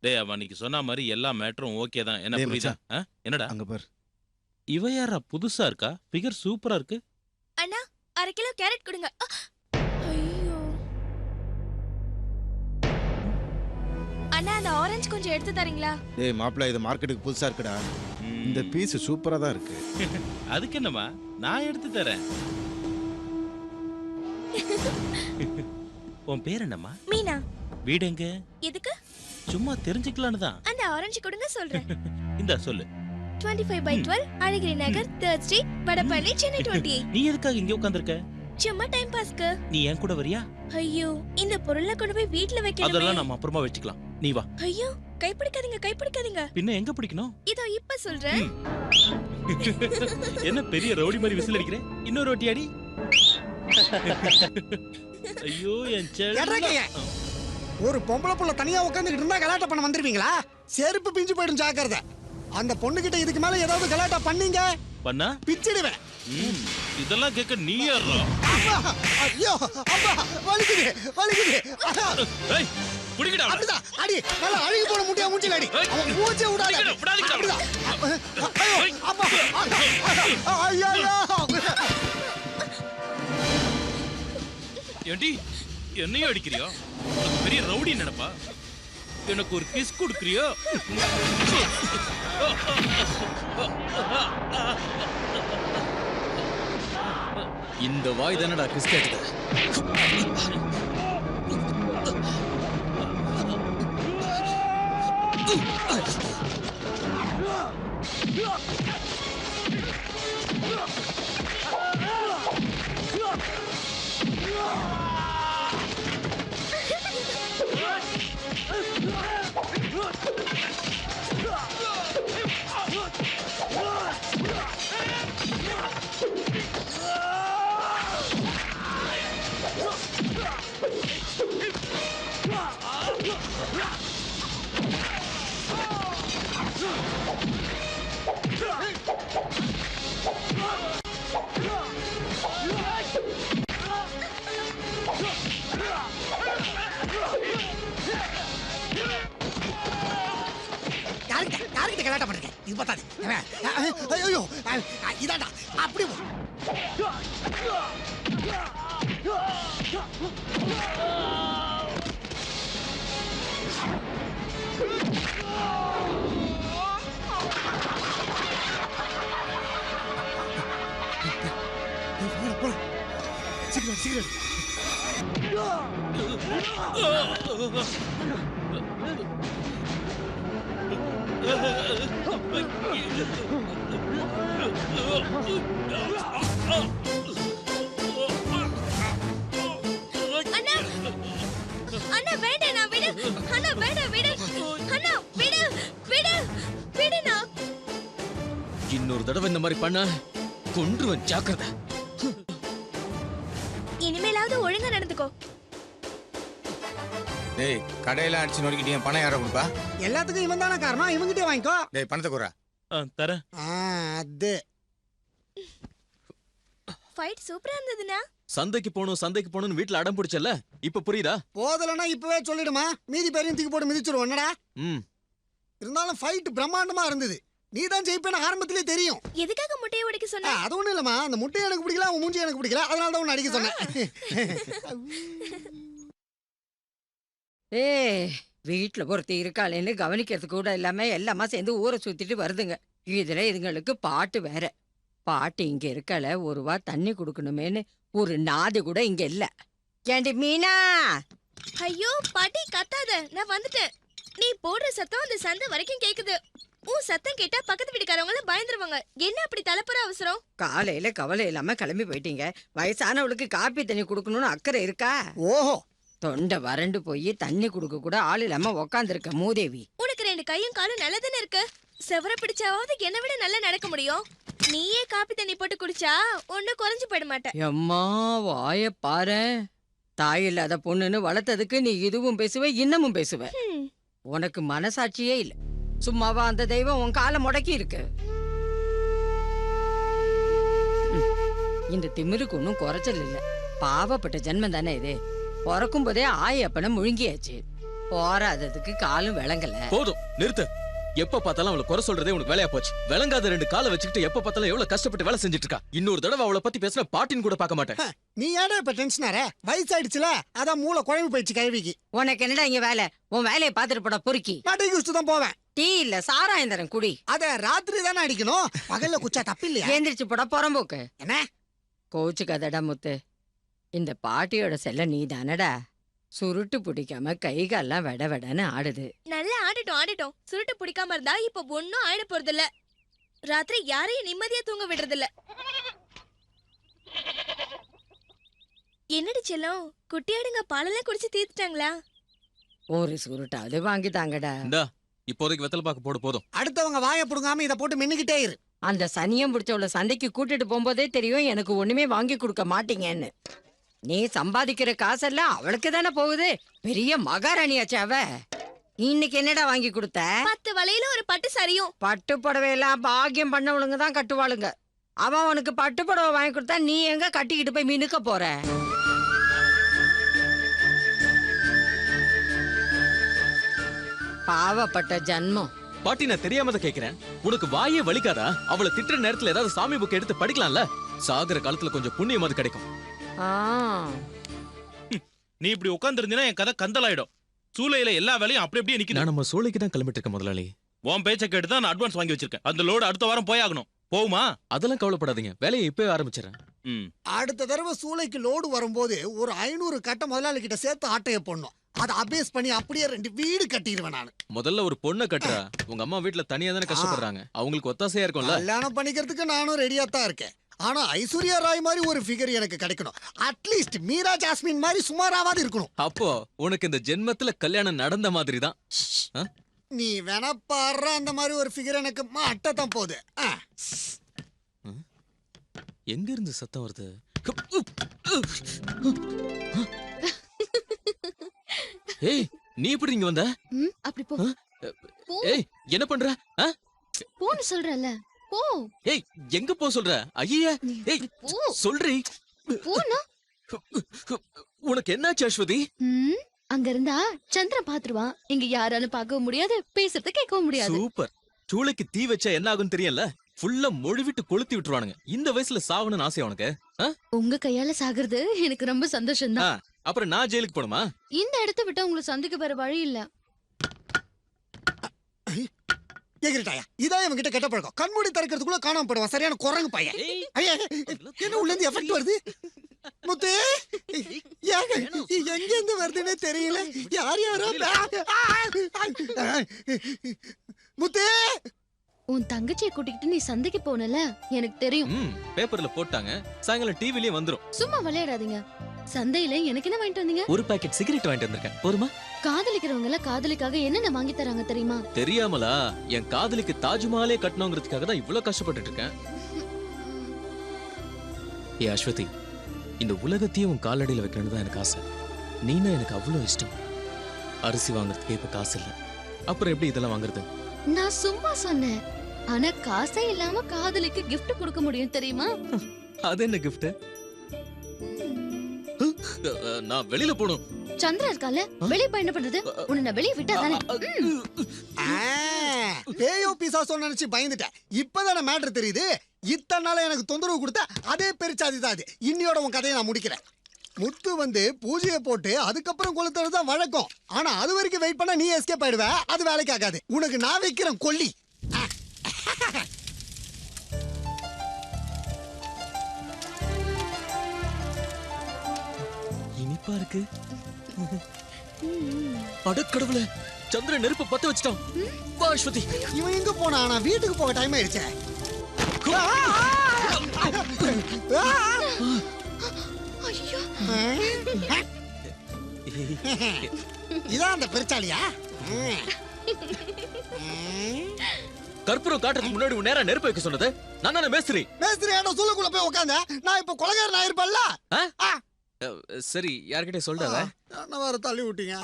டேய் அவன் அன்னைக்கு சொன்ன மாதிரி எல்லா மேட்டரும் ஓகே தான். என்ன புரியுதா? என்னடா அங்க பாரு. இவ யாரா புதுசா இருக்கா? ஃபிகர் சூப்பரா இருக்கு. அண்ணா 1/2 கிலோ கேரட் கொடுங்க. ஐயோ அண்ணா அந்த ஆரஞ்சு கொஞ்சம் எடுத்து தரீங்களா? டேய் மாப்ள இது மார்க்கெட்டுக்கு புதுசா இருக்குடா. இந்த பீஸ் சூப்பரா தான் இருக்கு. அதுக்கு என்னமா நான் எடுத்து தரேன். உன் பேர் என்னம்மா? மீனா. வீடு எங்க? எதுக்கு? சும்மா தெரிஞ்சுக்கலான்னு தான். அந்த ஆரஞ்சு கொடுங்க சொல்றேன். இந்த சொல்லு. 25/12 அழகிரி நகர் 3rd ஸ்ட்ரீட் வடபழனி சென்னை 28. நீ எதுக்காக இங்க உட்கார்ந்திருக்க? சும்மா டைம் பாஸ்க்கு. நீ என் கூட வரியா? ஐயோ இந்த பொருளை கொண்டு போய் வீட்ல வைக்கணும். அதெல்லாம் நம்ம அப்புறமா வச்சுக்கலாம். நீ வா. ஐயோ கைப்பிடிக்காதீங்க. பின்ன எங்க பிடிக்கணும்? இதோ இப்ப சொல்றேன். என்ன பெரிய ரவுடி மாதிரி விசில் அடிக்கிற? இன்னொரு வாட்டி அடி. ஐயோ என் செல்லம். ஒரு பொம்பளை புள்ள தனியா உட்காந்துக்கிட்டு இருந்தா கலாட்டா பண்ண வந்துருவீங்களா? செருப்பு பிஞ்சு போயிடும் ஜாக்கிரதை. அந்த பொண்ணு கிட்ட இதுக்கு மேல ஏதாவது கலாட்டா பண்ணீங்க பண்ணா பிச்சிடுவேன். இதெல்லாம் கேட்க நீ யாரா? ஐயோ அப்பா வலிக்குது. ஏய் புடிங்கடா. அப்படிதான் அடி. நல்லா அழுகி போட முடியா மூஞ்சில அடி. அவன் மூஞ்சே விடாத. அப்படிதான். ஐயோ அப்பா ஐயோ ஏண்டி என்னையும் அடிக்கிறியா? உனக்கு பெரிய ரவுடி நினைப்பா? எனக்கு ஒரு கிஸ் கொடுக்கறியா? இந்த வாய் தானடா கிஸ் கேட்டது. யார்கிட்ட கலாட்டா பண்ணுங்க? இது பார்த்தாது. ஐயோ இதாண்டா அப்படி சீக்கிரம். அண்ணா வேண்டாம் விடு. அண்ணா வேண்டாம் விடு. அண்ணா விடுனா. இன்னொரு தடவை இந்த மாதிரி பண்ண கொன்றுவன் ஜாக்கிரதை. இனிமேலாவது ஒழுங்கா நடந்துக்கோ. டேய் கடையில அடிச்சு நோக்கிட்டீங்க. பணம் யாரை கொடுப்பா? எல்லாத்துக்கும் இவன் தானே காரணம். இவங்கிட்டே வாங்கிக்கோ. டேய் பணத்தை குறா. தரேன். அது ஃபைட் சூப்பரா இருந்ததுனா. சந்தைக்கு போகணும்னு வீட்டுல அடம் பிடிச்சல. இப்ப புரியுதா? போதலன்னா இப்பவே சொல்லிடுமா. மீதி பேரையும் தூக்கி போட்டு மிதிச்சிருவோம். என்னடா இருந்தாலும் ஃபைட் பிரம்மாண்டமா இருந்தது. நீ தான் ஜெயிப்பேன்னு ஆரம்பத்திலே தெரியும். எதுக்காக முட்டையை உடைக்க சொன்ன? அது ஒண்ணும் இல்லம்மா. அந்த முட்டை எனக்கு பிடிக்கல, அவன் மூஞ்சி எனக்கு பிடிக்கல. அதனால தான் உன்னை அடிக்க சொன்னேன். வீட்டுல ஒருத்தி இருக்காளேன்னு கவனிக்கிறது கூட இல்லாம எல்லாமா சேர்ந்து ஊரை சுத்திட்டு வருதுங்க. இதுல இதுங்களுக்கு பாட்டு வேற. பாட்டு இங்க இருக்கல. ஒரு வா தண்ணி குடுக்கணுமேன்னு ஒரு நாது கூட இங்க இல்ல. ஏண்டி மீனா? ஐயோ பாட்டி கத்தாத, நான் வந்துட்டேன். நீ போடுற சத்தம் அந்த சந்தை வரைக்கும் கேக்குது. உன் சத்தம் கேட்டா பக்கத்து வீட்டுக்காரவங்க பயந்துருவாங்க. என்ன அப்படி தலைப்புற அவசரம்? காலையில கவலை இல்லாம கிளம்பி போயிட்டீங்க. வயசானவளுக்கு காப்பி தண்ணி குடுக்கணும்னு அக்கறை இருக்கா? ஓஹோ. தொண்டை வறண்டு போய் தண்ணி குடுக்க கூட ஆள் இல்லாம உக்காந்துருக்க மூதேவி. உனக்கு 2 கையும் காலும் நல்லதானே இருக்கு. செவர பிடிச்சாவது என்ன விட நல்லா நடக்க முடியும். நீயே காப்பி தண்ணி போட்டு குடிச்சா ஒன்னும் குறைஞ்சு போயிட மாட்டேன். எம்மா வாய பாரு. தாய் இல்லாத பொண்ணுன்னு வளர்த்ததுக்கு நீ இதுவும் பேசுவ இன்னமும் பேசுவ. உனக்கு மனசாட்சியே இல்ல. சும்மாவா அந்த தெய்வம் உன் காலை முடக்கி இருக்கு. இந்த திமிருக்கு ஒன்னும் குறைச்சல் இல்ல. பாவப்பட்ட ஜென்மம் தானே இது. பிறக்கும் போதே ஆயப்பனை முழுங்கியாச்சு. போராததுக்கு காலும் விளங்கல. போதும் நிறுத்து. எப்ப பார்த்தாலும் அவளை குறை சொல்றதே உனக்கு வேலையா போச்சு. விளங்காத 2 காலை வச்சுக்கிட்டு எப்ப பார்த்தாலும் எவ்வளவு கஷ்டப்பட்டு வேலை செஞ்சுட்டு இருக்கா. இன்னொரு தடவை அவளை பத்தி பேசினா பாட்டின்னு கூட பார்க்க மாட்டேன். நீ ஏடா இப்ப டென்ஷனாரே? வயசாயிடுச்சுல, அதான் மூளை குழம்பு போயிடுச்சு கழுவிக்கு. உனக்கு என்னடா இங்க வேலை? உன் வேலையை பாத்துட்டு போட பொறுக்கி. நான் டீ குடிச்சுட்டு தான் போவேன். டீ இல்ல சாராயந்தரம் குடி. அத ராத்திரி தானே அடிக்கணும், பகல்ல குச்சா தப்பு இல்லையா? ஏந்திரிச்சு போட புறம்போக்கு. என்ன கோச்சு கதடா முத்து. இந்த பாட்டியோட செல்ல நீ தானடா. சுருட்டு பிடிக்காம கை கால்லாம் வெட வெடன்னு ஆடுது. நல்லா ஆடட்டும். சுருட்டு பிடிக்காம இருந்தா இப்ப ஒன்னும் ஆயிட போறது இல்ல. ராத்திரி யாரையும் நிம்மதியா தூங்க விடுறது இல்ல. என்னடி செல்லம், குட்டியாடுங்க பாலெல்லாம் குடிச்சு தீர்த்துட்டாங்களா? ஒரு சுருட்டாவது வாங்கி தாங்கடா. இந்தா இப்போதைக்கு வெத்தலை பாக்கு போடு போதும். அடுத்தவங்க வாயை புடுங்காம இதை போட்டு மின்னுக்கிட்டே இரு. அந்த சனியம் பிடிச்சவள சந்தைக்கு கூட்டிட்டு போகும்போதே தெரியும் எனக்கு ஒண்ணுமே வாங்கி கொடுக்க மாட்டீங்கன்னு. நீ சம்பாதிக்கிற காசெல்லாம் அவளுக்கு தானே போகுது. பெரிய மகாராணியாச்சு அவ. இன்னைக்கு என்னடா வாங்கி கொடுத்த? 10 வளையல ஒரு பட்டு சரியும். பட்டு புடவையெல்லாம் பாக்கியம் பண்ணவளுங்க தான் கட்டுவாளுங்க. அவன் உனக்கு பட்டு புடவை வாங்கி கொடுத்தா நீ எங்க கட்டிக்கிட்டு போய் மினுக்க போற? பாவப்பட்ட ஜன்மம். பாட்டி நான் தெரியாம தான் கேக்குறேன். உனக்கு வாயே வலிக்காதா? அவளை திட்டுற நேரத்துல ஏதாவது சாமி புக் எடுத்து படிக்கலாம்ல. சாகுற காலத்துல கொஞ்சம் புண்ணியம் அது கிடைக்கும். ஆ, நீ இப்படி உட்கார்ந்து இருந்தீனா என் கதை கந்தலாயிடும். சூளையில எல்லா வேலையும் அப்படி அப்படியே நிக்குது. நான் நம்ம சூளைக்கு தான் கிளம்பிட்டு இருக்கேன் முதலாளி. உன் பேச்சை கேட்டு தான் நான் அட்வான்ஸ் வாங்கி வச்சிருக்கேன். அந்த லோடு அடுத்த வாரம் போயாகணும். போகுமா? அதெல்லாம் கவலைப்படாதீங்க, வேலையை இப்பவே ஆரம்பிச்சிடறேன். அடுத்த தடவை சூளைக்கு லோடு வரும்போது ஒரு 500 கட்ட முதலாளி கிட்ட சேர்த்து ஆட்டைய போடணும். அதை அபேஸ் பண்ணி அப்படியே 2 வீடு கட்டிடுவேன் நானு. முதல்ல ஒரு பொண்ணை கட்டுறா. உங்க அம்மா வீட்டுல தனியா தானே கஷ்டப்படுறாங்க. அவங்களுக்கு ஒத்தாசையா இருக்கும்ல. கல்யாணம் பண்ணிக்கிறதுக்கு நானும் ரெடியா தான் இருக்கேன். ஆனா ஐஸ்வர்யா ராய் மாதிரி ஒரு ஃபிகர் எனக்கு கிடைக்கணும். அட்லீஸ்ட் மீரா ஜாஸ்மின் மாதிரி சுமாராவது இருக்கணும். அப்போ உனக்கு இந்த ஜென்மத்துல கல்யாணம் நடந்த மாதிரி தான். நீ வேணா பாடுற அந்த மாதிரி ஒரு ஃபிகர் எனக்கு மாட்டத்தான் போகுது. எங்க இருந்து சத்தம் வருது? ஏய், நீ எப்படி இங்க வந்த? அப்படி போ. ஏய், என்ன பண்ற? போன்னு சொல்றல. போ. ஏய், எங்க போ சொல்ற? ஐயா, ஏய், சொல்றீ. போனா உனக்கு என்னாச்சு அஸ்வதி? அங்க இருந்தா சந்திரன் பாத்துருவான். இங்க யாராலும் பார்க்கவும் முடியாது, பேசுறது கேட்கவும் முடியாது. சூப்பர். சூளைக்கு தீ வச்சா என்ன ஆகும்னு தெரியல. ஃபுல்லா மொழிவிட்டு கொளுத்தி விட்டுருவானுங்க. இந்த வயசுல சாகணும்னு ஆசை உனக்கு? உங்க கையால சாகுறது எனக்கு ரொம்ப சந்தோஷம் தான். அப்புறம் நான் ஜெயிலுக்கு போணுமா? இந்த இடத்தை விட்டு உங்களை சந்திக்க வேற வழி இல்ல. கேக்குறட்டாயா, இதான் இவன் கிட்ட கெட்ட பழக்கம். கண்மூடி திறக்கிறதுக்குள்ள காணாம போடுவான். சரியான குரங்கு பையன். ஐயா, என்ன உள்ள இருந்து எஃபெக்ட் வருது? முத்து, எங்க இருந்து வருதுன்னே தெரியல. யார் யாரோ முத்து. உன் தங்கச்சியை கூட்டிக்கிட்டு நீ சந்தைக்கு போனல, எனக்கு தெரியும். பேப்பர்ல போட்டாங்க. சாயங்காலம் டிவிலயே வந்துரும். சும்மா விளையாடாதீங்க. சந்தையில எனக்கு என்ன வாங்கிட்டு வந்தீங்க? ஒரு பாக்கெட் சிகரெட் வாங்கிட்டு வந்திருக்கேன். போருமா? காதலிக்கிறவங்க எல்லாம் காதலிக்காக என்னென்ன வாங்கி தராங்க தெரியுமா? தெரியாமலா? என் காதலிக்கு தாஜ்மஹாலே கட்டணுங்கிறதுக்காக தான் இவ்வளவு கஷ்டப்பட்டுட்டு இருக்கேன். ஏ அஸ்வதி, இந்த உலகத்தையும் உன் காலடியில வைக்கணும்னு தான் எனக்கு ஆசை. நீனா எனக்கு அவ்வளவு இஷ்டம். அரிசி வாங்குறதுக்கே இப்ப காசு இல்ல. அப்புறம் எப்படி இதெல்லாம் வாங்குறது? நான் சும்மா சொன்னேன். ஆனா காசே இல்லாம காதலிக்கு gift கொடுக்க முடியும் தெரியுமா? அது என்ன gift? நான் வெளியில போணும். சந்திரா இருக்கால, வெளிய பயணம் பண்றது. உன்னை நான் வெளிய விட்டா தானே. பேயோ பிசாசோ நினைச்சு பயந்துட்டேன். இப்பதான மேட்டர் தெரியுது. இத்தனை நாள எனக்கு தொந்தரவு கொடுத்த அதே பெருச்சாதி தான் அது. இன்னியோட உன் கதையை நான் முடிக்கிறேன். முத்து வந்து பூஜையை போட்டு அதுக்கப்புறம் கொளுத்துறது தான் வழக்கம். ஆனா அது வரைக்கும் வெயிட் பண்ணா நீ எஸ்கேப் ஆயிடுவ. அது வேலைக்கு ஆகாது. உனக்கு நான் வைக்கிறேன் கொல்லி. இனிப்பா இருக்கு. அடக்கடவுளே, சந்திரன் நெருப்பு பத்த வச்சிட்டான். வா அஸ்வதி. இவன் எங்க போனா? நான் வீட்டுக்கு போக டைம் ஆயிடுச்சே. இதான் அந்த பெருச்சாலியா? கற்பூரம் காட்டுறதுக்கு முன்னாடி உன் நேரா நெருப்பு வைக்க சொன்னது நான் தானே மேஸ்திரி. மேஸ்திரி ஏடா சொல்லுக்குள்ள போய் உட்கார்ந்த. நான் இப்ப கொலைகாரன் ஆயிருப்பல்ல. சரி, யார்கிட்ட சொல்றத? நான் வேற தள்ளி விட்டீங்க.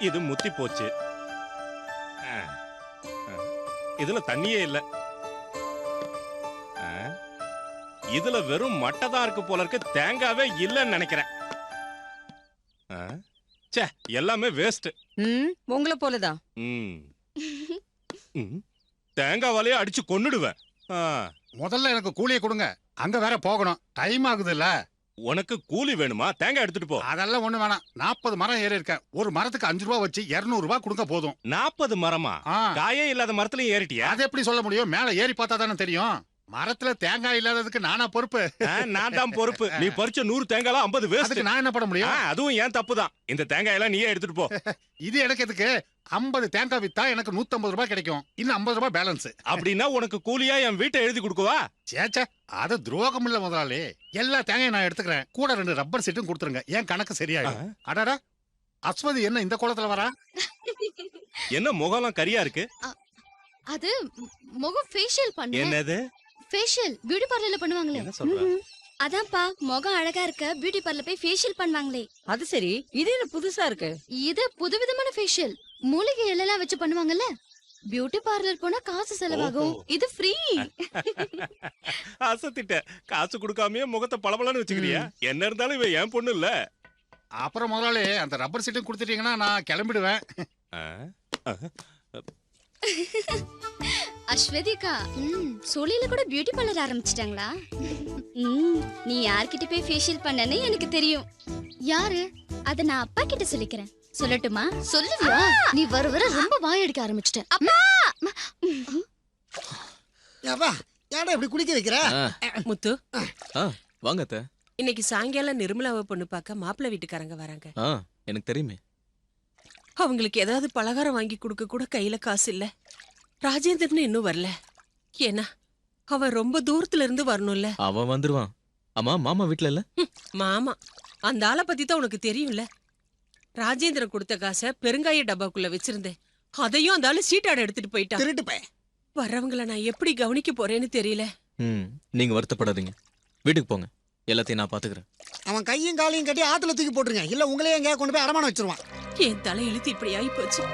இது முத்தி போச்சு. இதுல தண்ணியே இல்ல. இதுல வெறும் மட்டை தான் இருக்கு போல இருக்கு. தேங்காவே இல்லன்னு நினைக்கிறேன். ச்சே எல்லாமே வேஸ்ட். உங்களை போலதான். தேங்காய் வலைய அடிச்சு கொன்னுடுவேன். முதல்ல எனக்கு கூலியை கொடுங்க, அங்க வேற போகணும், டைம் ஆகுது இல்ல. உனக்கு கூலி வேணுமா? தேங்காய் எடுத்துட்டு போ. அதெல்லாம் ஒண்ணு வேணாம். 40 மரம் ஏறி இருக்கேன், ஒரு மரத்துக்கு 5 ரூபா வச்சு 200 ரூபாய் கொடுங்க போதும். 40 மரமா? காயே இல்லாத மரத்துலயும் ஏறிட்டியா? அது எப்படி சொல்ல முடியும்? மேல ஏறி பார்த்தா தானே தெரியும். மரத்துல தேங்காய் இல்லாததுக்கு நானா பொறுப்பு? நான் தான் பொறுப்பு. நீ பறிச்ச 100 தேங்காய் 50 வேஸ்ட். நான் என்ன பண்ண முடியும்? அதுவும் ஏன் தப்பு தான். இந்த தேங்காய் எல்லாம் நீயே எடுத்துட்டு போ. இது எனக்கு எதுக்கு? 50 தேங்காய் வித்தா எனக்கு 150 ரூபாய் கிடைக்கும், இன்னும் 50 ரூபாய் பேலன்ஸ். அப்படின்னா உனக்கு கூலியா என் வீட்டை எழுதி கொடுக்கவா? சேச்சே, அது துரோகம் இல்ல முதலாளி. எல்லா தேங்காயும் நான் எடுத்துக்கிறேன், கூட 2 ரப்பர் சீட்டும் கொடுத்துருங்க, என் கணக்கு சரியாயிடும். அடடா, அஸ்வதி என்ன இந்த கோலத்துல வரா? என்ன முகம்லாம் கரியா இருக்கு? அது முகம் ஃபேஷியல் பண்ணு. என்னது ஃபேஷியல்? பியூட்டி பார்லர்ல பண்ணுவாங்களே. என்ன சொல்ற? அதான்ப்பா, முகம் அழகா இருக்க பியூட்டி பார்லர் போய் ஃபேஷியல் பண்ணுவாங்களே. அது சரி, இது என்ன புதுசா இருக்கு? இது புதுவிதமான ஃபேஷியல். மூலிகை எல்லாம் வச்சு பண்ணுவாங்கல்ல. பியூட்டி பார்லர் போனா காசு செலவாகும், இது ஃப்ரீ. அசத்திட்ட. காசு கொடுக்காமயே முகத்தை பளபளன்னு வச்சுக்கிறியா? என்ன இருந்தாலும் இவ என் பொண்ணு இல்ல. அப்புறம் முதலாளி அந்த ரப்பர் சீட்டும் கொடுத்துட்டீங்கன்னா நான் கிளம்பிடுவேன். அஸ்வதிகா, சோழியில கூட பியூட்டி பார்லர் ஆரம்பிச்சிட்டாங்களா? நீ யார்கிட்ட போய் ஃபேஷியல் பண்ணனே எனக்கு தெரியும். யாரு? அத நான் அப்பா கிட்ட சொல்லிக்கிறேன். சொல்லட்டுமா? சொல்லுவியா? நீ வர வர ரொம்ப வாய் அடிக்க ஆரம்பிச்சிட்ட. அப்பா ஏப்பா, ஏன்டா இப்படி குளிக்க வைக்கிற? முத்து, வாங்க அத்தை. இன்னைக்கு சாயங்காலம் நிர்மலாவை பொண்ணு பார்க்க மாப்பிள்ளை வீட்டுக்காரங்க வராங்க. எனக்கு தெரியுமே. அவங்களுக்கு ஏதாவது பலகாரம் வாங்கி கொடுக்க கூட கையில காசு இல்ல. ராஜேந்திரன் இன்னும் வரல. ஏன்னா அவன் ரொம்ப தூரத்துல இருந்து வரணும்ல. அவன் வந்துருவான். அம்மா, மாமா வீட்ல இல்ல? மாமா, அந்த ஆளை பத்தி தான் உனக்கு தெரியும்ல. ராஜேந்திரன் கொடுத்த காசை பெருங்காய டப்பாக்குள்ள வச்சிருந்தேன், அதையும் அந்த ஆளு சீட்டாட எடுத்துட்டு போயிட்டான். திருட்டுப்பேன். வர்றவங்களை நான் எப்படி கவனிக்க போறேன்னு தெரியல. நீங்க வருத்தப்படாதீங்க, வீட்டுக்கு போங்க, எல்லாத்தையும் நான் பாத்துக்கிறேன். அவன் கையும் காலையும் கட்டி ஆத்துல தூக்கி போட்டுருங்க, இல்ல உங்களையே எங்கேயா கொண்டு போய் அடமானம் வச்சிருவான். என் தலை எழுத்து இப்படி ஆகி போச்சு.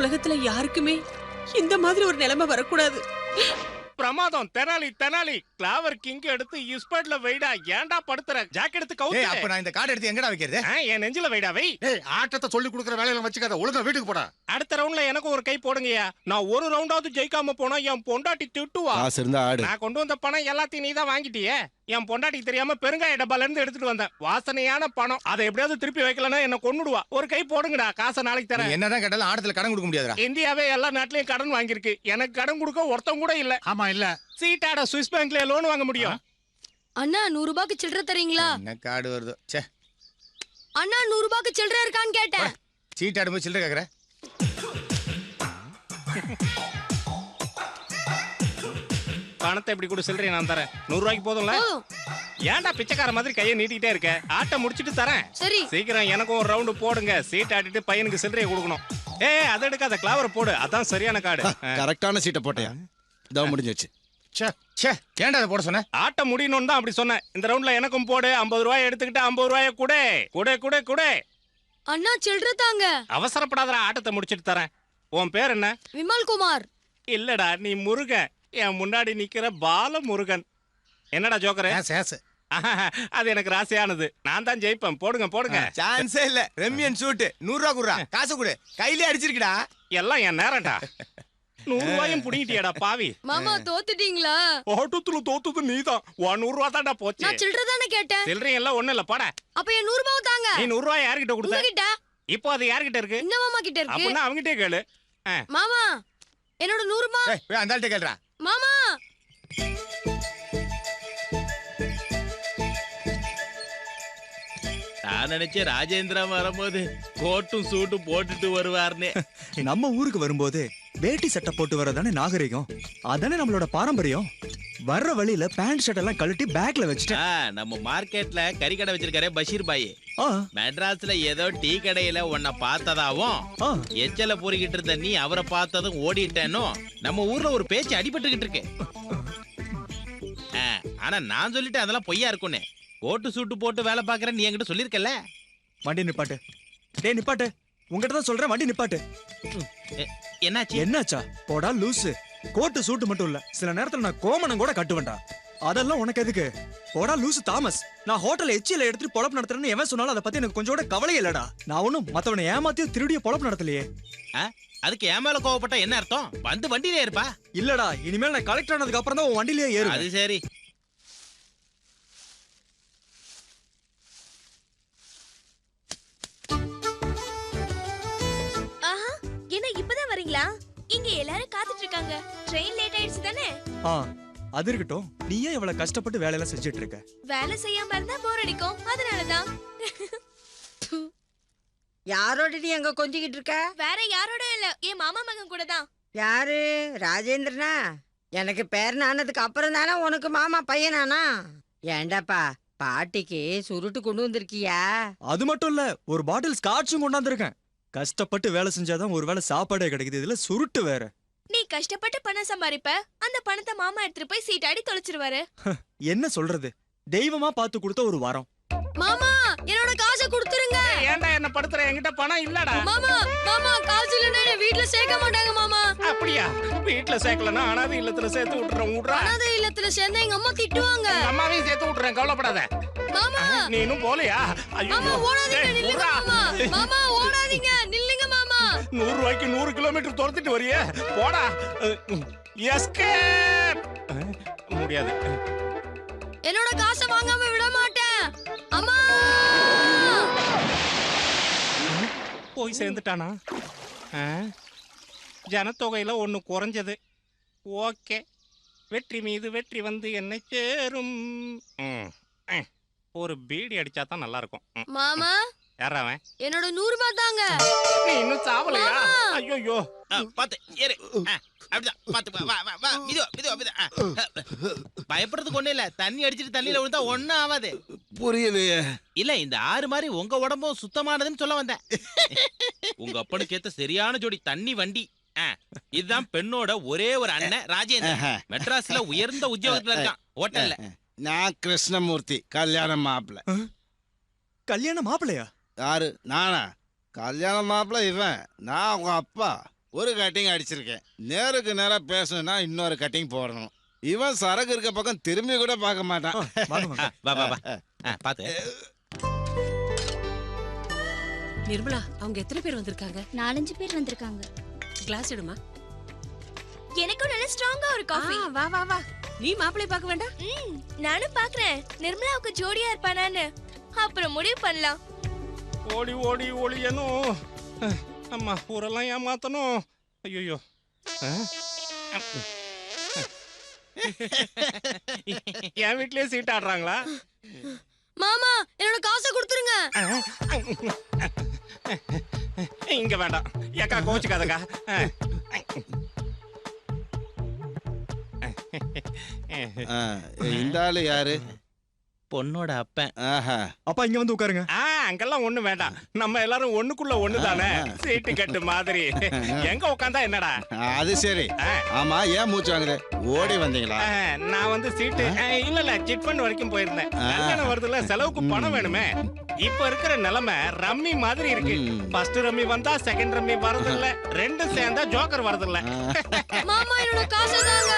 உலகத்துல யாருக்குமே இந்த மாதிரி ஒரு நிலைமை வரக்கூடாது. பிரமாதம். தெனாலி தெனாலி, கிளாவர் கிங் எடுத்து இஸ்பர்ட்ல வைடா. ஏன்டா படுத்துற? ஜாக்கெட் எடுத்து கவுத்து. அப்ப நான் இந்த கார்டு எடுத்து எங்கடா வைக்கிறது? என் நெஞ்சில வைடா வை. ஆட்டத்தை சொல்லி கொடுக்குற வேலையில வச்சுக்காத, ஒழுங்கா வீட்டுக்கு போடா. அடுத்த ரவுண்ட்ல எனக்கு ஒரு கை போடுங்கயா. நான் ஒரு ரவுண்டாவது ஜெயிக்காம போனா என் பொண்டாட்டி திட்டுவா. காசு இருந்தா ஆடு. நான் கொண்டு வந்த பணம் எல்லாத்தையும் நீ தான் வாங்கிட்டியே. என் பொண்டாட்டிக்கு தெரியாம பெருங்காய டப்பால இருந்து எடுத்துட்டு வந்தேன். வாசனையான பணம். அதை எப்படியாவது திருப்பி வைக்கலன்னா என்ன கொன்னுடுவா. ஒரு கை போடுங்கடா, காசை நாளைக்கு தரேன். என்னதான் கேட்டாலும் ஆடத்துல கடன் கொடுக்க முடியாதுடா. இந்தியாவே எல்லா நாட்டிலயும் கடன் வாங்கியிருக்கு, எனக்கு கடன் கொடுக்க ஒருத்தம் கூட இல்ல. ஆமா இல்ல, சீட்டாட சுவிஸ் பேங்க்ல லோன் வாங்க முடியும். அண்ணா 100 ரூபாய்க்கு சில்லறை தரீங்களா? என்ன கார்டு வருது? ச்சே, அண்ணா 100 ரூபாய்க்கு சில்லறை இருக்கான்னு கேட்டேன். சீட்டாடு போய் சில்லறை கேக்குற? பணத்தை எப்படி கூட சில்லறை நான் தரேன். 100 ரூபாய்க்கு போதும்ல? ஏன்டா பிச்சைக்கார மாதிரி கையை நீட்டிக்கிட்டே இருக்க? ஆட்ட முடிச்சிட்டு தரேன். சரி, சீக்கிரம் எனக்கும் ஒரு ரவுண்டு போடுங்க. சீட் ஆட்டிட்டு பையனுக்கு சில்லறையை கொடுக்கணும். அதை எடுக்காத, கிளாவரை போடு, அதான் சரியான கார்டு. கரெக்டான சீட்டை போட்டியா? இதான் முடிஞ்சிச்சு. ஏன்டா அதை போட சொன்ன? ஆட்ட முடியணும் தான் அப்படி சொன்னேன். இந்த ரவுண்ட்ல எனக்கும் போடு. 50 ரூபாய் எடுத்துக்கிட்டு 50 ரூபாய கூட கூட கூட கூட. அண்ணா சில்லறை தாங்க. அவசரப்படாதடா, ஆட்டத்தை முடிச்சிட்டு தரேன். உன் பேர் என்ன? விமல்குமார். இல்லடா, நீ முருகன். என் முன்னாடி நிக்கிற பால முருகன். என்னடா ஜோக்கரே? அது எனக்கு ராசியானது. நான் தான் ஜெயிப்பேன். போடுங்க போடுங்க. சான்ஸே இல்ல. ரெமியன் சூட் 100 ரூபா குடுறா. காசு கொடு. கையிலே அடிச்சிருக்கடா. எல்லாம் என் நேரம்டா. 100 ரூபாயும் புடிங்கிட்டியாடா பாவி. மாமா தோத்துட்டீங்களா? ஆட்டத்துல தோத்துது நீதான். 100 ரூபா தான்டா போச்சு. நான் சில்லறை தானே கேட்டேன். சில்லறை எல்லாம் ஒண்ணு இல்ல, போட. அப்ப என் 100 ரூபாய் தாங்க. நீ 100 ரூபாய் யார்கிட்ட கொடுத்த? உங்ககிட்ட. இப்போ அது யார்கிட்ட இருக்கு? இந்த மாமா கிட்ட இருக்கு. அப்பனா அவங்கிட்டே கேளு. மாமா, என்னோட 100 ரூபாய். போய் அந்த ஆள்கிட்ட கேளுடா. மாமா, நான் நினைச்சேன் ராஜேந்திரா வரும்போது கோட்டும் சூட்டும் போட்டுட்டு வருவார்னே. நம்ம ஊருக்கு வரும்போது வேட்டி சட்டை போட்டு வரதானே நாகரிகம், அதானே நம்மளோட பாரம்பரியம். வர்ற வழியில பேண்ட் ஷர்ட் எல்லாம் கழட்டி பேக்ல வச்சுட்டேன். நம்ம மார்க்கெட்ல கறி கடை வச்சிருக்காரு பஷீர் பாய். மெட்ராஸ்ல ஏதோ டீ கடையில உன்னை பார்த்ததாவும் எச்சல பொறிக்கிட்டு இருந்த நீ அவரை பார்த்ததும் ஓடிட்டேனோ நம்ம ஊர்ல ஒரு பேச்சு அடிபட்டுக்கிட்டு இருக்கு. ஆனா நான் சொல்லிட்டேன் அதெல்லாம் பொய்யா இருக்கும்னு. கோட்டு சூட்டு போட்டு வேலை பாக்குறேன் நீ என்கிட்ட சொல்லிருக்கல. வண்டி நிப்பாட்டு. டேய் நிப்பாட்டு, உங்ககிட்ட தான் சொல்றேன், வண்டி நிப்பாட்டு. என்னாச்சு? என்னாச்சா? போடா லூசு. கோட்டு சூட்டு மட்டும் இல்ல, சில நேரத்துல நான் கோமணம் கூட கட்டுவேன்டா. அதெல்லாம் உனக்கு எதுக்கு? போடா லூசு தாமஸ். நான் ஹோட்டல்ல எச்சியில எடுத்துட்டு பொழப்பு நடத்துறேன்னு எவன் சொன்னாலும் அதை பத்தி எனக்கு கொஞ்சம் கூட கவலை இல்லடா. நான் ஒண்ணும் மத்தவனை ஏமாத்தியோ திருடியோ பொழப்பு நடத்தலையே. அதுக்கு என் மேல கோவப்பட்டா என்ன அர்த்தம்? வந்து வண்டியிலே இருப்பா. இல்லடா, இனிமேல் நான் கலெக்டர் ஆனதுக்கு அப்புறம் தான் உன் வண்டியிலேயே ஏறு. அது சரி. ஆஹா, என்ன இப்பதான் வரீங்களா? இங்க எல்லாரும் காத்துட்டு இருக்காங்க. ட்ரெயின் லேட் ஆயிடுச்சு தானே? அது இருக்கட்டும். நீ ஏன் இவ்வளவு கஷ்டப்பட்டு வேலையெல்லாம் செஞ்சுட்டு இருக்க? வேலை செய்யாம இருந்தா போர் அடிக்கும், அதனாலதான். யாரோட நீ அங்க கொஞ்சிக்கிட்டு இருக்க? வேற யாரோட இல்ல, என் மாமா மகன் கூட தான். யாரு? ராஜேந்திரனா? எனக்கு பேரன் ஆனதுக்கு அப்புறம் தானே உனக்கு மாமா பையனானா? ஏண்டாப்பா, பாட்டிக்கு சுருட்டு கொண்டு வந்திருக்கியா? அது மட்டும் இல்ல, ஒரு பாட்டில் ஸ்காட்சும் கொண்டாந்துருக்கேன். கஷ்டப்பட்டு வேலை செஞ்சாதான் ஒரு வேளை சாப்பாடே கிடைக்குது, இதுல சுருட்டு வேற. நீ கஷ்டப்பட்டு பணம் சம்பாதிப்ப, அந்த பணத்தை மாமா எடுத்துட்டு போய் சீட்டாடி தொலைச்சிருவாரு. என்ன சொல்றது, தெய்வமா பார்த்து கொடுத்த ஒரு வரம். மாமா, என்னோட காசை கொடுத்துருங்க. ஏன்டா என்ன படுத்துற? என்கிட்ட பணம் இல்லடா. மாமா, மாமா, காசு இல்லன்னா என்ன வீட்ல சேர்க்க மாட்டாங்க மாமா. அப்படியா? வீட்ல சேர்க்கலன்னா அனாதை இல்லத்துல சேர்த்து விட்டுறேன். விடுறா. அனாதை இல்லத்துல சேர்ந்தா எங்க அம்மா திட்டுவாங்க. அம்மாவையும் சேர்த்து விட்டுறேன், கவலைப்படாத. மாமா, நீ இன்னும் போலையா? ஐயோ, மாமா ஓடாதீங்க, நில்லுங்க மாமா. மாமா ஓடாதீங்க, நில்லுங்க மாமா. 100 ரூபாய்க்கு 100 கிலோமீட்டர் துரத்திட்டு வரியே, போடா. எஸ்கேப். முடியாது. என்னோட காசை வாங்காம விட மாட்டேன். அம்மா, போய் சேர்ந்துட்டானா? ஜனத்தொகையில ஒண்ணு குறைஞ்சது. ஓகே, வெற்றி மீது வெற்றி வந்து என்னை சேரும். ஒரு பீடி அடிச்சா தான் நல்லா இருக்கும். மாமா, யாராவன்? என்னோட 100 ரூபாய் தாங்க. நீ இன்னும் சாவலையா? ஐயோ, பாத்து ஏறு. அப்படிதான் பாத்து வா வா வா. மிது மிது மிது. பயப்படுறதுக்கு ஒண்ணு இல்ல, தண்ணி அடிச்சிட்டு தண்ணியில விழுந்தா ஒண்ணும் ஆகாது. புரியலையே. இல்ல, இந்த ஆறு மாதிரி உங்க உடம்பும் சுத்தமானதுன்னு சொல்ல வந்தேன். உங்க அப்பனுக்கு ஏத்த சரியான ஜோடி தண்ணி வண்டி. இதுதான் பெண்ணோட ஒரே ஒரு அண்ணன் ராஜேந்திரன். மெட்ராஸ்ல உயர்ந்த உத்தியோகத்துல இருக்கான், ஹோட்டல்ல. நான் கிருஷ்ணமூர்த்தி, கல்யாண மாப்பிள்ள. கல்யாண மாப்பிள்ளையா? யாரு? நானா? கல்யாண மாப்பிள்ள இவன். நான் உங்க அப்பா. ஒரு கட்டிங் அடிச்சிருக்கேன். நேருக்கு நேரா பேசணும்னா இன்னொரு கட்டிங் போடணும். இவன் சரக்கு இருக்க பக்கம் திரும்பி கூட பார்க்க மாட்டான். வா வா வா. பாத்து. நிர்மலா, அவங்க எத்தனை பேர் வந்திருக்காங்க? 4-5 பேர் வந்திருக்காங்க. கிளாஸ் எடுமா. எனக்கும் நல்ல ஸ்ட்ராங்கா ஒரு காஃபி. வா வா வா. நீ மாப்பிளை பார்க்க வேண்டாம்? நானும் பாக்குறேன், நிர்மலாவுக்கு ஜோடியா இருப்பானான்னு. அப்புறம் முடிவு பண்ணலாம். ஓடி ஓடி ஒளியணும். அம்மா, ஊரெல்லாம் ஏமாத்தணும். ஐயோ, என் வீட்லயே சீட் ஆடுறாங்களா? மாமா, என்னோட காசை கொடுத்துருங்க. இங்க வேண்டாம். ஏக்கா கோச்சுக்காதக்கா. இந்த ஆளு யாரு? பொண்ணோட அப்பன். அப்பா இங்க வந்து உட்காருங்க. அங்கெல்லாம் ஒண்ணு வேண்டாம். நம்ம எல்லாரும் ஒண்ணுக்குள்ள ஒண்ணுதானே, சீட்டு கட்டு மாதிரி. எங்க உட்காந்தா என்னடா? அது சரி. ஆமா, ஏன் மூச்சு வாங்குது? ஓடி வந்தீங்களா? நான் வந்து சீட்டு இல்ல சிட் ஃபண்ட் வரைக்கும் போயிருந்தேன். கல்யாணம் வருதுல, செலவுக்கு பணம் வேணுமே. இப்ப இருக்கிற நிலைமை ரம்மி மாதிரி இருக்கு. ஃபர்ஸ்ட் ரம்மி வந்தா செகண்ட் ரம்மி வரதில்ல, ரெண்டு சேர்ந்தா ஜோக்கர் வரதில்ல. மாமா, என்னோட காசை தாங்க.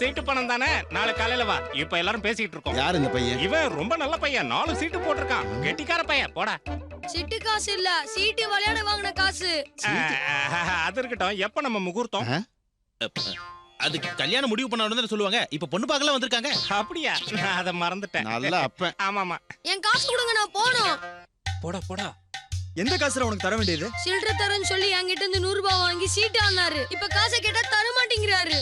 சீட்டு பணம் தானே, நாளை காலையில வா. இப்ப எல்லாரும் பேசிட்டு இருக்கோம். யார் இந்த பையன்? இவன் ரொம்ப நல்ல பையன், 4 சீட்டு போட்டிருக்கான். கெட்டிக்கார பையன். போடா. சீட்டு காசு இல்ல, சீட்டு விளையாட வாங்கின காசு. அது இருக்கட்டும். எப்ப நம்ம முகூர்த்தம்? அதுக்கு கல்யாணம் முடிவு பண்ண உடனே சொல்லுவாங்க. இப்ப பொண்ணு பார்க்கலாம் வந்திருக்காங்க. அப்படியா? நான் அதை மறந்துட்டேன். நல்ல அப்பன். ஆமாமா. என் காசு கொடுங்க, நான் போணும். போடா போடா. எந்த காசுல உனக்கு தர வேண்டியது? சில்லற தரேன்னு சொல்லி என்கிட்ட இருந்து 100 ரூபாய் வாங்கி சீட்டு ஆனாரு. இப்ப காசை கேட்டா தர மாட்டேங்கிறாரு.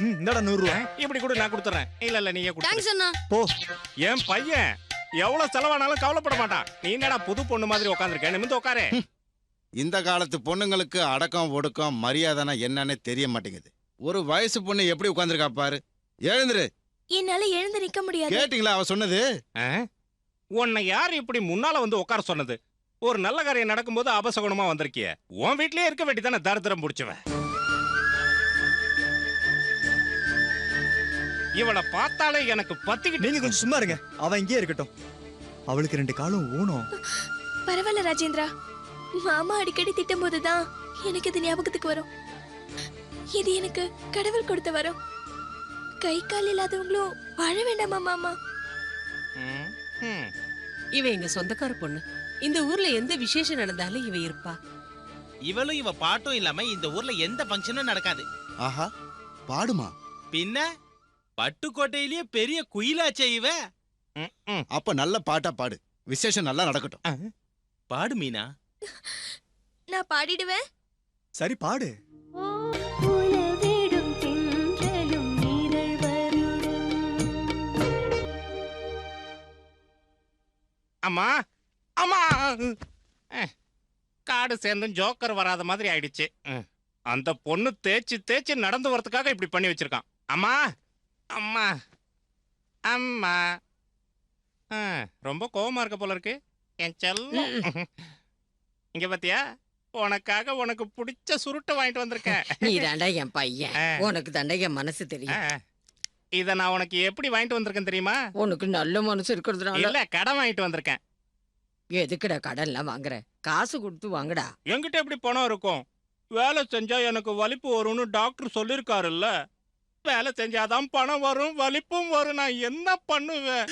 இந்தடா 100 ரூபாய். இப்படி கூட நான் கொடுத்துறேன். இல்ல நீயே கொடு. தேங்க்ஸ் அண்ணா. போ. என் பையன் எவ்வளவு செலவானாலும் கவலைப்பட மாட்டான். நீ என்னடா புது பொண்ணு மாதிரி உட்கார்ந்திருக்க? நிமிந்து உட்காரு. இந்த காலத்து பொண்ணுங்களுக்கு அடக்கம் ஒடுக்கம் மரியாதைனா என்னன்னு தெரிய மாட்டேங்குது. ஒரு வயசு பொண்ணு எப்படி உட்கார்ந்திருக்கா பாரு. எழுந்துரு. என்னால எழுந்து நிக்க முடியாது. கேட்டீங்களா அவ சொன்னது? உன்னை யார் இப்படி முன்னால வந்து உட்கார சொன்னது? ஒரு நல்ல காரியம் நடக்கும்போது அபசகுணமா வந்திருக்கிய. உன் வீட்லயே இருக்க வேண்டியதானே தரித்திரம் பிடிச்சவன். இவனை பார்த்தாலே எனக்கு பத்திக்கிட்டு. நீங்க கொஞ்சம் சும்மா இருங்க. அவ இங்கே இருக்கட்டும். அவளுக்கு 2 காலும் ஊனம். பரவாயில்ல ராஜேந்திரா. மாமா அடிக்கடி திட்டும் போதுதான் எனக்கு இது ஞாபகத்துக்கு வரும். இது எனக்கு கடவுள் கொடுத்த வரம். கை கால் இல்லாதவங்களும் வாழ வேண்டாமா மாமா? இவ எங்க சொந்தக்கார பொண்ணு. இந்த ஊர்ல எந்த விசேஷம் நடந்தாலும் இவ இருப்பா. இவளும் இவ பாட்டும் இல்லாம இந்த ஊர்ல எந்த ஃபங்க்ஷனும் நடக்காது. ஆஹா, பாடுமா? பின்ன பட்டுக்கோட்டையிலேயே பெரிய குயிலாச்சே இவ. அப்ப நல்ல பாட்டா பாடு, விசேஷம் நல்லா நடக்கட்டும். பாடு மீனா. நான் பாடிடுவேன். சரி பாடு. அம்மா அம்மா, காடு சேர்ந்தும் ஜோக்கர் வராத மாதிரி ஆயிடுச்சு. அந்த பொண்ணு தேய்ச்சி தேய்ச்சி நடந்து வரதுக்காக இப்படி பண்ணி வச்சிருக்கான். அம்மா அம்மா அம்மா, ரொம்ப கோவமா இருக்க போல இருக்கு என் செல்லம். இங்க பாத்தியா, உனக்காக உனக்கு பிடிச்ச சுருட்டை வாங்கிட்டு வந்திருக்கேன். நீ தாண்டா என் பையன், உனக்கு தாண்டா என் மனசு தெரியும். இத நான் உனக்கு எப்படி வாங்கிட்டு வந்திருக்கேன் தெரியுமா? உனக்கு நல்ல மனசு இருக்கிறதுனால. இல்ல, கடன் வாங்கிட்டு வந்திருக்கேன். எதுக்குடா கடன்லாம் வாங்குற? காசு கொடுத்து வாங்கடா. என்கிட்ட எப்படி பணம் இருக்கும்? வேலை செஞ்சா எனக்கு வலிப்பு வரும்னு டாக்டர் சொல்லிருக்காருல்ல. வேலை செஞ்சாதான் பணம் வரும், வலிப்பும் வரும். நான் என்ன பண்ணுவேன்?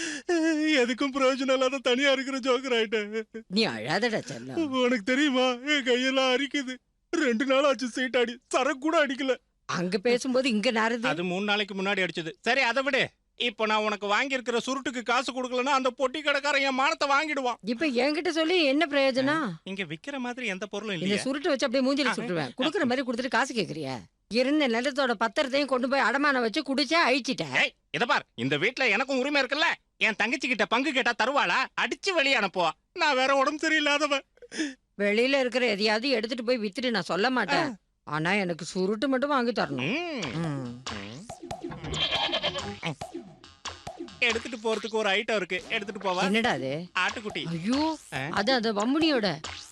எதுக்கும் பிரயோஜனம் இல்லாத தனியா இருக்கிற ஜோக்கர் ஆயிட்டேன். நீ அழாதடா செல்லம். உனக்கு தெரியுமா, என் கையெல்லாம் அரிக்குது. 2 நாள் ஆச்சு சீட்டாடி, சரக்கு கூட அடிக்கல. அங்க பேசும்போது இங்க நாருது. அது 3 நாளைக்கு முன்னாடி அடிச்சது. சரி, அதை விடு. இப்போ நான் உனக்கு வாங்கி இருக்கிற சுருட்டுக்கு காசு கொடுக்கலன்னா அந்த பொட்டி கடைக்காரன் என் மானத்தை வாங்கிடுவான். இப்ப என்கிட்ட சொல்லி என்ன பிரயோஜனம்? இங்க விக்கிற மாதிரி எந்த பொருளும் இந்த இல்லையா? சுருட்டை வச்சு அப்படியே மூஞ்சில சுட்டுருவேன். குடுக்குற மாதிரி கொடுத்துட்டு காசு கேக்குறியா? இருந்த நிலத்தோட பத்திரத்தையும் கொண்டு போய் அடமானம் வச்சு குடிச்சா அழிச்சிட்டேன். இத பார், இந்த வீட்ல எனக்கும் உரிமை இருக்குல்ல. என் தங்கச்சி கிட்ட பங்கு கேட்டா தருவாளா? அடிச்சு வெளியே அனுப்புவா. நான் வேற உடம்பு சரியில்லாதவன். வெளியில இருக்கிற எதையாவது எடுத்துட்டு போய் வித்துட்டு நான் சொல்ல மாட்டேன். ஆனா எனக்கு சுருட்டு மட்டும் வாங்கி தரணும். எடுத்துட்டு போறதுக்கு ஒரு ஐட்டம் இருக்கு, எடுத்துட்டு போவா. என்னடா அது? ஆட்டுக்குட்டி. ஐயோ, அது அந்த வம்புனியோட.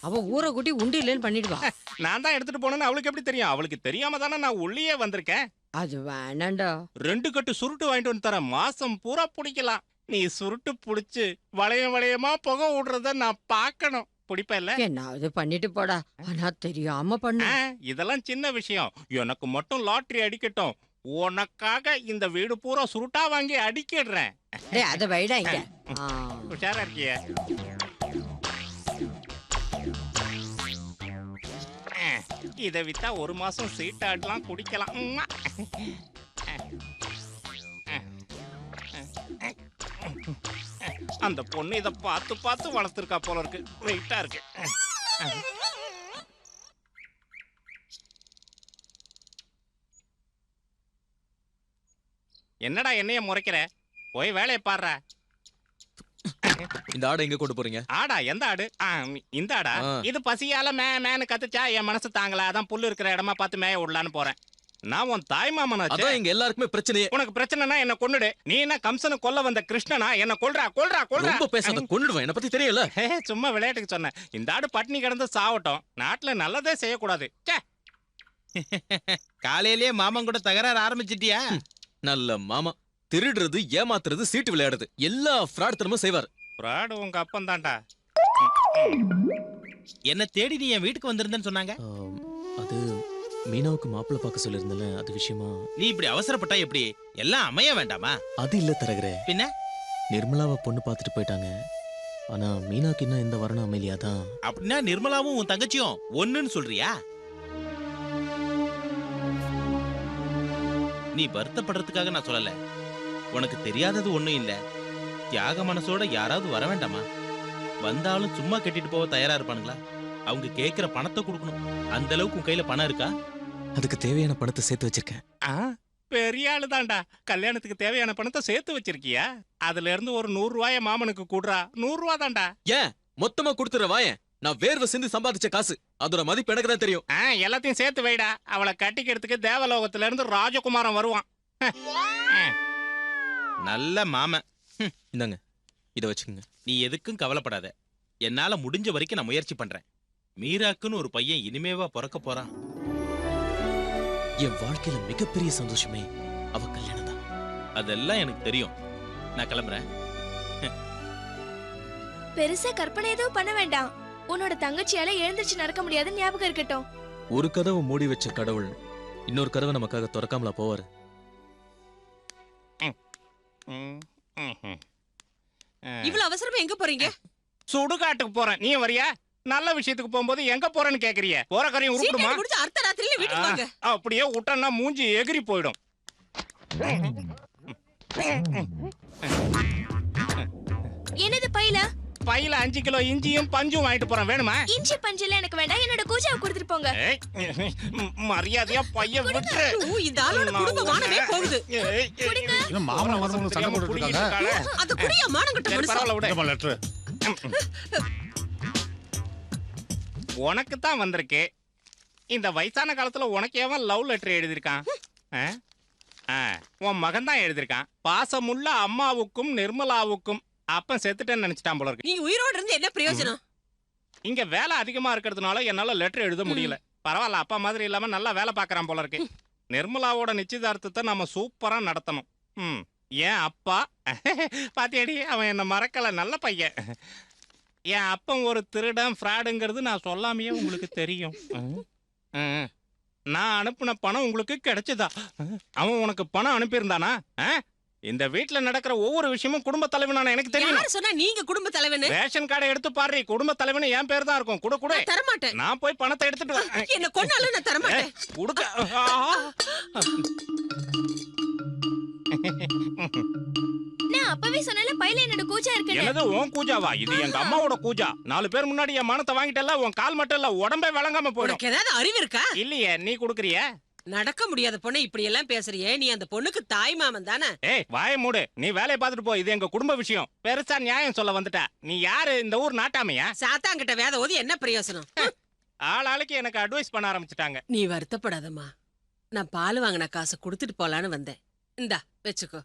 அவ ஊரை குட்டி உண்டு இல்லைன்னு பண்ணிடுவா. நான் தான் எடுத்துட்டு போனேன்னு அவளுக்கு எப்படி தெரியும்? அவளுக்கு தெரியாம தானே நான் உள்ளே வந்திருக்கேன். அது வேணாண்டா. 2 கட்டு சுருட்டு வாங்கிட்டு வந்து தரேன், மாசம் பூரா பிடிக்கலாம். நீ சுருட்டு புடிச்சு வளையம் வளையமா புகை விடுறத நான் பார்க்கணும். பிடிப்ப இல்ல? என்னாவது பண்ணிட்டு போடா, ஆனா தெரியாம பண்ண. இதெல்லாம் சின்ன விஷயம். எனக்கு மட்டும் லாட்டரி அடிக்கட்டும். உனக்காக இந்த வீடு பூரா சுருட்டா வாங்கி அடிக்கிடுறேன். அத வைடா இங்க. உஷாரா இருக்கிய? இதை வித்தா 1 மாசம் சீட்டாடலாம், குடிக்கலாம். அந்த பொண்ணு இதை பார்த்து பார்த்து வளர்த்துருக்கா போல இருக்கு. வெயிட்டா இருக்கு. என்னடா என்னைய முறைக்கிற? போய் வேலையை பாடுற. இந்த ஆடை எங்க கொண்டு போறீங்க? ஆடா? எந்த ஆடு? இந்த ஆடா? இது பசியால மேனு கத்துச்சா என் மனசு தாங்கல. அதான் புல்லு இருக்கிற இடமா பார்த்து மேய விடலான்னு போறேன். நான் உன் தாய் மாமனாச்சு. அதான் இங்க எல்லாருக்குமே பிரச்சனையே. உனக்கு பிரச்சனைனா என்ன கொன்னுடு. நீ என்ன கம்சனை கொல்ல வந்த கிருஷ்ணனா? என்ன கொல்றா கொல்றா கொல்றா. ரொம்ப பேசாத, கொன்னுடுவேன். என்ன பத்தி தெரியல. சும்மா விளையாட்டுக்கு சொன்னேன். இந்த ஆடு பட்டினி கிடந்து சாவட்டும். நாட்டுல நல்லதே செய்யக்கூடாது. காலையிலேயே மாமன் கூட தகராறு ஆரம்பிச்சிட்டியா? நல்ல மாமா. திருடுறது, ஏமாத்துறது, சீட்டு விளையாடுறது, எல்லா ஃப்ராட்தனமும் செய்வார். ஃப்ராட் உங்க அப்பன் தான்டா. என்ன தேடி நீ என் வீட்டுக்கு வந்திருந்தேன்னு சொன்னாங்க. அது மீனாவுக்கு மாப்பிள்ளை பார்க்க சொல்லியிருந்தல, அது விஷயமா. நீ இப்படி அவசரப்பட்டா எப்படி? எல்லாம் அமைய வேண்டாமா? அது இல்ல தரகரே. பின்ன நிர்மலாவை பொண்ணு பார்த்துட்டு போயிட்டாங்க. ஆனா மீனாக்கு இன்னும் எந்த வரணும் அமைதியாதான். அப்படின்னா நிர்மலாவும் உன் தங்கச்சியும் ஒண்ணுன்னு சொல்றியா? நீ வருத்தப்படுறதுக்காக நான் சொல்லல. உனக்கு தெரியாதது ஒண்ணும் இல்ல. தியாக மனசோட யாராவது வர வேண்டாமா? வந்தாலும் சும்மா கட்டிட்டு போக தயாரா இருப்பானுங்களா? அவங்க கேக்குற பணத்தை கொடுக்கணும். அந்த அளவுக்கு உன் கையில பணம் இருக்கா? அதுக்கு தேவையான பணத்தை சேர்த்து வச்சிருக்கேன். பெரிய ஆளு தான்டா. கல்யாணத்துக்கு தேவையான பணத்தை சேர்த்து வச்சிருக்கியா? அதுல இருந்து ஒரு 100 ரூபாய மாமனுக்கு கூடுறா. 100 ரூபா தான்டா. ஏன் மொத்தமா கொடுத்துற வாயன்? நான் வேர்வை சிந்து சம்பாதிச்ச காசு, அதோட மதிப்பு எனக்கு தான் தெரியும். எல்லாத்தையும் சேர்த்து வைடா. அவளை கட்டிக்கிறதுக்கு தேவலோகத்துல இருந்து ராஜகுமாரன் வருவான். நல்ல மாமன். இந்தாங்க, இத வச்சுக்கோங்க. நீ எதுக்கும் கவலைப்படாத. என்னால முடிஞ்ச வரைக்கும் நான் முயற்சி பண்றேன். மீராக்குன்னு ஒரு பையன் இனிமேவா பிறக்க போறான். என் வாழ்க்கையில மிகப்பெரிய சந்தோஷமே அவ கல்யாணம் தான். அதெல்லாம் எனக்கு தெரியும். நான் கிளம்புறேன். பெருசா கற்பனை எதுவும் பண்ண வேண்டாம். உன்னோட தங்கச்சியால எழுந்திருச்சு நடக்க முடியாதுன்னு ஞாபகம் இருக்கட்டும். ஒரு கதவை மூடி வச்ச கடவுள் இன்னொரு கதவை நமக்காக திறக்காமலா போவாரு? இவ்வளவு அவசரமா எங்க போறீங்க? சுடுகாட்டுக்கு போறேன். நீ வரியா? நல்ல விஷயத்துக்கு போகும்போது எங்க போறேன்னு கேக்குறிய? போற கரையும் உருப்படுமா? முடிஞ்ச அர்த்த ராத்திரியில வீட்டுக்கு வாங்க. அப்படியே விட்டா மூஞ்சி எகிரி போயிடும். என்னது பையில? பையில 5 கிலோ இஞ்சியும் பஞ்சும் வாங்கிட்டு போறேன். வேணுமா? இஞ்சி பஞ்செல்லாம் எனக்கு வேண்டாம். என்னோட கூஜாவை கொடுத்துட்டு போங்க. மரியாதையா பைய விட்டு. இந்த ஆளோட குடும்ப மானமே போகுது. இன்னும் மாமனா மருமகளும் சண்டை போட்டுட்டு இருக்காங்க. அது குடியா மானங்கட்ட மனுஷன். பரவாயில்ல விடு. லெட்டர் உனக்கு தான் வந்திருக்கு. இந்த வயசான காலத்துல உனக்கு ஏன் லவ் லெட்டர் எழுதிருக்கான்? உன் மகன் தான் எழுதிருக்கான். பாசமுள்ள அம்மாவுக்கும் நிர்மலாவுக்கும். அப்பன் செத்துட்டேன்னு நினைச்சிட்டான் போல இருக்கு. நீங்க உயிரோட இருந்து என்ன பிரயோஜனம்? இங்க வேலை அதிகமா இருக்கிறதுனால என்னால லெட்டர் எழுத முடியல. பரவாயில்ல, அப்பா மாதிரி இல்லாம நல்லா வேலை பாக்குறான் போல இருக்கு. நிர்மலாவோட நிச்சயதார்த்தத்தை நம்ம சூப்பரா நடத்தணும். ஏன் அப்பா பாத்தியடி, அவன் என்ன மறக்கல. நல்ல பையன். என் அப்பன் ஒரு திருடன் ஃப்ராடுங்கிறது நான் சொல்லாமையே உங்களுக்கு தெரியும். நான் அனுப்பின பணம் உங்களுக்கு கிடைச்சதா? அவன் உனக்கு பணம் அனுப்பியிருந்தானா? இந்த வீட்டுல நடக்கிற ஒவ்வொரு விஷயமும் குடும்ப தலைவனான எனக்கு தெரியும். யார் சொன்னா நீங்க குடும்ப தலைவன்? ரேஷன் கார்டை எடுத்து பாரு, குடும்ப தலைவன் என் பேர் தான் இருக்கும். குடு குடு. தர மாட்டேன். நான் போய் பணத்தை எடுத்துட்டு என்ன கொன்னாலும் நான் தர மாட்டேன். குடுக்க. நான் அப்பவே சொன்னல பையில என்னோட கூஜா இருக்கு. என்னது உன் கூஜாவா? இது எங்க அம்மாவோட கூஜா. 4 பேர் முன்னாடி என் மானத்தை வாங்கிட்டல. உன் கால் மட்டும் இல்ல, உடம்பே விளங்காம போயிடும். உனக்கு ஏதாவது அறிவு இருக்கா? இல்லையே, நீ குடுக்குறிய. நடக்க முடியாத பொண்ணு இப்படி எல்லாம் பேசுறியே. நீ அந்த பொண்ணுக்கு தாய் மாமன் தானே? ஏய் வாயை மூடு. நீ வேலையை பார்த்துட்டு போ. இது எங்க குடும்ப விஷயம். பெருசா நியாயம் சொல்ல வந்துட்ட. நீ யாரு? இந்த ஊர் நாட்டாமையா? சாத்தாங்கிட்ட வேத ஓதி என்ன பிரயோசனம்? ஆளாளுக்கு எனக்கு அட்வைஸ் பண்ண ஆரம்பிச்சிட்டாங்க. நீ வருத்தப்படாதம்மா. நான் பால் வாங்கின காசு கொடுத்துட்டு போலான்னு வந்தேன். இந்தா வச்சுக்கோ.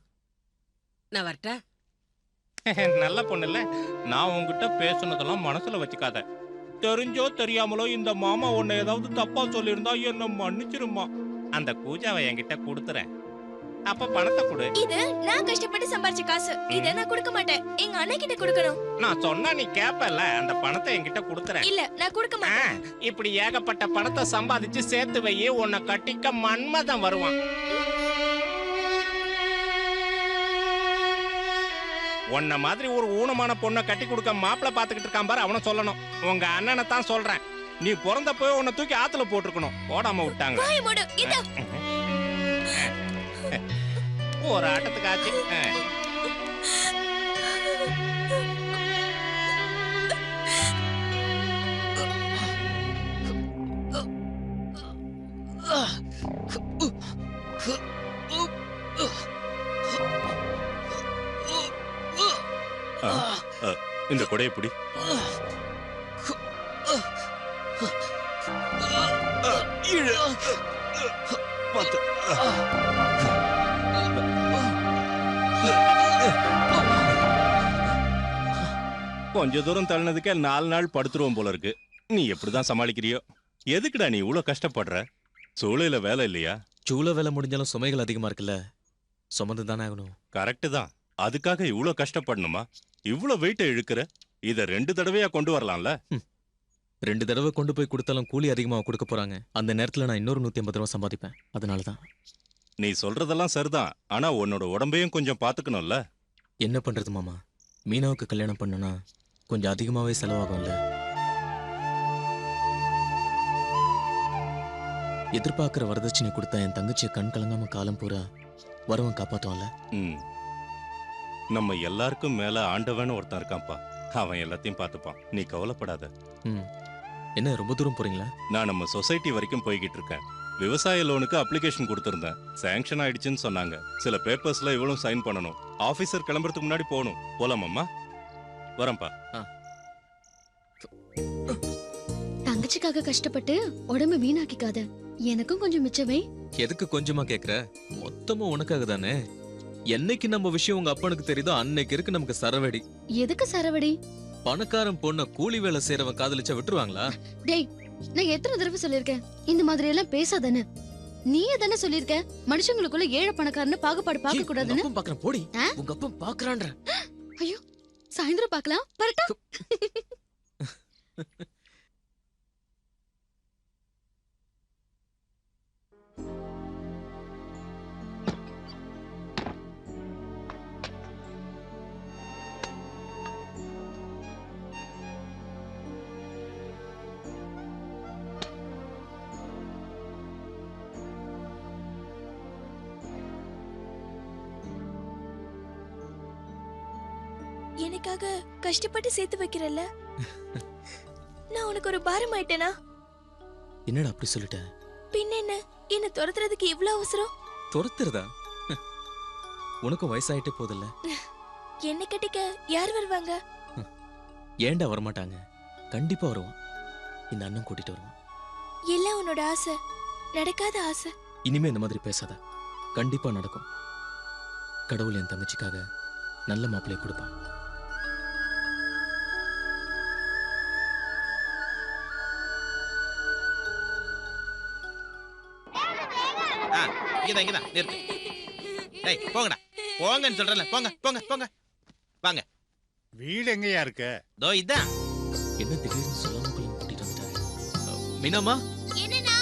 நான் வரட்டா? நல்ல பொண்ணு இல்ல. நான் உங்ககிட்ட பேசுனதெல்லாம் மனசுல வச்சுக்காத. தெரிஞ்சோ தெரியாமலோ இந்த மாமா உன்னை ஏதாவது தப்பா சொல்லியிருந்தா என்ன மன்னிச்சிருமா. அந்த கூஜாவை என்கிட்ட கொடுத்துறேன். அப்ப பணத்தை கொடு. இது நான் கஷ்டப்பட்டு சம்பாரிச்ச காசு. இத நான் கொடுக்க மாட்டேன். எங்க அண்ணன் கிட்ட கொடுக்கணும். நான் சொன்னா நீ கேப்பல. அந்த பணத்தை என்கிட்ட கொடுத்துறேன். இல்ல, நான் கொடுக்க மாட்டேன். இப்படி ஏகப்பட்ட பணத்தை சம்பாதிச்சு சேர்த்து வையே, உன்னை கட்டிக்க மன்மதன் வருவான். உன்ன மாதிரி ஒரு ஊனமான பொண்ணை கட்டி கொடுக்க மாப்பிள்ள பாத்துக்கிட்டு இருக்கான் பாரு, அவனை சொல்லணும். உங்க அண்ணனை தான் சொல்றேன். நீ பிறந்த போய் உன்னை தூக்கி ஆத்துல போட்டுருக்கணும். போடாம விட்டாங்க. ஒரு ஆட்டத்துக்கு ஆச்சு. இந்த கொடையை பிடி. கொஞ்ச தூரம் தள்ளினதுக்கே 4 நாள் படுத்துருவோம் போல இருக்கு. நீ எப்படிதான் சமாளிக்கிறியோ? எதுக்குடா நீ இவ்வளவு கஷ்டப்படுற? சூளையில வேலை இல்லையா? சூளை வேலை முடிஞ்சாலும் சுமைகள் அதிகமா இருக்குல்ல, சுமந்து தானே ஆகணும். கரெக்ட் தான். அதுக்காக இவ்வளவு கஷ்டப்படணுமா? இவ்வளவு வெயிட்ட இழுக்கிற. இத 2 தடவையா கொண்டு வரலாம்ல? 2 தடவை கொண்டு போய் கொடுத்தாலும் கூலி அதிகமா கொடுக்க போறாங்க. அந்த நேரத்துல நான் இன்னொரு 150 ரூபா சம்பாதிப்பேன். அதனாலதான். நீ சொல்றதெல்லாம் சரிதான். ஆனா உன்னோட உடம்பையும் கொஞ்சம் பாத்துக்கணும்ல. என்ன பண்றது மாமா? மீனாவுக்கு கல்யாணம் பண்ணுனா கொஞ்சம் அதிகமாவே செலவாகும்ல. எதிர்பார்க்கிற வரதட்சணை கொடுத்தா என் தங்கச்சியை கண் கலங்காம காலம் பூரா வரவன் காப்பாத்துவான்ல. நம்ம எல்லாருக்கும் மேல ஆண்டவன் ஒருத்தன் இருக்கான்ப்பா. அவன் எல்லாத்தையும் பார்த்துப்பான். நீ கவலைப்படாத. என்ன ரொம்ப தூரம் போறீங்களா? நான் நம்ம சொசைட்டி வரைக்கும் போய்கிட்டு இருக்கேன். விவசாய லோனுக்கு அப்ளிகேஷன் கொடுத்திருந்தேன். சாங்ஷன் ஆயிடுச்சுன்னு சொன்னாங்க. சில பேப்பர்ஸ்ல இவளும் சைன் பண்ணணும். ஆபீசர் கிளம்புறதுக்கு முன்னாடி போகணும். போலாமாம்மா? வரேன்ப்பா. தங்கச்சிக்காக கஷ்டப்பட்டு உடம்பு வீணாக்கிக்காத. எனக்கும் கொஞ்சம் மிச்சவை. எதுக்கு கொஞ்சமா கேக்குற? மொத்தமும் உனக்காக தானே. என்னைக்கு நம்ம விஷயம் உங்க அப்பனுக்கு தெரியுதோ அன்னைக்கு இருக்கு நமக்கு சரவடி. எதுக்கு சரவடி? பணக்காரன் பொண்ண கூலி வேலை செய்யறவன் காதலிச்சா விட்டுருவாங்களா? டேய், நான் எத்தனை தடவை சொல்லிருக்கேன் இந்த மாதிரி எல்லாம் பேசாதன்னு. நீயே தானே சொல்லிருக்க மனுஷங்களுக்குள்ள ஏழை பணக்காரன்னு பாகுபாடு பார்க்க கூடாதுன்னு. பாக்குறேன் போடி. உங்க அப்பா பாக்குறான்ற. ஐயோ, சாயந்தரம் பார்க்கலாம். வரட்டா? எனக்காக கஷ்டப்பட்டு சேர்த்து வைக்கிறல்ல, நான் உனக்கு ஒரு பாரம் ஆயிட்டேனா? என்னடா அப்படி சொல்லிட்ட? பின்ன என்ன துரத்துறதுக்கு இவ்ளோ அவசரம்? துரத்துறதா? உனக்கும் வயசாயிட்டே போதில்ல. என்ன கட்டிக்க யார் வருவாங்க? ஏன்டா வரமாட்டாங்க? கண்டிப்பா வருவான். இந்த அண்ணன் கூட்டிட்டு வருவான். எல்லாம் உன்னோட ஆசை, நடக்காத ஆசை. இனிமே இந்த மாதிரி பேசாத. கண்டிப்பா நடக்கும். கடவுள் என் தங்கச்சிக்காக நல்ல மாப்பிள்ளையை கொடுப்பான். இங்கதான் நிறுத்து. டேய் போங்கடா, போங்கன்னு சொல்றல. போங்க போங்க போங்க வாங்க. வீடு எங்கயா இருக்கு? தோ இதான். என்ன திடீர்னு சொல்லாம கூட்டிட்டு வந்துட்டாரு? மீனாமா, என்னன்னா?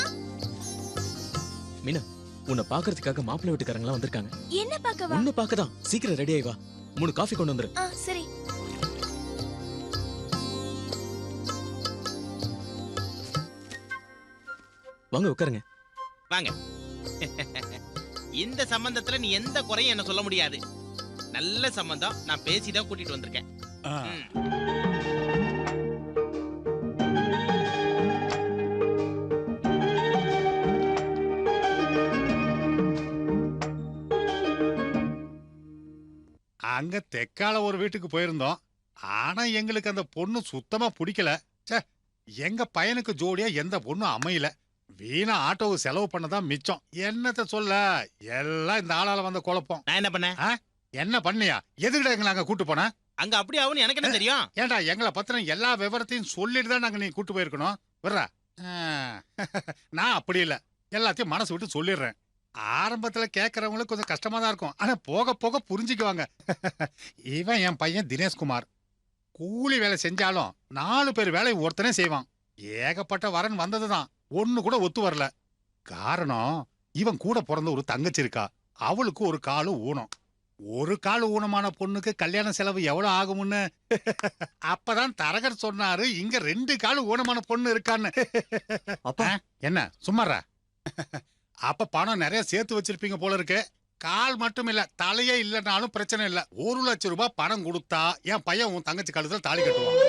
மீனா, உன்னை பாக்குறதுக்காக மாப்பிள்ளை வீட்டுக்காரங்களா வந்திருக்காங்க. என்ன பார்க்கவா? உன்னை பார்க்கதான். சீக்கிரம் ரெடி ஆயி வா. 3 காஃபி கொண்டு வந்துரு. சரி. வாங்க உட்காருங்க. வாங்க. இந்த சம்பந்தத்துல நீ எந்த குறையும் என்ன சொல்ல முடியாது. நல்ல சம்பந்தம். நான் பேசிதான் கூட்டிட்டு வந்திருக்கேன். அங்க தெக்கால ஒரு வீட்டுக்கு போயிருந்தோம். ஆனா எங்களுக்கு அந்த பொண்ணு சுத்தமா பிடிக்கல. எங்க பையனுக்கு ஜோடியா எந்த பொண்ணும் அமையல. வீணா ஆட்டோவுக்கு செலவு பண்ணதான் மிச்சம். என்னத்த சொல்ல, எல்லாம் இந்த ஆளால வந்த குழப்பம். நான் என்ன பண்ணேன்? என்ன பண்ணியா? எதுக்கிட்ட எங்களை அங்க கூட்டு போன? அங்க அப்படி ஆகும்னு எனக்கு என்ன தெரியும்? ஏண்டா எங்களை பத்தின எல்லா விவரத்தையும் சொல்லிட்டு தான் நாங்க நீ கூட்டு போயிருக்கணும். வர்றா. நான் அப்படி இல்ல, எல்லாத்தையும் மனசு விட்டு சொல்லிடுறேன். ஆரம்பத்துல கேட்கறவங்களுக்கு கொஞ்சம் கஷ்டமா தான் இருக்கும். ஆனா போக போக புரிஞ்சுக்குவாங்க. இவன் என் பையன் தினேஷ்குமார். கூலி வேலை செஞ்சாலும் 4 பேர் வேலை ஒருத்தனே செய்வான். ஏகப்பட்ட வரன் வந்ததுதான், ஒண்ணு கூட ஒத்து வரல. காரணம், இவன் கூட பிறந்த ஒரு தங்கச்சி இருக்கா. அவளுக்கு ஒரு காலு ஊனம். ஒரு காலு ஊனமான பொண்ணுக்கு கல்யாண செலவு எவ்வளவு ஆகும்னு அப்பதான் தரகர் சொன்னாரு. இங்க 2 காலு ஊனமான பொண்ணு இருக்கான்னு. அப்பா என்ன சும்மாறா? அப்ப பணம் நிறைய சேர்த்து வச்சிருப்பீங்க போல இருக்கு. கால் மட்டும் இல்ல, தலையே இல்லைனாலும் பிரச்சனை இல்ல. 1 லட்சம் ரூபாய் பணம் கொடுத்தா என் பையன் உன் தங்கச்சி கழுத்துல தாலி கட்டுவான்.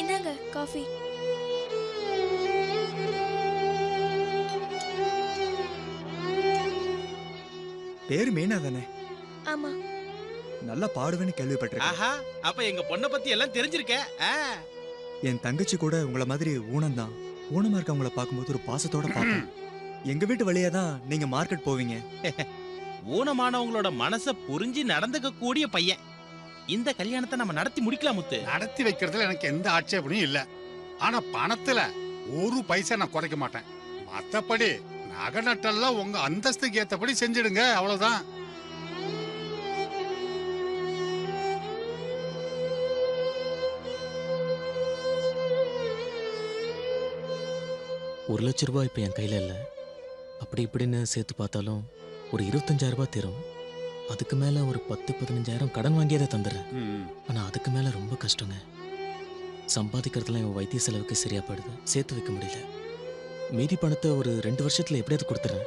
இந்தாங்க காஃபி. பேரு மீனா தானே? ஆமா. நல்லா பாடுவேன்னு கேள்விப்பட்டிருக்கேன். ஆஹா, அப்ப எங்க பொண்ணை பத்தி எல்லாம் தெரிஞ்சிருக்க. என் தங்கச்சி கூட உங்கள மாதிரி ஊனம்தான். ஊனமா இருக்கவங்கள பார்க்கும்போது ஒரு பாசத்தோட பார்ப்பேன். எங்க வீட்டு வழியா தான் நீங்க மார்க்கெட் போவீங்க. ஊனமானவங்களோட மனச புரிஞ்சு நடந்துக்க கூடிய பையன். இந்த கல்யாணத்தை நம்ம நடத்தி முடிக்கலாம் முத்து. நடத்தி வைக்கிறதுல எனக்கு எந்த ஆட்சேபனையும் இல்ல. ஆனா பணத்துல 1 பைசா நான் குறைக்க மாட்டேன். மத்தபடி நகை நட்டெல்லாம் உங்க அந்தஸ்துக்கு ஏத்தபடி செஞ்சிடுங்க, அவ்வளவுதான். ஒரு லட்ச ரூபாய் இப்ப என் கையில இல்ல. அப்படி இப்படின்னு சேர்த்து பார்த்தாலும் ஒரு 25,000 ரூபாய் தரும். அதுக்கு மேல ஒரு 10-15,000 கடன் வாங்கியதை தந்துடுறேன். ஆனா அதுக்கு மேல ரொம்ப கஷ்டங்க. சம்பாதிக்கிறதுலாம் என் வைத்திய செலவுக்கு சரியா போயிடுது. சேர்த்து வைக்க முடியல. மீதி பணத்தை ஒரு 2 வருஷத்துல எப்படியாவது கொடுத்துறேன்.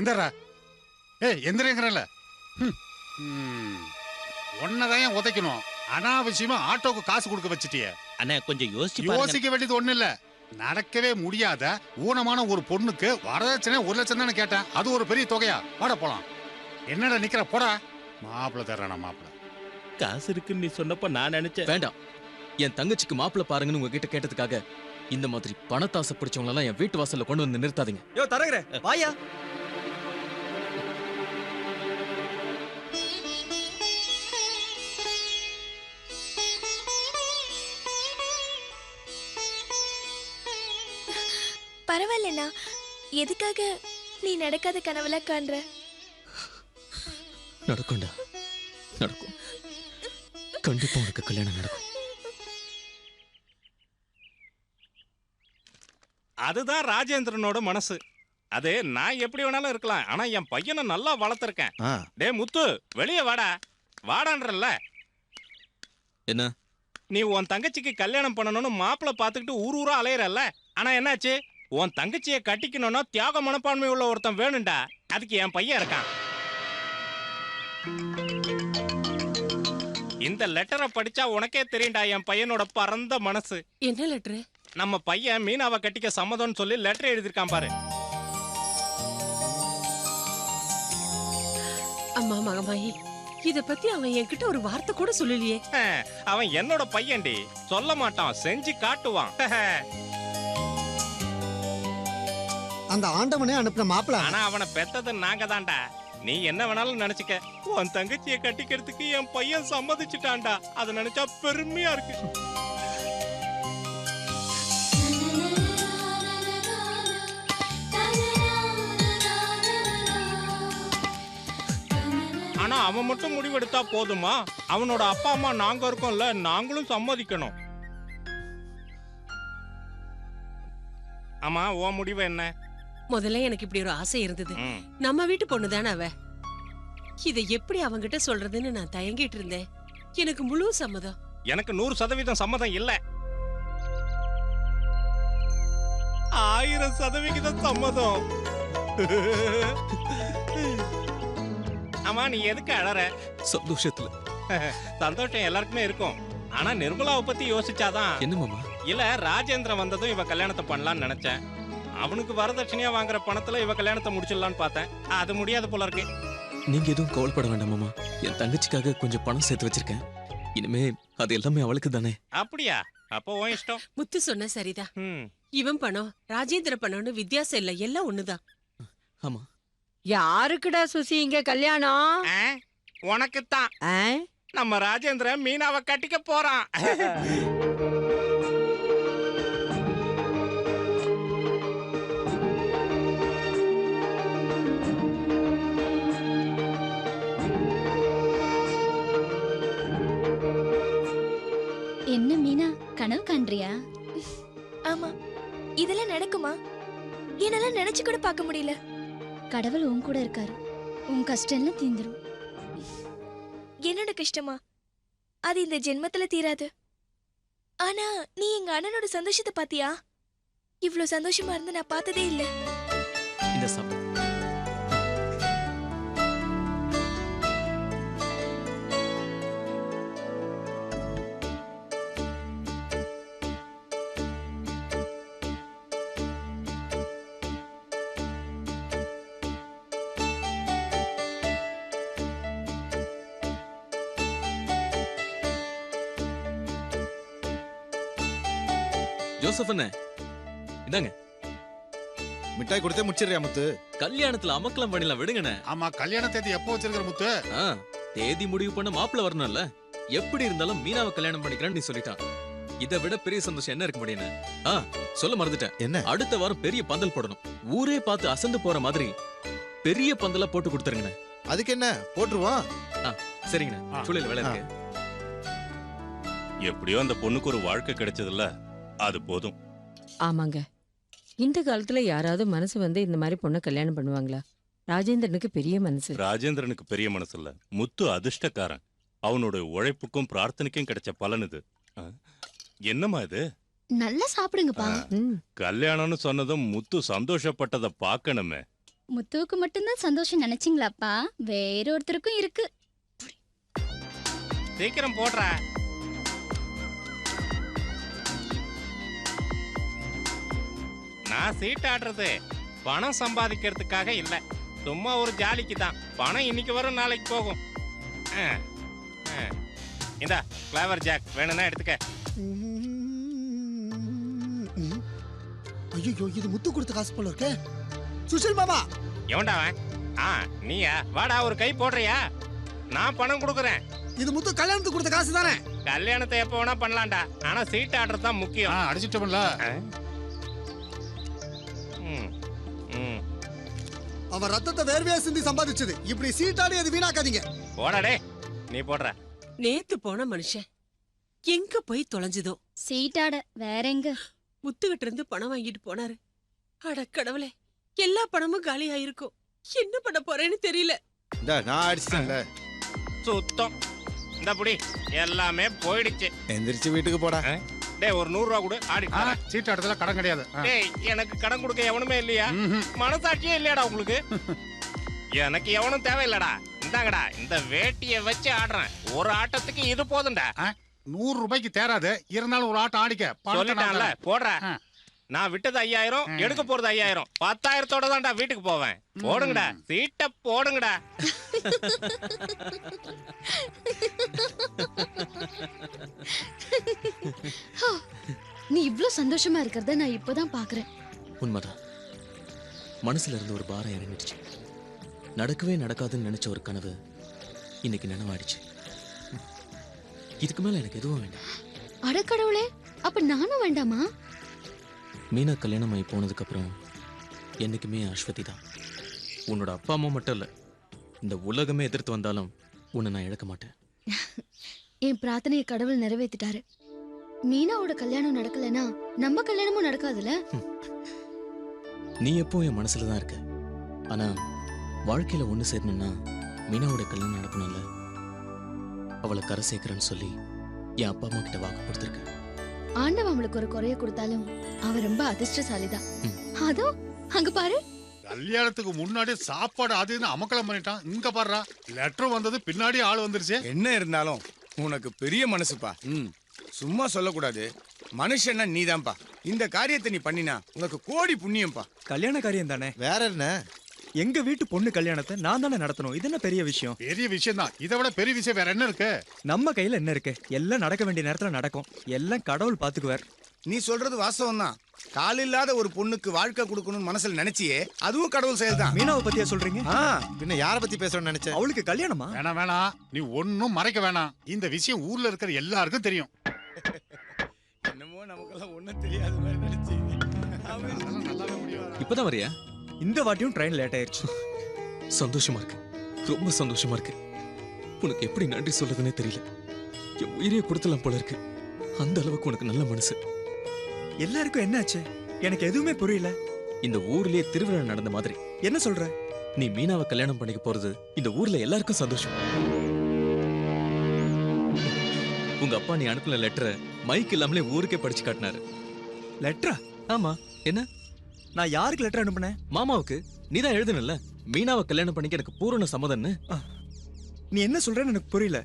எந்தரா? எந்திரங்கிறல ஒன்னதான் உதைக்கணும். அனாவசியமா ஆட்டோக்கு காசு கொடுக்க வச்சிட்டிய. அண்ணா கொஞ்சம் யோசிக்க வேண்டியது ஒண்ணு இல்ல. நடக்கவே முடியாத ஊனமான ஒரு பொண்ணுக்கு வரதட்சணை 1 லட்சம் தானே கேட்டேன். அது ஒரு பெரிய தொகையா? வாட போலாம். என்னடா நிக்கிற, போடா. மாப்பிள்ள தர்றானா? மாப்பிள்ள காசு இருக்குன்னு நீ சொன்னப்ப நான் நினைச்சேன். வேண்டாம். என் தங்கச்சிக்கு மாப்பிள்ள பாருங்கன்னு உங்ககிட்ட கேட்டதுக்காக இந்த மாதிரி பணத்தாசை பிடிச்சவங்க எல்லாம் என் வீட்டு வாசல்ல கொண்டு வந்து நிறுத்தாதீங்க. யோ தரகரே, வாயா. பரவாயில்லண்ணா, எதுக்காக நீ நடக்காத கனவுல காண்ற? நடக்கும்டா, நடக்கும். கண்டிப்பா உனக்கு கல்யாணம் நடக்கும். அதுதான் ராஜேந்திரனோட மனசு. அது நான் எப்படி வேணாலும் இருக்கலாம். ஆனா என் பையனை நல்லா வளர்த்திருக்கேன். டே முத்து, வெளியே வாடா. வாடான்றல்ல. என்ன? நீ உன் தங்கச்சிக்கு கல்யாணம் பண்ணணும்னு மாப்பிள்ள பாத்துக்கிட்டு ஊர் ஊரா அலையறல்ல. ஆனா என்னாச்சு? உன் தங்கச்சியை கட்டிக்கணும்னா தியாக மனப்பான்மை உள்ள ஒருத்தன் வேணும்டா. அதுக்கு என் பையன் இருக்கான். இந்த லெட்டரை படிச்சா உனக்கே தெரியும்டா என் பையனோட பரந்த மனசு. என்ன லெட்டரு? நம்ம பையன் மீனாவை கட்டிக்க சம்மதம்னு சொல்லி லெட்டர் எழுதிருக்கான் பாரு. அம்மா மகமாயி, இத பத்தி அவன் என்கிட்ட ஒரு வார்த்தை கூட சொல்லலையே. அவன் என்னோட பையன்டி, சொல்ல மாட்டான், செஞ்சு காட்டுவான். அந்த ஆண்டவனே அனுப்பின மாப்பிள. ஆனா அவனை பெத்தது நாங்க தான்டா. நீ என்ன வேணாலும் நினைச்சுக்க, உன் தங்கச்சியை கட்டிக்கிறதுக்கு என் பையன் சம்மதிச்சுட்டான்டா. அதை நினைச்சா பெருமையா இருக்கு. ஆனா அவன் மட்டும் முடிவெடுத்தா போதுமா? அவனோட அப்பா அம்மா நாங்க இருக்கோம்ல, நாங்களும் சம்மதிக்கணும். ஆமா, உன் முடிவு என்ன? முதல்ல எனக்கு இப்படி ஒரு ஆசை இருந்தது. நம்ம வீட்டு பொண்ணுதானே அவ. இதை எப்படி அவங்கிட்ட சொல்றதுன்னு நான் தயங்கிட்டு இருந்தேன். எனக்கு முழு சம்மதம். எனக்கு 100% சம்மதம் இல்ல. 1000% சம்மதம். ஆமா, நீ எதுக்கு அழற? சந்தோஷத்துல. சந்தோஷம் எல்லாருக்குமே இருக்கும். ஆனா நிர்மலாவை பத்தி யோசிச்சாதான். என்ன மாமா? இல்ல, ராஜேந்திரன் வந்ததும் இவ கல்யாணத்தை பண்ணலாம்னு நினைச்சேன். அவனுக்கு வரதட்சணையா வாங்குற பணத்துல இவ கல்யாணத்தை முடிச்சிடலான்னு பார்த்தேன். அது முடியாது போல இருக்கு. நீங்க எதுவும் கவலைப்பட வேண்டாம் மாமா. என் தங்கச்சிக்காக கொஞ்சம் பணம் சேர்த்து வச்சிருக்கேன். இனிமே அது எல்லாமே அவளுக்கு தானே. அப்படியா? அப்போ உன் இஷ்டம். முத்து சொன்ன சரிதான். இவன் பணம் ராஜேந்திர பணம்னு வித்தியாசம் இல்ல, எல்லாம் ஒண்ணுதான். ஆமா. யாருக்குடா சுசி இங்க கல்யாணம்? உனக்குத்தான். நம்ம ராஜேந்திரன் மீனாவை கட்டிக்க போறான். என்ன மீனா, கனவு காண்றியா? ஆமா, இதெல்லாம் நடக்குமா? என்னால நினைச்சு கூட பார்க்க முடியல. கடவுள் உன் கூட இருக்காரு, உன் கஷ்டம் எல்லாம் தீந்துரும். என்னோட கஷ்டமா? அது இந்த ஜென்மத்துல தீராது. ஆனா நீ எங்க அண்ணனோட சந்தோஷத்தை பாத்தியா? இவ்ளோ சந்தோஷமா இருந்து நான் பார்த்ததே இல்ல. இந்த சாப்பிடு. ஜோசப் அண்ணே, இந்தாங்க. மிட்டாய் கொடுத்தே முடிச்சிடுறியா முத்து? கல்யாணத்துல அமக்கலம் பண்ணிடலாம், விடுங்கண்ணே. ஆமா, கல்யாண தேதி எப்போ வச்சிருக்கிற முத்து? தேதி முடிவு பண்ண மாப்பிள்ள வரணும்ல. எப்படி இருந்தாலும் மீனாவை கல்யாணம் பண்ணிக்கிறேன்னு நீ சொல்லிட்டான். இதை விட பெரிய சந்தோஷம் என்ன இருக்க முடியும்? சொல்ல மறந்துட்டேன். என்ன? அடுத்த வாரம் பெரிய பந்தல் போடணும். ஊரே பார்த்து அசந்து போற மாதிரி பெரிய பந்தலா போட்டு கொடுத்துருங்கண்ணே. அதுக்கு என்ன, போட்டுருவான். சரிங்கண்ணே, சூழல் வேலை இருக்கு. எப்படியோ அந்த பொண்ணுக்கு ஒரு வாழ்க்கை கிடைச்சதுல்ல, அது போதும். ஆமாங்க, இந்த காலத்துல யாராவது மனசு வந்து இந்த மாதிரி பொண்ணை கல்யாணம் பண்ணுவாங்களா? ராஜேந்திரனுக்கு பெரிய மனசு. ராஜேந்திரனுக்கு பெரிய மனசு இல்ல, முத்து அதிர்ஷ்டக்காரன். அவனோட உழைப்புக்கும் பிரார்த்தனைக்கும் கிடைச்ச பலன் இது. என்னம்மா இது? நல்லா சாப்பிடுங்கப்பா. கல்யாணம்னு சொன்னதும் முத்து சந்தோஷப்பட்டதை பார்க்கணுமே. முத்துவுக்கு மட்டும்தான் சந்தோஷம் நினைச்சீங்களாப்பா? வேற ஒருத்தருக்கும் இருக்கு. சீக்கிரம் போடுற. நான் சீட் ஆடுறது பணம் சம்பாதிக்கிறதுக்காக இல்ல, சும்மா ஒரு ஜாலிக்கு தான். பணம் இன்னைக்கு வரும், நாளைக்கு போகும். இந்தா ஃப்ளவர் ஜாக் வேணும்னா எடுத்துக்க. ஐயோ, இது முத்து கொடுத்த காசு போல இருக்கு. சுஷில் மாமா. எவன்டா அவன்? நீயா? வாடா, ஒரு கை போடுறியா? நான் பணம் கொடுக்குறேன். இது முத்து கல்யாணத்துக்கு கொடுத்த காசு தானே? கல்யாணத்தை எப்ப வேணா பண்ணலாம்டா, ஆனா சீட் ஆடுறது தான் முக்கியம். அடிச்சிட்டோம்ல. அவன் ரத்தத்தை வேர்வையா சிந்தி சம்பாதிச்சது. இப்படி சீட்டாடி அது வீணாக்காதீங்க. போடாடே, நீ போடுற. நேத்து போன மனுஷன் எங்க போய் தொலைஞ்சதோ? சீட்டாட வேற எங்க? முத்துகிட்ட இருந்து பணம் வாங்கிட்டு போனாரு. அட கடவுளே, எல்லா பணமும் காலி ஆயிருக்கும். என்ன பண்ண போறேன்னு தெரியல. நான் அடிச்சிட்டேன்ல. சுத்தம். இந்த புடி எல்லாமே போயிடுச்சு. எந்திரிச்சு வீட்டுக்கு போடா. டேய் ஒரு 100 ரூபா கொடு ஆடி சீட்டு இடத்துல கடன் கிடையாது. டேய் எனக்கு கடன் கொடுக்க எவனுமே இல்லையா? மனசாட்சியே இல்லையாடா உங்களுக்கு? எனக்கு எவனும் தேவையில்லடா. இந்தாங்கடா இந்த வேட்டியை வச்சு ஆடுறேன். ஒரு ஆட்டத்துக்கு இது போதும்டா. 100 ரூபாய்க்கு தேராது, இருந்தாலும் ஒரு ஆட்டம் ஆடிக்க. சொல்லிட்டான்ல போடுற. நான் விட்டது 5000, எடுக்க போறது 5000. 10,000தோட தான்டா வீட்டுக்கு போவேன். போடுங்கடா சீட்டை போடுங்கடா. நீ இவ்ளோ சந்தோஷமா இருக்கிறத நான் இப்பதான் பாக்குறேன். உண்மைதான். மனசுல இருந்து ஒரு பாரம் இறங்கிடுச்சு. நடக்கவே நடக்காதுன்னு நினைச்ச ஒரு கனவு இன்னைக்கு நினைவாயிடுச்சு. இதுக்கு மேல எனக்கு எதுவும் வேண்டாம். அடக்கடவுளே, அப்ப நானும் வேண்டாமா? மீனா கல்யாணம் ஆகி போனதுக்கு அப்புறம் என்னைக்குமே அஸ்வதி தான். உன்னோட அப்பா அம்மா மட்டும் இல்ல, இந்த உலகமே எதிர்த்து வந்தாலும் உன்னை நான் இழக்க மாட்டேன். என் பிரார்த்தனையை கடவுள் நிறைவேத்திட்டாரு. மீனாவோட கல்யாணம் நடக்கலனா நம்ம கல்யாணமும் நடக்காதுல்ல. நீ எப்போ என் மனசுல தான் இருக்க. ஆனா வாழ்க்கையில ஒண்ணு சேரணும்னா மீனாவோட கல்யாணம் நடக்கணும்ல. அவளை கரை சேர்க்கிறேன்னு சொல்லி என் அப்பா அம்மா கிட்ட வாக்கு கொடுத்துருக்கேன். ஆண்டவன் அவளுக்கு ஒரு குறைய கொடுத்தாலும் அவ ரொம்ப அதிர்ஷ்டசாலிதான். அதோ அங்க பாரு. கல்யாணத்துக்கு முன்னாடி சாப்பாடு அதுன்னு அமக்கலம் பண்ணிட்டான். இங்க பாடுறா, லெட்டர் வந்தது பின்னாடி ஆள் வந்துருச்சு. என்ன இருந்தாலும் உனக்கு பெரிய மனசுப்பா. சும்மா சொல்லக்கூடாது. மனுஷன்னா நீதான்ப்பா. இந்த காரியத்தை நீ பண்ணினா உனக்கு கோடி புண்ணியம்பா. கல்யாண காரியம் தானே, வேற என்ன? எங்க வீட்டு பொண்ணு கல்யாணத்தை நான் தானே நடத்தணும். இது என்ன பெரிய விஷயம்? பெரிய விஷயம் தான். இதை விட பெரிய விஷயம் வேற என்ன இருக்கு? நம்ம கையில என்ன இருக்கு? எல்லாம் நடக்க வேண்டிய நேரத்துல நடக்கும். எல்லாம் கடவுள் பாத்துக்குவார். நீ சொல்றது வாஸ்தவம் தான். கால் இல்லாத ஒரு பொண்ணுக்கு வாழ்க்கை கொடுக்கணும்னு மனசுல நினைச்சியே, அதுவும் கடவுள் செயல் தான். மீனாவை பத்தியா சொல்றீங்க? பின்ன யார பத்தி பேசணும்னு நினைச்சேன்? அவளுக்கு கல்யாணமா? வேணாம் வேணாம், நீ ஒன்னும் மறைக்க வேணாம். இந்த விஷயம் ஊர்ல இருக்கிற எல்லாருக்கும் தெரியும். என்னமோ நமக்கெல்லாம் ஒண்ணும் தெரியாத மாதிரி நினைச்சு. இப்பதான் வரியா? இந்த வாட்டியும் ட்ரெயின் லேட் ஆயிருச்சு. சந்தோஷமா இருக்கு, ரொம்ப சந்தோஷமா இருக்கு. உனக்கு எப்படி நன்றி சொல்றதுன்னே தெரியல. என் உயிரையே கொடுத்தலாம் போல இருக்கு. அந்த அளவுக்கு உனக்கு நல்ல மனசு. எல்லாருக்கும் என்னாச்சு? எனக்கு எதுவுமே புரியல. இந்த ஊர்லயே திருவிழா நடந்த மாதிரி. என்ன சொல்ற? நீ மீனாவை கல்யாணம் பண்ணிக்க போறது இந்த ஊர்ல எல்லாருக்கும் சந்தோஷம். உங்க அப்பா நீ அனுப்பின லெட்டரை மைக் இல்லாமலே ஊருக்கே படிச்சு காட்டினாரு. லெட்டரா? ஆமா. என்ன? நான் யாருக்கு லெட்டர் அனுப்புனேன்? மாமாவுக்கு. நீதான் எழுதுனல்ல மீனாவை கல்யாணம் பண்ணிக்க எனக்கு பூரண சம்மதம்னு. நீ என்ன சொல்றேன்னு எனக்கு புரியல.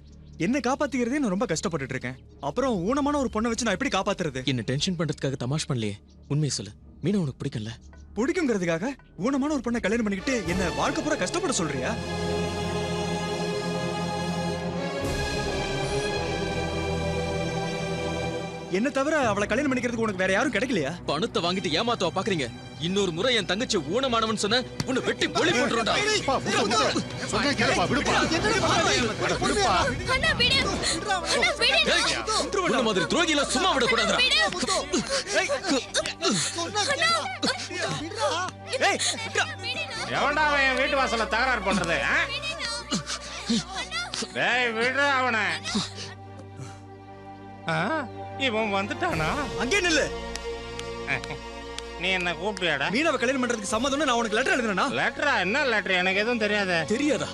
என்ன காப்பாத்திக்கிறதே நான் ரொம்ப கஷ்டப்பட்டுட்டு இருக்கேன். அப்புறம் ஊனமான ஒரு பொண்ணை வச்சு நான் எப்படி காப்பாத்துறது? என்ன டென்ஷன் பண்றதுக்காக தமாஷ் பண்ணலையே. உண்மையை சொல்லு, மீனா உனக்கு பிடிக்கல? பிடிக்குங்கிறதுக்காக ஊனமான ஒரு பொண்ணை கல்யாணம் பண்ணிக்கிட்டு என்ன வாழ்க்கை பூரா கஷ்டப்பட சொல்றியா? என்ன தவிர அவளை கல்யாணம் பண்ணிக்கிறதுக்கு உனக்கு வேற யாரும் கிடைக்கலையா? பணத்தை வாங்கிட்டு ஏமாத்தவா பாக்குறீங்க? இன்னொரு முறை என் தங்கச்சி ஊனமானவன் சொன்ன உன்னை வெட்டி பொலி போட்டுறோம்டா. சொன்னா கேளுப்பா, விடுப்பா. விடுப்பா. அண்ணா விடு. அண்ணா விடு. உன்ன மாதிரி துரோகில சும்மா விட கூடாதுடா. ஏய், எவன்டா அவன் என் வீட்டு வாசல்ல தகராறு பண்றது? டேய் விடுடா அவனை. இவன் வந்துட்டானா? அங்கே நில்லு. நீ என்ன கூப்பிட்டியாடா? மீனாவை கல்யாணம் பண்றதுக்கு சம்மதம்னு நான் உனக்கு லெட்டர் எழுதுறேனா? லெட்டரா? என்ன லெட்டர்? எனக்கு எதுவும் தெரியாதே. தெரியாதா?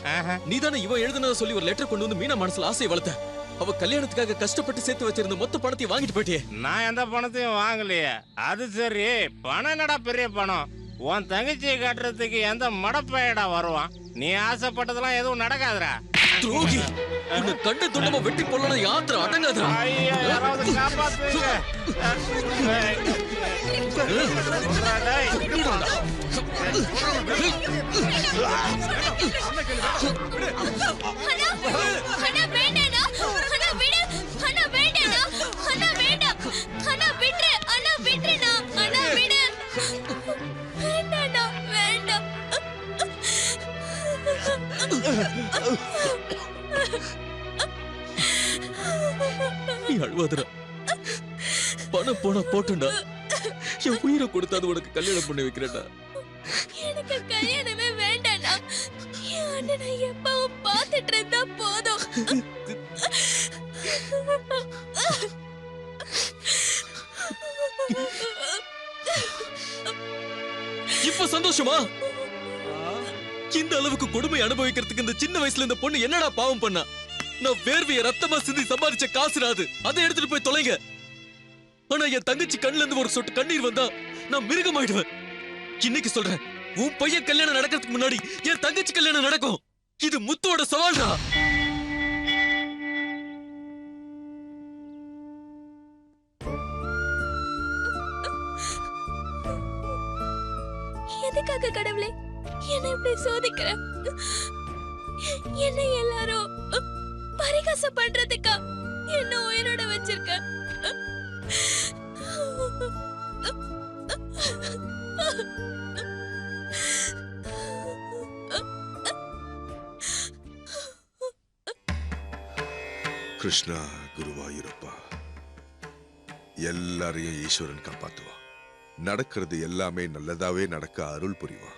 நீதானே இவன் எழுதுனத சொல்லி ஒரு லெட்டர் கொண்டு வந்து மீனா மனசுல ஆசையை வளர்த்த. அவ கல்யாணத்துக்காக கஷ்டப்பட்டு சேர்த்து வச்சிருந்த மொத்த பணத்தையும் வாங்கிட்டு போயிட்டே. நான் எந்த பணத்தையும் வாங்கலையே. அது சரி, பணம் என்னடா பெரிய பணம்? உன் தங்கச்சியை காட்டுறதுக்கு எந்த மடப்பையடா வருவான்? நீ ஆசைப்பட்டதெல்லாம் எதுவும் நடக்காதுடா. துரோகி, உன்னை கண்டு துண்டமா வெட்டி போடணும். யாத்திரை அடங்காதா? ஐயா, யாராவது காப்பாத்துங்க. நீ அழுவாதடா. பணம் போனா போட்டுண்டா. என் உயிரை கொடுத்தாது உனக்கு கல்யாணம் பண்ணி வைக்கிறேன்டா. எனக்கு கல்யாணமே வேண்டாம்டா. என் அண்ணனை எப்பவும் பார்த்துட்டு இருந்தா போதும். இப்ப சந்தோஷமா? இந்த அளவுக்கு கொடுமை அனுபவிக்கிறதுக்கு இந்த சின்ன வயசுல இந்த பொண்ணு என்னடா பாவம் பண்ணா? நான் வேர்வைய ரத்தமா சிந்தி சம்பாதிச்ச காசுடாது. அதை எடுத்துட்டு போய் தொலைங்க. ஆனா என் தங்கச்சி கண்ணுல இருந்து ஒரு சொட்டு கண்ணீர் வந்தா நான் மிருகமாயிடுவேன். இன்னைக்கு சொல்றேன், உன் பையன் கல்யாணம் நடக்கிறதுக்கு முன்னாடி என் தங்கச்சி கல்யாணம் நடக்கும். இது முத்துவோட சவால்டா. எதுக்காக கடவுளே என்ன இப்படி சோதிக்கிற? என்ன எல்லாரும் பரிகாசம் பண்றதுக்கா என்ன உயிரோட வச்சிருக்க? கிருஷ்ணா குருவாயூரப்பா, எல்லாரையும் ஈஸ்வரன் காப்பாத்துவா. நடக்கிறது எல்லாமே நல்லதாவே நடக்க அருள் புரிவா.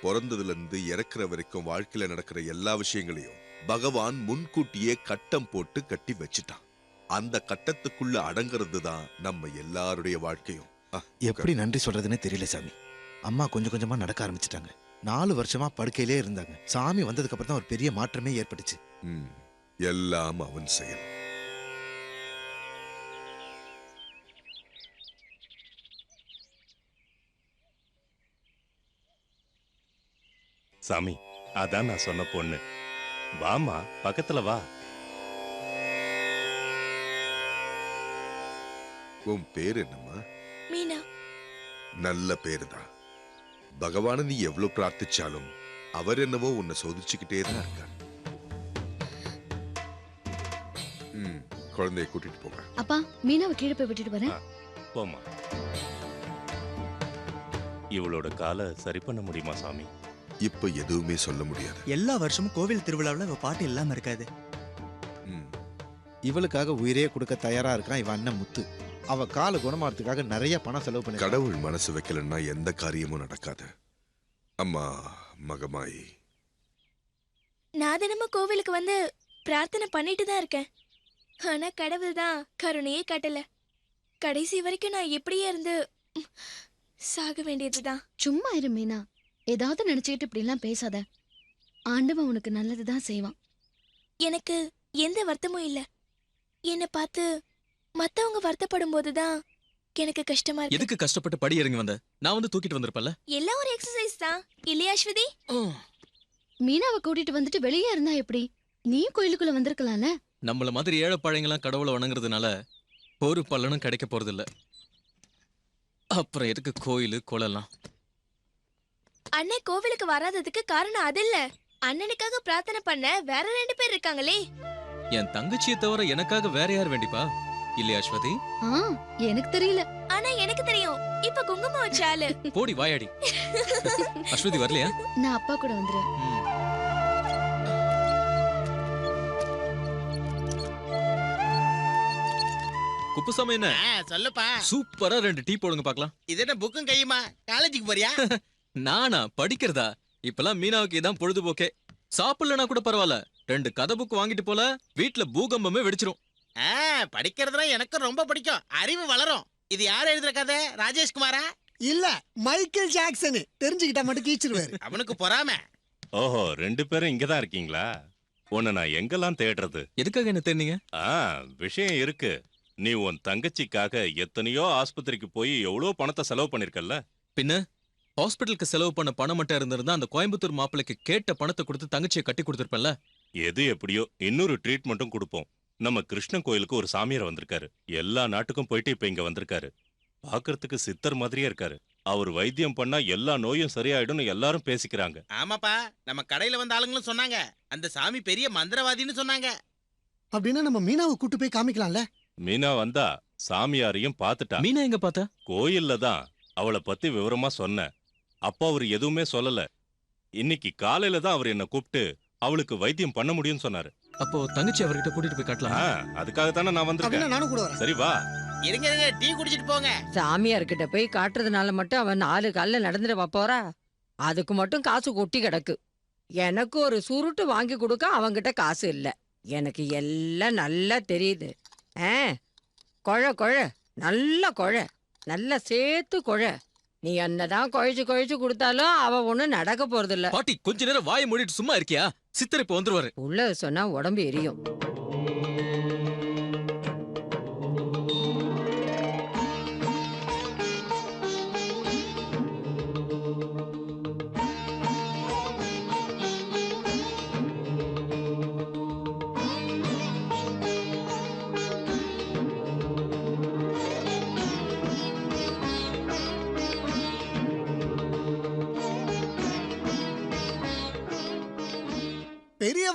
பிறந்ததுல இருந்து இறக்குற வரைக்கும் வாழ்க்கையில நடக்கிற எல்லா விஷயங்களையும் பகவான் முன்கூட்டியே கட்டம் போட்டு கட்டி வச்சுட்டான். அந்த கட்டத்துக்குள்ள அடங்கிறது தான் நம்ம எல்லாருடைய வாழ்க்கையும். எப்படி நன்றி சொல்றதுன்னு தெரியல சாமி. அம்மா கொஞ்சம் கொஞ்சமா நடக்க ஆரம்பிச்சிட்டாங்க. 4 வருஷமா படுக்கையிலே இருந்தாங்க. சாமி வந்ததுக்கு அப்புறம் தான் ஒரு பெரிய மாற்றமே ஏற்பட்டுச்சு. எல்லாம் அவன் செயல். சாமி, அதான் நான் சொன்ன பொண்ணு. வாமா, பக்கத்துல வா. உன் பேர் என்னம்மா? மீனா. நல்ல பேருதான். பகவான நீ எவ்வளவு பிரார்த்திச்சாலும் அவர் என்னவோ உன்னை சோதிச்சுக்கிட்டே தான் இருக்கார். குழந்தைய கூட்டிட்டு போங்க. அப்பா, மீனாவை கீழே போய் விட்டுட்டு வரேன். போமா. இவளோட காலை சரி பண்ண முடியுமா சாமி? இப்ப எதுவுமே சொல்ல முடியாது. எல்லா வருஷமும் கோவில் திருவிழாவில் இவ பாட்டு இல்லாம இருக்காது. இவளுக்காக உயிரே கொடுக்க தயாரா இருக்கான் இவன் அண்ணன் முத்து. அவ கால குணமாறதுக்காக நிறைய பணம் செலவு பண்ணி. கடவுள் மனசு வைக்கலன்னா எந்த காரியமும் நடக்காது. அம்மா மகமாயி, நான் தினமும் கோவிலுக்கு வந்து பிரார்த்தனை பண்ணிட்டு தான் இருக்கேன். ஆனா கடவுள் தான் கருணையே காட்டல. கடைசி வரைக்கும் நான் எப்படியே இருந்து சாக வேண்டியதுதான். சும்மா இரு மீனா, ஏதாவது நினைச்சுக்கிட்டு இப்படி எல்லாம் பேசாத. ஆண்டவன் உனக்கு நல்லதுதான் செய்வான். எனக்கு எந்த வருத்தமும் இல்ல. என்னை பார்த்து மத்தவங்க வருத்தப்படும் போதுதான் எனக்கு கஷ்டமா இருக்கு. எதுக்கு கஷ்டப்பட்டு படி இறங்கி வந்த? நான் வந்து தூக்கிட்டு வந்திருப்பல. எல்லாம் ஒரு எக்ஸசைஸ் தான் இல்லையா அஸ்வதி? மீனாவை கூட்டிட்டு வந்துட்டு வெளியே இருந்தா எப்படி? நீயும் கோயிலுக்குள்ள வந்திருக்கலாம்ல. நம்மள மாதிரி ஏழை பழையங்களாம் கடவுளை வணங்குறதுனால ஒரு பலனும் கிடைக்க போறது இல்ல. அப்புறம் எதுக்கு கோயிலு குளம்லாம்? அண்ணன் கோவிலுக்கு வராததுக்கு காரணம் அது இல்ல. அண்ணனுக்காக பிரார்த்தனை பண்ண வேற 2 பேர் இருக்காங்களே. என் தங்கச்சியை தவிர எனக்காக வேற யார் வேண்டிப்பா? இல்லையா அஸ்வதி? எனக்கு தெரியல. ஆனா எனக்கு தெரியும். இப்ப குங்குமம் வச்சாலு. போடி வாயாடி. அஸ்வதி வரலையா? நான் அப்பா கூட வந்துறேன். குப்புசாமி என்ன சொல்லுப்பா. சூப்பரா 2 டீ போடுங்க பாக்கலாம். இது என்ன புக்கும் கையுமா? காலேஜுக்கு போறியா? நானா படிக்கிறதா? இப்பெல்லாம் மீனாவுக்கு இதான் பொழுதுபோக்கே. சாப்பிடலனா கூட பரவாயில்ல, 2 கதை புக் வாங்கிட்டு போல வீட்டுல பூகம்பமே வெடிச்சிரும். படிக்கிறதுனா எனக்கு ரொம்ப பிடிக்கும். அறிவு வளரும். இது யார் எழுதுற கதை? ராஜேஷ்குமாரா? இல்ல, மைக்கேல் ஜாக்சன். தெரிஞ்சுக்கிட்டா மட்டும் கீச்சிருவாரு. அவனுக்கு பொறாம. ஓஹோ, 2 பேரும் இங்கதான் இருக்கீங்களா? உன்னை நான் எங்கெல்லாம் தேடுறது? எதுக்காக என்ன தேடினீங்க? விஷயம் இருக்கு. நீ உன் தங்கச்சிக்காக எத்தனையோ ஆஸ்பத்திரிக்கு போய் எவ்வளவு பணத்தை செலவு பண்ணிருக்கல்ல? பின்ன ஹாஸ்பிட்டலுக்கு செலவு பண்ண பணம் மட்டும் இருந்திருந்தா அந்த கோயம்புத்தூர் மாப்பிளைக்கு கேட்ட பணத்தை கொடுத்து தங்கச்சியை கட்டி கொடுத்திருப்பேன்ல. எது எப்படியோ இன்னொரு ட்ரீட்மெண்ட்டும் கொடுப்போம். நம்ம கிருஷ்ணன் கோயிலுக்கு ஒரு சாமியார் வந்திருக்காரு. எல்லா நாட்டுக்கும் போயிட்டு இப்ப இங்க வந்திருக்காரு. பாக்குறதுக்கு சித்தர் மாதிரியே இருக்காரு. அவர் வைத்தியம் பண்ணா எல்லா நோயும் சரியாயிடும் எல்லாரும் பேசிக்கிறாங்க. ஆமாப்பா, நம்ம கடையில வந்த ஆளுங்களும் சொன்னாங்க அந்த சாமி பெரிய மந்திரவாதின்னு சொன்னாங்க. அப்படின்னா நம்ம மீனாவை கூட்டு போய் காமிக்கலாம்ல. மீனா வந்தா சாமியாரையும் பாத்துட்டா. மீனா எங்க பார்த்தா? கோயில்ல தான் அவளை பத்தி விவரமா சொன்னேன். அப்ப அவர் எதுவுமே சொல்லல. இன்னைக்கு காலையில தான் அவர் என்ன கூப்பிட்டு அவளுக்கு வைத்தியம் பண்ண முடியும்னு சொன்னாரு. அப்போ தங்கச்சி அவர்கிட்ட கூட்டிட்டு போய் காட்டலாம். அதுக்காக தானே நான் வந்திருக்கேன். நானும் கூட வரேன். சரி வா. இருங்க டீ குடிச்சிட்டு போங்க. சாமியார்கிட்ட போய் காட்டுறதுனால மட்டும் அவன் 4 கால்ல நடந்துட போறா? அதுக்கு மட்டும் காசு கொட்டி கிடக்கு. எனக்கு ஒரு சுருட்டு வாங்கி கொடுக்க அவங்கிட்ட காசு இல்ல. எனக்கு எல்லாம் நல்லா தெரியுது. கொழ கொழ நல்ல கொழ, நல்லா சேர்த்து கொழ. நீ என்னதான் குழைச்சு குழைச்சு கொடுத்தாலும் அவ ஒண்ணும் நடக்க போறது இல்ல. பாட்டி, கொஞ்ச நேரம் வாயை மூடிட்டு சும்மா இருக்கியா? சித்தர் இப்ப வந்துருவாரு. உள்ள சொன்னா உடம்பு எரியும்.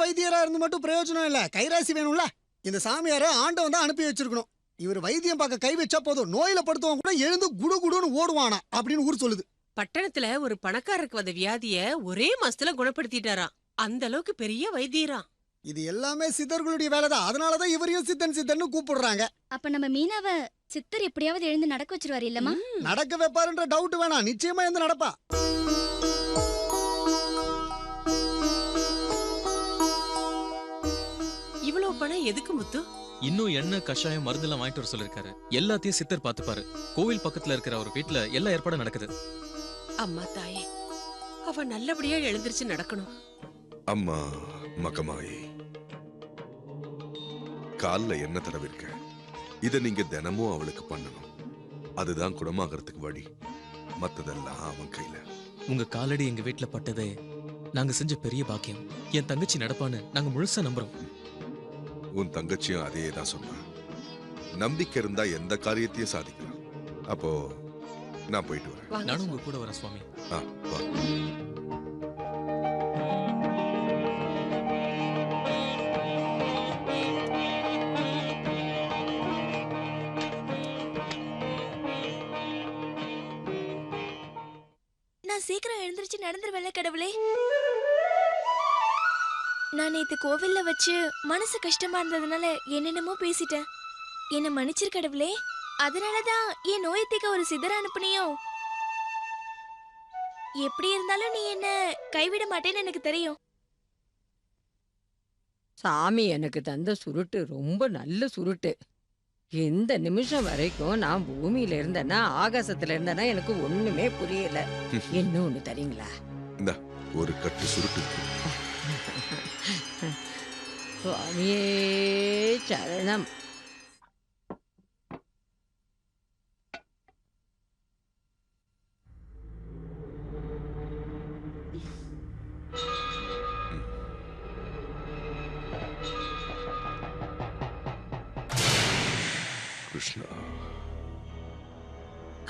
வைத்தியரா இருந்து மட்டும் பிரயோஜனம் இல்ல, கைராசி வேணும்ல. இந்த சாமியார ஆண்டவன் தான் அனுப்பி வச்சிருக்கணும். இவர் வைத்தியம் பார்க்க கை வச்சா போதும், நோயில படுத்தவன் கூட எழுந்து குடு குடுன்னு ஓடுவானா அப்படின்னு ஊர் சொல்லுது. பட்டணத்துல ஒரு பணக்காரருக்கு வந்த வியாதிய ஒரே மாசத்துல குணப்படுத்திட்டாராம். அந்த அளவுக்கு பெரிய வைத்தியராம். இது எல்லாமே சித்தர்களுடைய வேலைதான். அதனாலதான் இவரையும் சித்தன் சித்தன்னு கூப்பிடுறாங்க. அப்ப நம்ம மீனாவ சித்தர் எப்படியாவது எழுந்து நடக்க வச்சிருவாரு இல்லமா? நடக்க வைப்பாருன்ற டவுட் வேணாம், நிச்சயமா எழுந்து நடப்பா. இவ்வளவு பணம் எதுக்கு முத்து? இன்னும் எண்ணெய் கஷாயம் மருந்தெல்லாம் வாங்கிட்டு வர சொல்லிருக்காரு. எல்லாத்தையும் சித்தர் பாத்துப்பாரு. கோவில் பக்கத்துல இருக்கிற ஒரு வீட்டுல எல்லா ஏற்பாடும் நடக்குது. அம்மா தாயே, அவ நல்லபடியா எழுந்திருச்சு நடக்கணும். அம்மா மகமாயி, கால்ல என்ன தடவிருக்க, இத நீங்க தினமும் அவளுக்கு பண்ணணும். அதுதான் குணமாகறதுக்கு வழி. மத்ததெல்லாம் அவன் கையில. உங்க காலடி எங்க வீட்டுல பட்டதே நாங்க செஞ்ச பெரிய பாக்கியம். என் தங்கச்சி நடப்பான்னு நாங்க முழுசா நம்புறோம். உன் தங்கச்சியும் அதே தான் சொன்னா. நம்பிக்கை இருந்தா எந்த காரியத்தையும் சாதிக்கலாம். அப்போ நான் போயிட்டு வரேன். நானும் உங்க கூட வரேன் சுவாமி. வா. நான் சீக்கிரம் எழுந்திருச்சு நடந்துருவேல கடவுளே. நான் நேத்து கோவில்ல வச்சு மனசு கஷ்டமா இருந்ததுனால என்னென்னமோ பேசிட்டேன். என்ன மன்னிச்சிரு கடவுளே. அதனாலதான் என் நோயத்துக்கு ஒரு சிதற அனுப்புனியோ. எப்படி இருந்தாலும் நீ என்ன கைவிட மாட்டேன்னு எனக்கு தெரியும். சாமி எனக்கு தந்த சுருட்டு ரொம்ப நல்ல சுருட்டு. எந்த நிமிஷம் வரைக்கும் நான் பூமியில இருந்தேன்னா ஆகாசத்துல இருந்தேன்னா எனக்கு ஒண்ணுமே புரியல. இன்னொன்னு தரீங்களா? இந்த ஒரு கட்டு சுருட்டு. சுவாமியே சரணம். கிருஷ்ணா,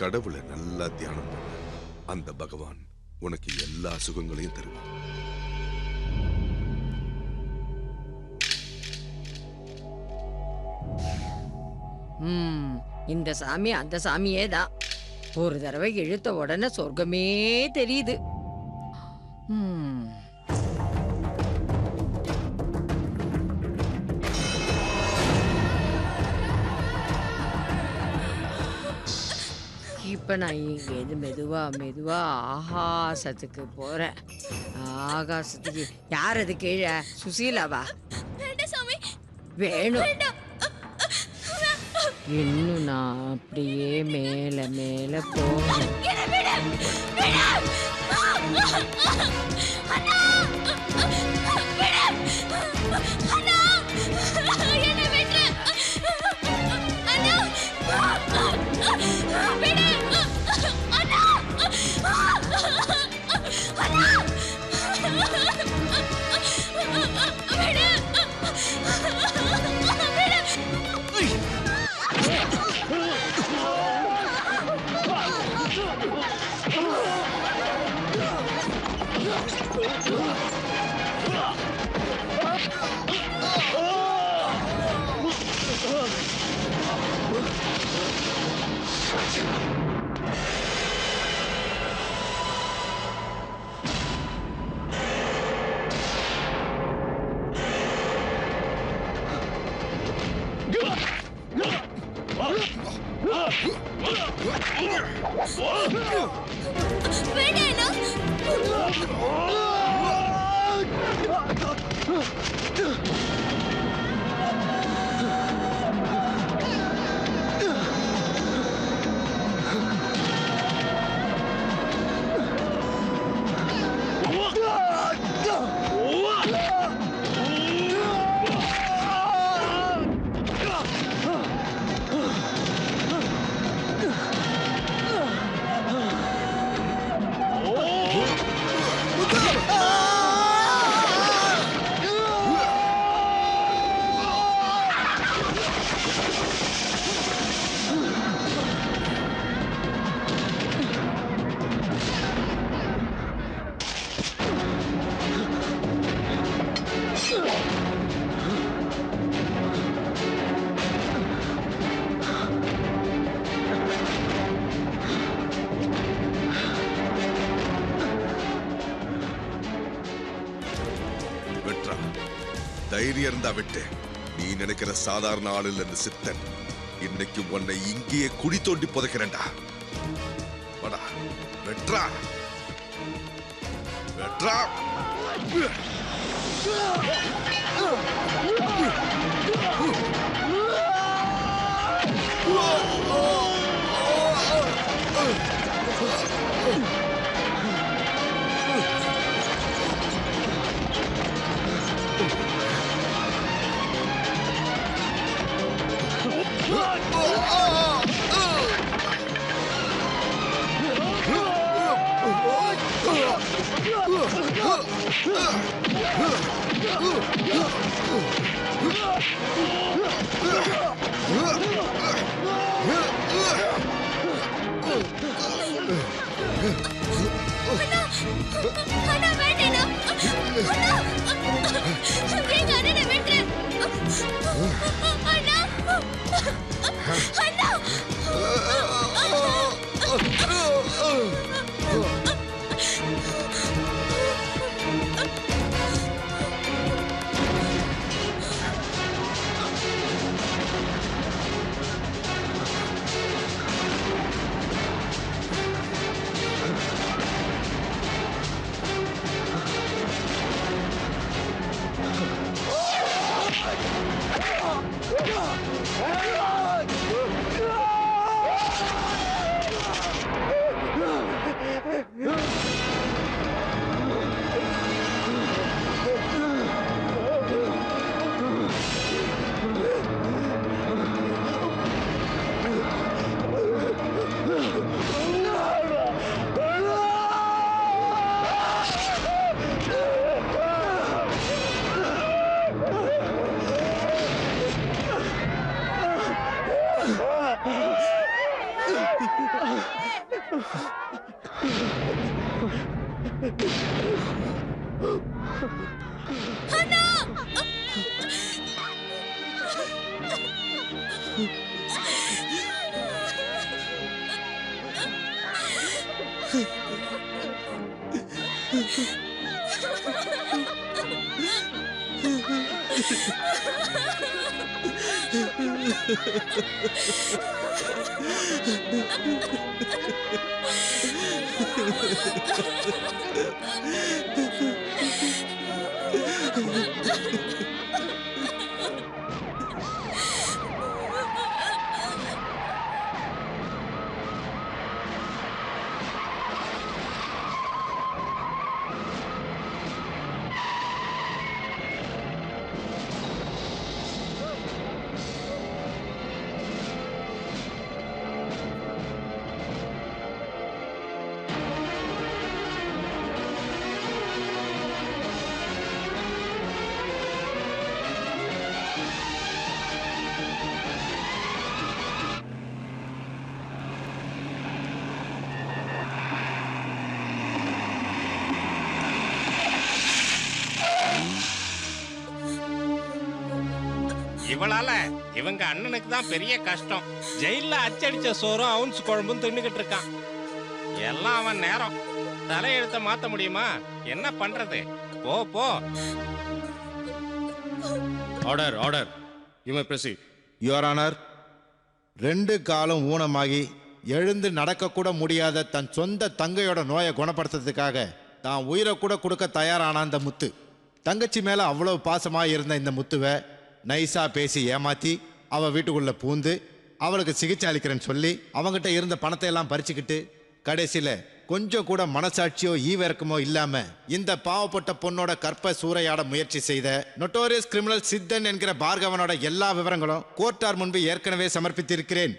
கடவுளை நல்லா தியானம் பண்ண. அந்த பகவான் உனக்கு எல்லா சுகங்களையும் தருவான். இந்த சாமி அந்த சாமியே தான். ஒரு தடவை இழுத்த உடனே சொர்க்கமே தெரியுது. இப்ப நான் இங்கேருந்து மெதுவா மெதுவா ஆகாசத்துக்கு போறேன். ஆகாசத்துக்கு யார் அது கீழே? சுசீலாவா? வேணும். இன்னும் நான் அப்படியே மேல மேல போறேன். தைரியம் இருந்தா விட்டு. நீ நினைக்கிற சாதாரண ஆள் இல்ல இந்த சித்தன். இன்னைக்கு உன்னை இங்கேயே குழி தோண்டி புதைக்கிறேன்டா. வாடா, வெட்றா வெட்றா. இவளால இவங்க அண்ணனுக்கு தான் பெரிய கஷ்டம். ஜெயில அச்சடிச்ச சோறும் அவுன்ஸ் குழம்பும் தின்னுகிட்டு இருக்கான். எல்லாம் அவன் நேரம். தலையெழுத்த மாத்த முடியுமா? என்ன பண்றது? போ போ. Order order. You may proceed. Your honour, 2 காலம் ஊனமாகி எழுந்து நடக்கக்கூட முடியாத தன் சொந்த தங்கையோட நோயை குணப்படுத்துறதுக்காக தான் உயிரை கூட கொடுக்க தயாரான அந்த முத்து, தங்கச்சி மேலே அவ்வளவு பாசமாக இருந்த இந்த முத்துவை நைஸாக பேசி ஏமாற்றி அவள் வீட்டுக்குள்ளே பூந்து அவளுக்கு சிகிச்சை அளிக்கிறேன்னு சொல்லி அவங்ககிட்ட இருந்த பணத்தை எல்லாம் பறிச்சுக்கிட்டு கடைசியில் கொஞ்சம் கூட மனசாட்சியோ ஈவிரக்கமோ இல்லாமல் இந்த பாவப்பட்ட பொண்ணோட கற்பை சூறையாட முயற்சி செய்த நொட்டோரியஸ் கிரிமினல் சித்தன் என்கிற பார்கவனோட எல்லா விவரங்களும் கோர்ட்டார் முன்பு ஏற்கனவே சமர்ப்பித்திருக்கிறேன்.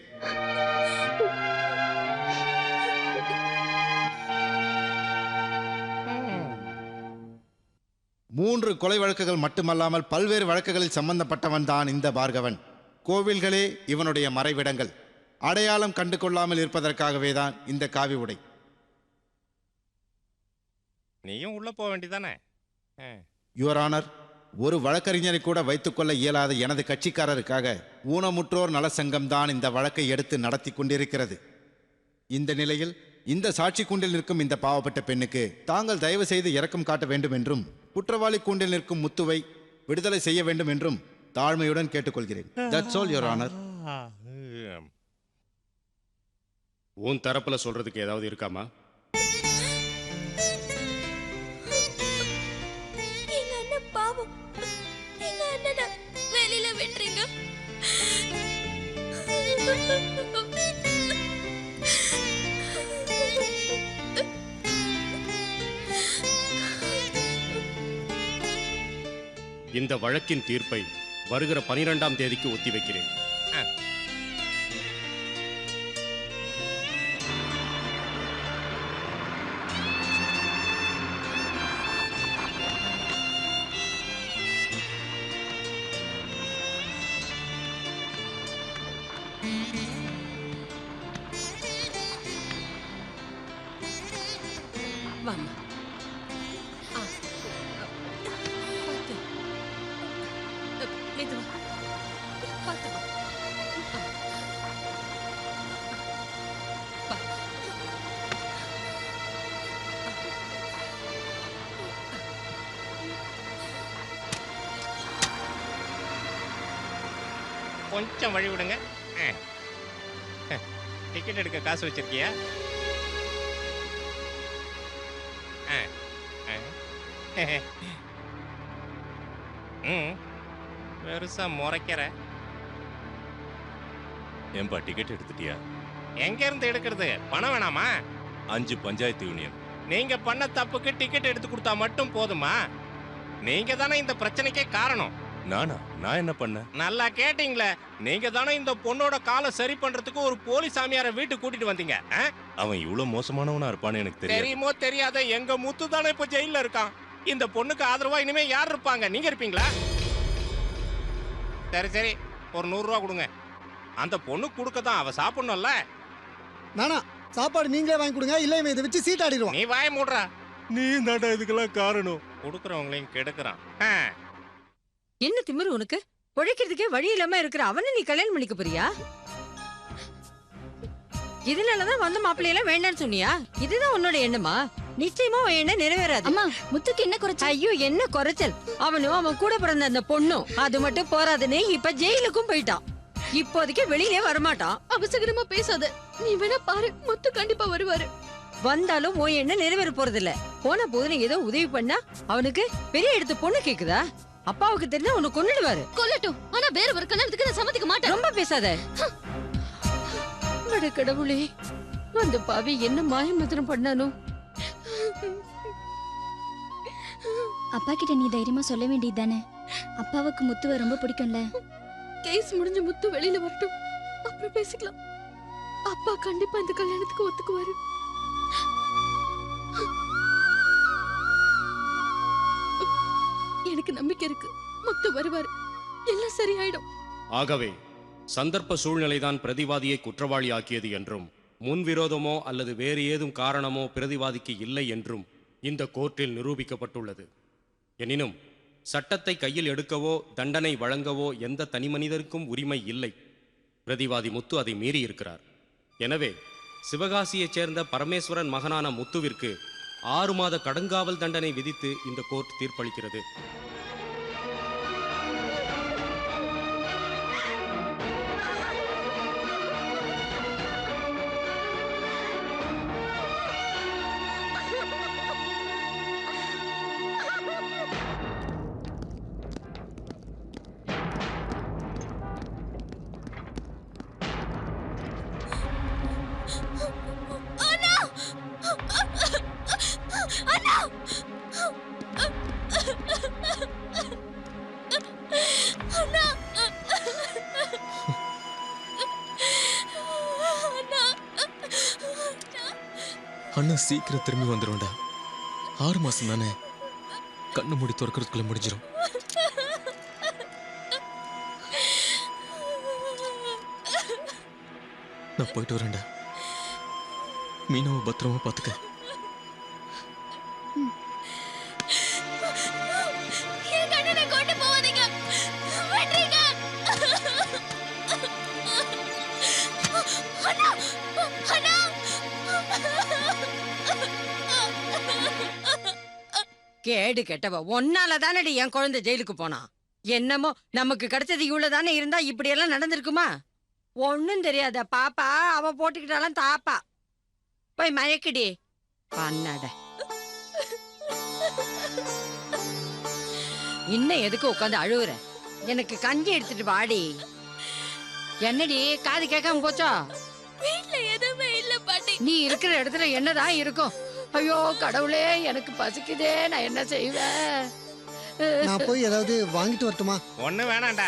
மூன்று கொலை வழக்குகள் மட்டுமல்லாமல் பல்வேறு வழக்குகளில் சம்பந்தப்பட்டவன் தான் இந்த பார்கவன். கோவில்களே இவனுடைய மறைவிடங்கள். அடையாளம் கண்டு கொள்ளாமல் இருப்பதற்காகவே தான் இந்த காவி உடை. நீயும் உள்ள போக வேண்டியதானே? யுவர் ஆனர், ஒரு வழக்கறிஞரை கூட வைத்துக்கொள்ள இயலாத எனது கட்சிக்காரருக்காக ஊனமுற்றோர் நல சங்கம் தான் இந்த வழக்கை எடுத்து நடத்தி கொண்டிருக்கிறது. இந்த நிலையில் இந்த சாட்சி கூண்டில் நிற்கும் இந்த பாவப்பட்ட பெண்ணுக்கு தாங்கள் தயவு செய்து இரக்கம் காட்ட வேண்டும் என்றும் குற்றவாளி கூண்டில் நிற்கும் முத்துவை விடுதலை செய்ய வேண்டும் என்றும் தாழ்மையுடன் கேட்டுக்கொள்கிறேன். That's all your honour. உன் தரப்புல சொல்றதுக்கு ஏதாவது இருக்காமா? எங்க அண்ணன் பாவம். எங்க அண்ணனை வெளியில விட்டுருங்க. இந்த வழக்கின் தீர்ப்பை வருகிற 12ஆம் தேதிக்கு ஒத்திவைக்கிறேன். வாமா. மெதுவா. பார்த்து வா. கொஞ்சம் வழி விடுங்க. டிக்கெட் எடுக்க காசு வச்சிருக்கியா? பெருசா முறைக்கிற. ஏன்பா டிக்கெட் எடுத்துட்டியா? எங்க இருந்து எடுக்கிறது? பணம் வேணாமா? 5 பஞ்சாயத்து யூனியன். நீங்க பண்ண தப்புக்கு டிக்கெட் எடுத்து கொடுத்தா மட்டும் போதுமா? நீங்க தானே இந்த பிரச்சனைக்கே காரணம். நானா? நான் என்ன பண்ண? நல்லா கேட்டீங்களே. நீங்க தானே இந்த பொண்ணோட காலை சரி பண்றதுக்கு ஒரு போலீஸ் சாமியாரை வீட்டுக்கு கூட்டிட்டு வந்தீங்க. அவன் இவ்வளவு மோசமானவனா இருப்பான்னு எனக்கு தெரியும். தெரியுமோ தெரியாத எங்க முத்து தானே இப்ப ஜெயில இருக்கான். இந்த பொண்ணுக்கு ஆதரவா இனிமே யார் இருப்பாங்க? நீங்க இருப்பீங்களா? சரி சரி, ஒரு 100 ரூபா கொடுங்க. அந்த பொண்ணு கொடுக்கதான், அவ சாப்பிடணும்ல. நானா சாப்பாடு நீங்களே வாங்கி கொடுங்க, இல்ல இதை வச்சு சீட்டாடிடுவோம். நீ வாய மூடுறா. நீ தாண்டா இதுக்கெல்லாம் காரணம். கொடுக்கறவங்களையும் கெடுக்கிறான். என்ன திமிரு உனக்கு? பொழைக்கிறதுக்கே வழி இல்லாம இருக்கிற அவனை நீ கல்யாணம் பண்ணிக்க போறியா? இதனாலதான் வந்த மாப்பிள்ளையெல்லாம் வேண்டான்னு சொன்னியா? இதுதான் உன்னோட எண்ணமா? நிச்சயமா உன் எண்ணம் நிறைவேறாது. அம்மா, முத்துக்கு என்ன குறைச்சல்? ஐயோ, என்ன குறைச்சல்? அவனும் அவன் கூட பிறந்த அந்த பொண்ணும் அது மட்டும் போறாதுன்னு இப்ப ஜெயிலுக்கும் போயிட்டான். இப்போதைக்கு வெளியிலே வரமாட்டான். அவசரமா பேசாத. நீ வேணா பாரு, முத்து கண்டிப்பா வருவாரு. வந்தாலும் உன் எண்ணம் நிறைவேற போறது இல்ல. போன போது ஏதோ உதவி பண்ணா அவனுக்கு பெரிய எடுத்து பொண்ணு கேக்குதா? அப்பாவுக்கு தெரிஞ்சா உன்னை கொன்னுடுவாரு. கொல்லட்டும், ஆனா வேற ஒரு கல்யாணத்துக்கு நான் சம்மதிக்க மாட்டேன். ரொம்ப பேசாத. அட கடவுளே, அந்த பாவி என்ன மாயமந்திரம் பண்ணானோ? அப்பா கிட்ட நீ தைரியமா சொல்ல வேண்டியது தானே? அப்பாவுக்கு முத்துவை ரொம்ப பிடிக்கும்ல. கேஸ் முடிஞ்சு முத்து வெளியில வரட்டும், அப்புறம் பேசிக்கலாம். அப்பா கண்டிப்பா இந்த கல்யாணத்துக்கு ஒத்துக்குவாரு. எனக்கு நம்பிக்கை இருக்கு, முத்து வருவாரு, எல்லாம் சரியாயிடும். ஆகவே சந்தர்ப்ப சூழ்நிலைதான் பிரதிவாதியை குற்றவாளி ஆக்கியது என்றும், முன்விரோதமோ அல்லது வேறு ஏதும் காரணமோ பிரதிவாதிக்கு இல்லை என்றும் இந்த கோர்ட்டில் நிரூபிக்கப்பட்டுள்ளது. எனினும் சட்டத்தை கையில் எடுக்கவோ தண்டனை வழங்கவோ எந்த தனிமனிதருக்கும் உரிமை இல்லை. பிரதிவாதி முத்து அதை மீறி இருக்கிறார். எனவே சிவகாசியைச் சேர்ந்த பரமேஸ்வரன் மகனான முத்துவிற்கு 6 மாத கடுங்காவல் தண்டனை விதித்து இந்த கோர்ட் தீர்ப்பளிக்கிறது. அண்ணா சீக்கிரம் திரும்பி வந்துரும்டா. 6 மாசம் தானே, கண்ணு மூடி துறக்கிறதுக்குள்ள முடிஞ்சிடும். நான் போயிட்டு வரேன்டா. மீனாவை பத்திரமா பாத்துக்க. கேடு கெட்டவ, ஒன்னால தானடி என் குழந்தை ஜெயிலுக்கு போனா. என்னமோ நமக்கு கிடைச்சது இவ்வளவுதானே இருந்தா இப்படி எல்லாம் நடந்திருக்குமா? ஒண்ணும் தெரியாத பாப்பா அவ போட்டுக்கிட்டாலும் தாப்பா. போய் மயக்கிடி பண்ணாட. இன்னும் எதுக்கு உட்காந்து அழுவுற? எனக்கு கஞ்சி எடுத்துட்டு வாடி. என்னடி காது கேட்காம போச்சோ? வீட்ல எதுவுமே இல்ல பாட்டி. நீ இருக்கிற இடத்துல என்னதான் இருக்கும்? ஐயோ கடவுளே, எனக்கு பசிக்குதே, நான் என்ன செய்வேன்? நான் போய் ஏதாவது வாங்கிட்டு வரட்டுமா? ஒண்ணு வேணாண்டா,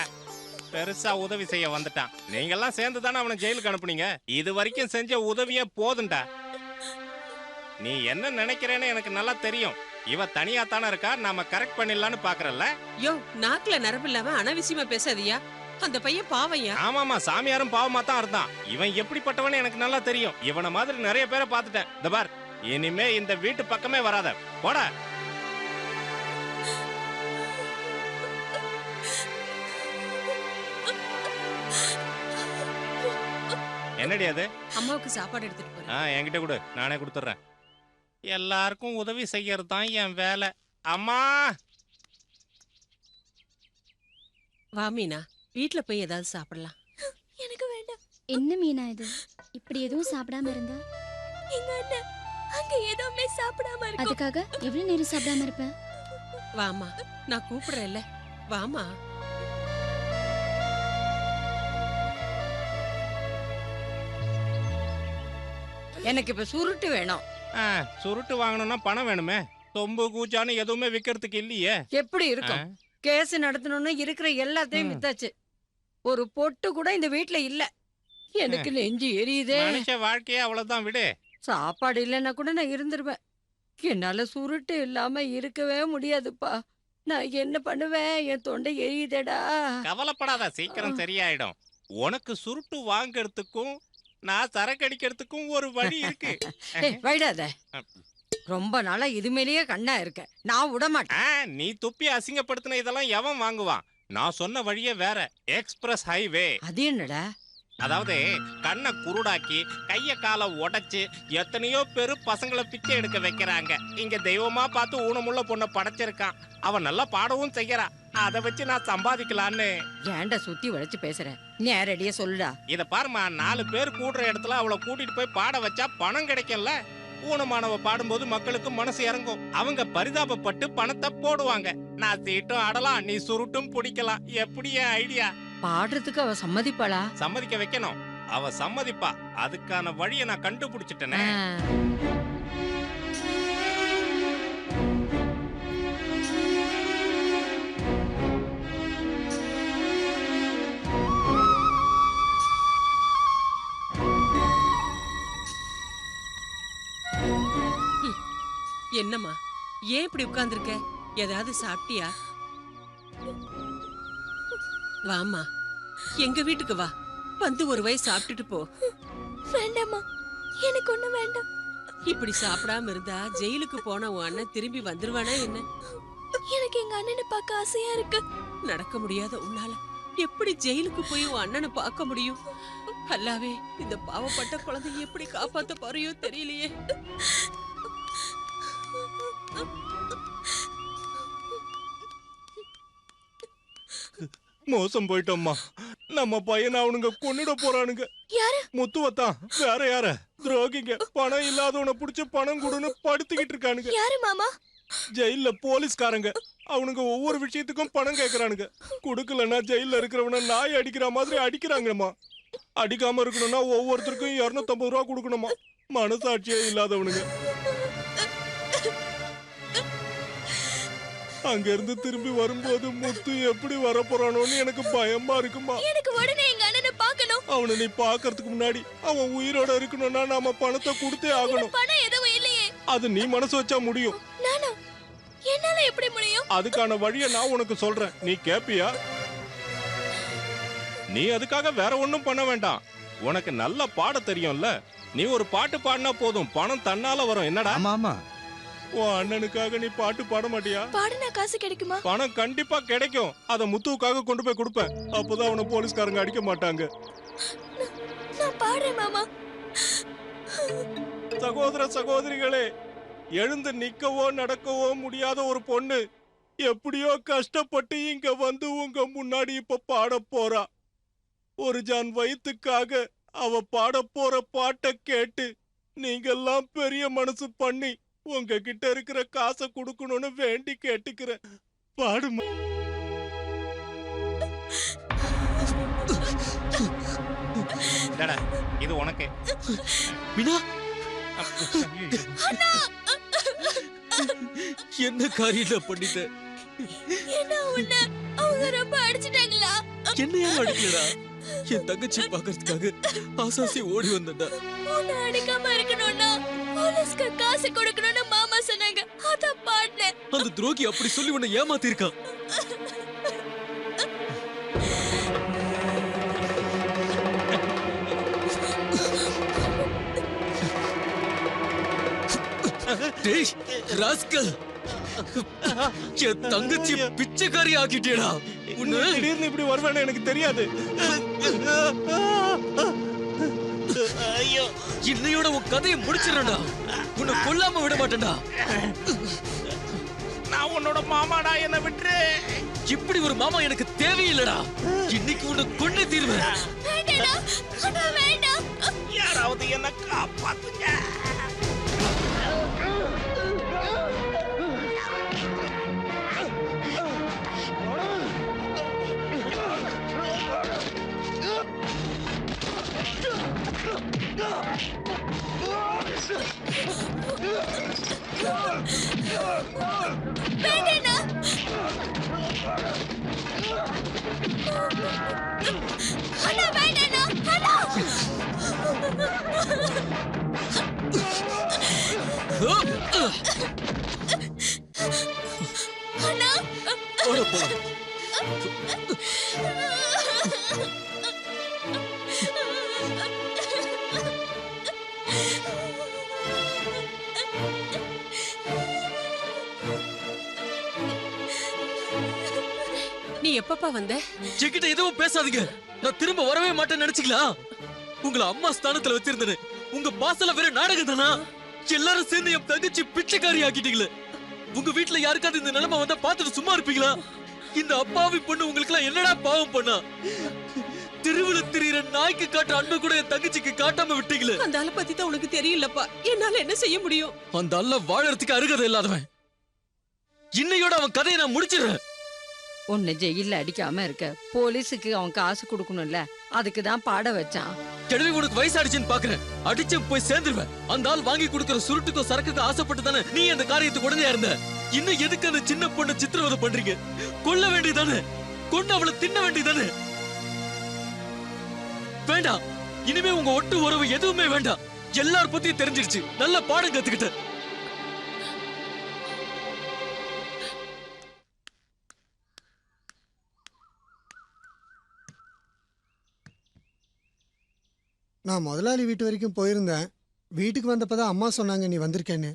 பெருசா உதவி செய்ய வந்துட்டான். நீங்க எல்லாம் சேர்ந்து தானே அவனை ஜெயிலுக்கு அனுப்புனீங்க. இது வரைக்கும் செஞ்ச உதவியே போதுண்டா. நீ என்ன நினைக்கிறேன்னு எனக்கு நல்லா தெரியும். இவ தனியா தானே இருக்கா, நாம கரெக்ட் பண்ணிடலான்னு பாக்குறல்ல. யோ, நாக்குல நரம்பு இல்லாம அனாவசியமா பேசாதியா. அந்த பையன் பாவையா. ஆமாமா, சாமியாரும் பாவமா தான் இருந்தான். இவன் எப்படிப்பட்டவன்னு எனக்கு நல்லா தெரியும். இவனை மாதிரி நிறைய பேரை பார்த்துட்டேன். இந்த பார், இனிமே இந்த வீட்டு பக்கமே வராத, போடா. என்னடி அது? அம்மாவுக்கு சாப்பாடு எடுத்துட்டு போறேன். என்கிட்ட கொடு, நானே கொடுத்துட்றேன். எல்லாருக்கும் உதவி செய்யறது தான் என் வேலை. அம்மா வா மீனா, வீட்ல போய் ஏதாவது சாப்பிடலாம். எனக்கு வேண்டாம். என்ன மீனா இது? இப்படி எதுவும் சாப்பிடாம இருந்தா? எங்க அண்ணன் அங்க எதுவுமே சாப்பிடாம இருக்கு. அதுக்காக எவ்வளவு நேரம் சாப்பிடாம இருப்ப? வாமா, நான் கூப்பிடுறேன்ல, வாமா. எனக்கு இப்ப சுருட்டு வேணும். சுருட்டு வாங்கணும்னா பணம் வேணுமே. தொம்பு கூச்சான்னு எதுவுமே விக்கிறதுக்கு இல்லையே. எப்படி இருக்கும்? கேஸ் நடத்தணும்னு இருக்கிற எல்லாத்தையும் வித்தாச்சு. ஒரு பொட்டு கூட இந்த வீட்ல இல்ல. எனக்கு நெஞ்சு எரியுதே. மனுஷ வாழ்க்கையே அவ்வளவுதான், விடு. சாப்பாடு இல்லைன்னா கூட நான் இருந்துருவேன். என்னால சுருட்டு இல்லாம இருக்கவே முடியாதுப்பா. நான் என்ன பண்ணுவேன்? என் தொண்டை எரியுதேடா. கவலைப்படாத, சீக்கிரம் சரியாயிடும். உனக்கு சுருட்டு வாங்கறதுக்கும் நான் சரக்கு அடிக்கிறதுக்கும் ஒரு வழி இருக்கு. வைடாத, ரொம்ப நாளா இது மேலேயே கண்ணா இருக்க. நான் விட மாட்டேன். நீ துப்பி அசிங்கப்படுத்தின இதெல்லாம் எவன் வாங்குவான்? நான் சொன்ன வழியே வேற, எக்ஸ்பிரஸ் ஹைவே. அது என்னடா? அதாவது கண்ணை குருடாக்கி கைய காலை உடைச்சு எத்தனையோ பேரு பசங்களை பிச்சை எடுக்க வைக்கிறாங்க. இங்க தெய்வமா பார்த்து ஊனமுள்ள பொண்ணை படைச்சிருக்கான். அவன் நல்லா பாடவும் செய்யறான். அதை வச்சு நான் சம்பாதிக்கலான்னு. ஏன்டா சுத்தி வளைச்சு பேசுறேன்? நேரடியா சொல்லுடா. இத பாருமா, 4 பேர் கூடுற இடத்துல அவளை கூட்டிட்டு போய் பாட வச்சா பணம் கிடைக்கல. ஊனமானவ பாடும்போது மக்களுக்கு மனசு இறங்கும். அவங்க பரிதாபப்பட்டு பணத்தை போடுவாங்க. நான் சீட்டும் ஆடலாம், நீ சுருட்டும் பிடிக்கலாம். எப்படி ஐடியா? பாடுறதுக்கு அவ சம்மதிப்பாளா? சம்மதிக்க வைக்கணும். அவ சம்மதிப்பா. அதுக்கான வழியை நான் கண்டுபிடிச்சிட்டேனே. என்னம்மா, ஏன் இப்படி உட்கார்ந்துருக்க? ஏதாவது சாப்பிட்டியா? வாமா, எங்க வீட்டுக்கு வா. வந்து ஒரு வயசு சாப்பிட்டுட்டு போ. வேண்டாம்மா, எனக்கு ஒண்ணு வேண்டாம். இப்படி சாப்பிடாம இருந்தா ஜெயிலுக்கு போன உன் அண்ணன் திரும்பி வந்துருவானா என்ன? எனக்கு எங்க அண்ணனை பார்க்க ஆசையா இருக்கு. நடக்க முடியாத உன்னால எப்படி ஜெயிலுக்கு போய் உன் அண்ணனை பார்க்க முடியும்? அல்லாவே, இந்த பாவப்பட்ட குழந்தை எப்படி காப்பாத்த போறியோ தெரியலையே. மோசம் போயிட்டோம்மா. நம்ம பையனை அவனுங்க கொன்னுட போறானுங்க. யாரு? முத்துவத்தான், வேற யார? துரோகிங்க. பணம் இல்லாதவனை புடிச்சு பணம் கொடுன்னு படுத்திக்கிட்டு இருக்கானுங்க. யாரு மாமா? ஜெயில போலீஸ்காரங்க. அவனுங்க ஒவ்வொரு விஷயத்துக்கும் பணம் கேக்குறானுங்க. குடுக்கலன்னா ஜெயில இருக்கிறவன நாய் அடிக்கிற மாதிரி அடிக்கிறாங்கம்மா. அடிக்காம இருக்கணும்னா ஒவ்வொருத்தருக்கும் 250 ரூபா கொடுக்கணுமா. மனசாட்சியே இல்லாதவனுங்க. அங்க இருந்து திரும்பி வரும்போது முத்து எப்படி வரப்போறானோன்னு எனக்கு பயமா இருக்குமா. எனக்கு உடனே எங்க அண்ணனை பார்க்கணும். அவனை நீ பாக்குறதுக்கு முன்னாடி அவன் உயிரோட இருக்கணும்னா நாம பணத்தை கொடுத்தே ஆகணும். பணம் எதுவும் இல்லையே. அது நீ மனசு வச்சா முடியும். நானா? என்னால எப்படி முடியும்? அதுக்கான வழியை நான் உனக்கு சொல்றேன், நீ கேப்பியா? நீ அதுக்காக வேற ஒண்ணும் பண்ண வேண்டாம். உனக்கு நல்ல பாட தெரியும்ல. நீ ஒரு பாட்டு பாடினா போதும், பணம் தன்னால வரும். என்னடா? ஆமா. உன் அண்ணனுக்காக நீ பாட்டு பாட மாட்டியா? பாடுனா காசு கிடைக்குமா? பணம் கண்டிப்பா கிடைக்கும். அத முத்துவுக்காக கொண்டு போய் கொடுப்பேன். அப்பதான் அவனை போலீஸ்காரங்க அடிக்க மாட்டாங்க. நான் பாடுறேன் மாமா. சகோதர சகோதரிகளே, எழுந்து நிக்கவோ நடக்கவோ முடியாத ஒரு பொண்ணு எப்படியோ கஷ்டப்பட்டு இங்க வந்து உங்க முன்னாடி இப்ப பாட போறா. ஒரு ஜான் வயிற்றுக்காக அவ பாட போற பாட்டை கேட்டு நீங்கெல்லாம் பெரிய மனசு பண்ணி உங்ககிட்ட இருக்கிற காசை கொடுக்கணும்னு வேண்டி கேட்டுக்கிறேன். பாடுமா. இது உனக்கு. மீனா, என்ன காரியம் பண்ணிட்ட? என்ன உன்ன அவங்க ரொம்ப அடிச்சிட்டாங்களா? என்னையா அடிக்கலடா? என் தங்கச்சி பாக்குறதுக்காக ஆசாசி ஓடி வந்தடா. உன்னை அடிக்காம இருக்கணும்னா போலீஸ்க்கு காசு கொடுக்கணும்னு மாமா சொன்னாங்க. அதான் பாடினேன். அந்த துரோகி அப்படி சொல்லி உன்னை ஏமாத்தி இருக்கான். டேய் ராஸ்கல், என் தங்கச்சி பிச்சைக்காரி ஆக்கிட்டேடா. உன்னை திடீர்னு இப்படி வருவேன்னு எனக்கு தெரியாது. ஐயோ, இன்னையோட உன் கதையை முடிச்சிடறேன்டா. உன்னை கொல்லாம விட மாட்டேன்டா. நான் உன்னோட மாமாடா, என்ன விட்டுரு. இப்படி ஒரு மாமா எனக்கு தேவையில்லடா. இன்னைக்கு உன்னை கொண்டு தீர்வேன். யாராவது என்ன காப்பாத்துங்க. நீ எப்பப்பா வந்த? என்கிட்ட எதுவும் பேசாதீங்க. நான் திரும்ப வரவே மாட்டேன்னு நினைச்சுக்கலாம். உங்களை அம்மா ஸ்தானத்துல வச்சிருந்தேன். உங்க பாசல வேற நாடகம் தானா? எல்லாரும் சேர்ந்து என் தங்கச்சி பிச்சைக்காரி ஆக்கிட்டீங்களே. உங்க வீட்டுல யாருக்காவது இந்த நிலைமை வந்தா பார்த்துட்டு சும்மா இருப்பீங்களா? இந்த அப்பாவி பொண்ணு உங்களுக்கு எல்லாம் என்னடா பாவம் பண்ணா? திருவிழா திரியிற நாய்க்கு காட்டுற அன்பு கூட என் தங்கச்சிக்கு காட்டாம விட்டீங்களே. அந்த ஆளை பத்தி தான் உனக்கு தெரியலப்பா. என்னால என்ன செய்ய முடியும்? அந்த ஆள வாழறதுக்கு அருகதை இல்லாதவன். இன்னையோட அவன் கதையை நான் முடிச்சிடுறேன். உன்னை ஜெயில அடிக்காம இருக்க போலீஸுக்கு அவன் காசு கொடுக்கணும்ல, அதுக்கு தான் பாட வச்சான். கிழவி உனக்கு வயசாடிச்சுன்னு பாக்குறேன். அடிச்சு போய் சேர்ந்துருவேன். அந்த ஆள் வாங்கி கொடுக்கிற சுருட்டுக்கோ சரக்குக்கு ஆசைப்பட்டு தானே நீ அந்த காரியத்துக்கு உடனே இருந்த. இன்னும் எதுக்கு அந்த சின்ன பொண்ணை சித்திரவதை பண்றீங்க? கொல்ல வேண்டியதானே? கொண்டு அவளை தின்ன வேண்டியதானே? வேண்டாம். இனிமே உங்க ஒட்டு உறவு எதுவுமே வேண்டாம். எல்லார் பத்தியும் தெரிஞ்சிருச்சு. நல்ல பாடம் கத்துக்கிட்ட. நான் முதலாளி வீட்டு வரைக்கும் போயிருந்தேன். வீட்டுக்கு வந்தப்பதான் அம்மா சொன்னாங்க நீ வந்திருக்கேன்னு.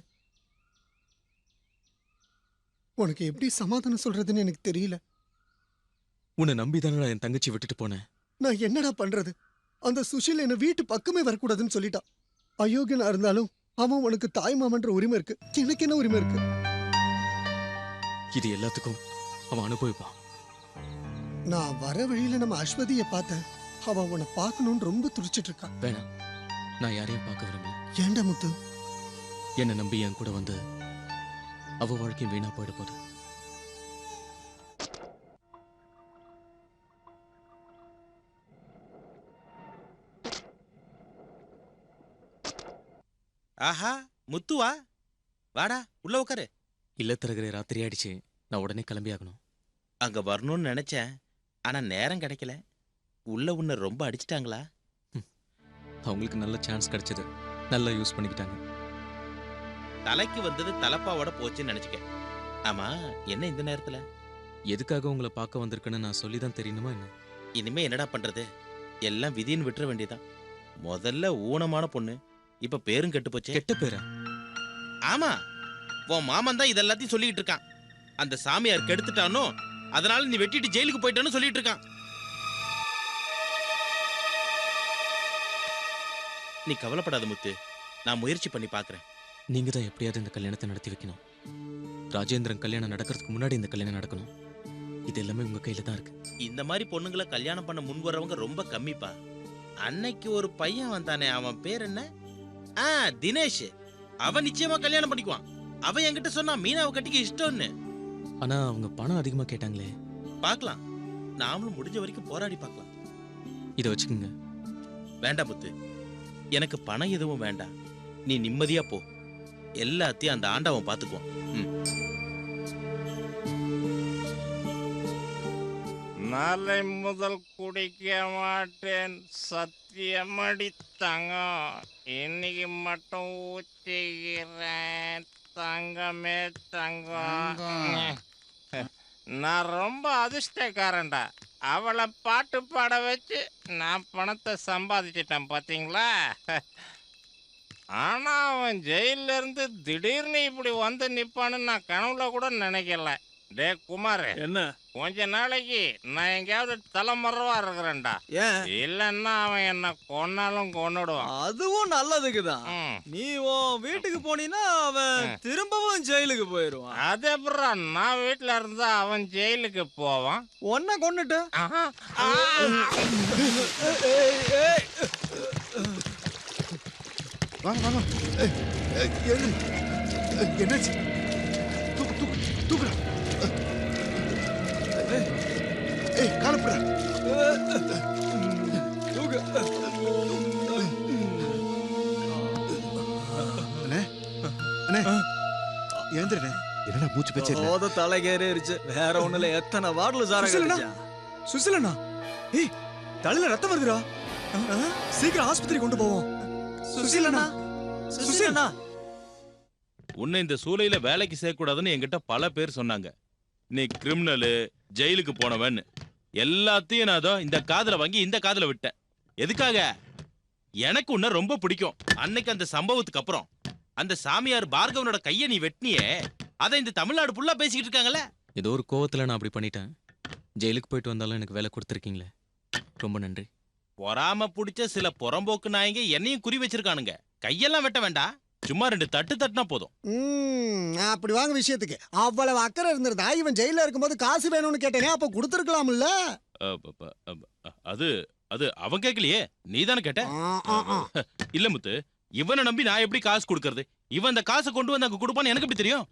உனக்கு எப்படி சமாதானம் சொல்றதுன்னு எனக்கு தெரியல. உன்னை நம்பிதானடா என் தங்கச்சி விட்டுட்டு போனேன். நான் என்னடா பண்றது? அந்த சுஷில் என்ன வீட்டு பக்கமே வரக்கூடாதுன்னு சொல்லிட்டான். அயோக்கியனா இருந்தாலும் அவன் உனக்கு தாய் மாமன்ற உரிமை இருக்கு. எனக்கு என்ன உரிமை இருக்கு? இது எல்லாத்துக்கும் அவன் அனுபவிப்பான். நான் வர வழியில நம்ம அஸ்வதியை பார்த்தேன். அவன் உன்னை பார்க்கணும்னு ரொம்ப துடிச்சிட்டு இருக்கா. வேணாம், நான் யாரையும் பார்க்க விரும்பல. ஏண்டா முத்து? என்னை நம்பி என் கூட வந்து அவ வாழ்க்கையும் வீணா போயிட போகுது. ஆஹா, முத்துவா, வாடா உள்ள உட்காரு. இல்ல தரகரே, ராத்திரி ஆயிடுச்சு. நான் உடனே கிளம்பி ஆகணும். அங்க வரணும்னு நினைச்சேன், ஆனா நேரம் கிடைக்கல. உள்ள உன்னை ரொம்ப அடிச்சிட்டாங்களா? அவங்களுக்கு நல்ல சான்ஸ் கிடைச்சது, நல்லா யூஸ் பண்ணிக்கிட்டாங்க. தலைக்கு வந்தது தலப்பாவோட போச்சுன்னு நினைச்சுக்க. ஆமா, என்ன இந்த நேரத்துல? எதுக்காக உங்களை பார்க்க வந்திருக்குன்னு நான் சொல்லிதான் தெரியணுமா என்ன? இனிமே என்னடா பண்றது? எல்லாம் விதின்னு விட்டுற வேண்டியதான். முதல்ல ஊனமான பொண்ணு, இப்ப பேரும் கெட்டு போச்சு. கெட்ட பேரா? ஆமா, உன் மாமன் தான் இதெல்லாத்தையும் சொல்லிட்டு இருக்கான். அந்த சாமியார் கெடுத்துட்டானோ, அதனால நீ வெட்டிட்டு ஜெயிலுக்கு போயிட்டான்னு சொல்லிட்டு இருக்கான். நீ கவலைப்படாத முத்து, நான் முயற்சி பண்ணி பாக்குறேன். நீங்க தான் எப்படியாவது இந்த கல்யாணத்தை நடத்தி வைக்கணும். ராஜேந்திரன் கல்யாணம் நடக்கிறதுக்கு முன்னாடி இந்த கல்யாணம் நடக்கணும். இது எல்லாமே உங்க கையில தான் இருக்கு. இந்த மாதிரி பொண்ணுங்களை கல்யாணம் பண்ண முன் வர்றவங்க ரொம்ப கம்மிப்பா. அன்னைக்கு ஒரு பையன் வந்தானே, அவன் பேர் என்ன? தினேஷ். அவன் நிச்சயமா கல்யாணம் பண்ணிக்குவான். அவன் என்கிட்ட சொன்னா மீனாவை கட்டிக்க இஷ்டம்னு. ஆனா அவங்க பணம் அதிகமா கேட்டாங்களே. பார்க்கலாம், நாமளும் முடிஞ்ச வரைக்கும் போராடி பார்க்கலாம். இதை வச்சுக்கோங்க. வேண்டாம் முத்து, எனக்கு பணம் எதுவும் வேண்டாம். நீ நிம்மதியா போ, எல்லாத்தையும் அந்த ஆண்டவன் பாத்துக்குவான். நாளை முதல் குடிக்க மாட்டேன், சத்தியமடி தங்கம். இன்னைக்கு மட்டும் ஊற்றிக்கிறேன் தங்கமே தங்கம். நான் ரொம்ப அதிர்ஷ்டக்காரன்டா. அவளை பாட்டு பாட வச்சு நான் பணத்தை சம்பாதிச்சிட்டேன் பாத்தீங்களா? ஆனா அவன் ஜெயில இருந்து திடீர்னு இப்படி வந்து நிப்பான்னு நான் கனவுல கூட நினைக்கல. டே குமார், என்ன கொஞ்ச நாளைக்கு நான் எங்கேயாவது தலைமறைவா இருக்கிறேன்டா. இல்லன்னா அவன் என்ன கொன்னாலும் கொன்னுடுவான். அதுவும் நல்லதுக்குதான். நீ உன் வீட்டுக்கு போனீன்னா அவன் திரும்பவும் ஜெயிலுக்கு போயிடுவான். அது அப்புறம் நான் வீட்டுல இருந்தா அவன் ஜெயிலுக்கு போவான். ஒன்ன கொன்னுட்டு என்னாச்சு? தூக்குறா. காலப்படா. ஏந்திரனே, என்னடா மூச்சு பேச்சு? தலைகேறிச்சு. வேற ஒண்ணுல எத்தனை வார்டுல சாரா சுசிலண்ணா. ஏய், தலையில ரத்தம் வருதுடா. சீக்கிரம் ஆஸ்பத்திரி கொண்டு போவோம். சுசிலண்ணா, சுசிலண்ணா. உன்னை இந்த சூளையில வேலைக்கு சேர்க்கக்கூடாதுன்னு என்கிட்ட பல பேர் சொன்னாங்க. நீ கிரிமினலு, ஜெயிலுக்கு போனவன். எல்லாத்தையும் நான் இந்த காதுல வாங்கி இந்த காதுல விட்டேன். எதுக்காக? எனக்கு உன்ன ரொம்ப பிடிக்கும். அன்னைக்கு அந்த சம்பவத்துக்கு அப்புறம் அந்த சாமியார் பார்கவனோட கையை நீ வெட்டினியே, அதை இந்த தமிழ்நாடு ஃபுல்லா பேசிக்கிட்டு இருக்காங்கல்ல. ஏதோ ஒரு கோவத்துல நான் அப்படி பண்ணிட்டேன். ஜெயிலுக்கு போயிட்டு வந்தாலும் எனக்கு வேலை கொடுத்துருக்கீங்களே, ரொம்ப நன்றி. பொறாம பிடிச்ச சில புறம்போக்கு நாயங்க என்னையும் குறி வச்சிருக்கானுங்க. கையெல்லாம் வெட்ட வேண்டாம், சும்மா 2 தட்டு தட்டினா போதும். அப்படி வாங்க விஷயத்துக்கு. அவ்வளவு அக்கறை இருந்திருந்தா இவன் ஜெயில இருக்கும்போது காசு வேணும்னு கேட்டேனே, அப்ப கொடுத்துருக்கலாம்ல. அது அது அவன் கேட்கலையே, நீதானே கேட்ட. இல்ல முத்து, இவனை நம்பி நான் எப்படி காசு கொடுக்கறது? இவன் அந்த காசை கொண்டு வந்து அங்க கொடுப்பான்னு எனக்கு எப்படி தெரியும்?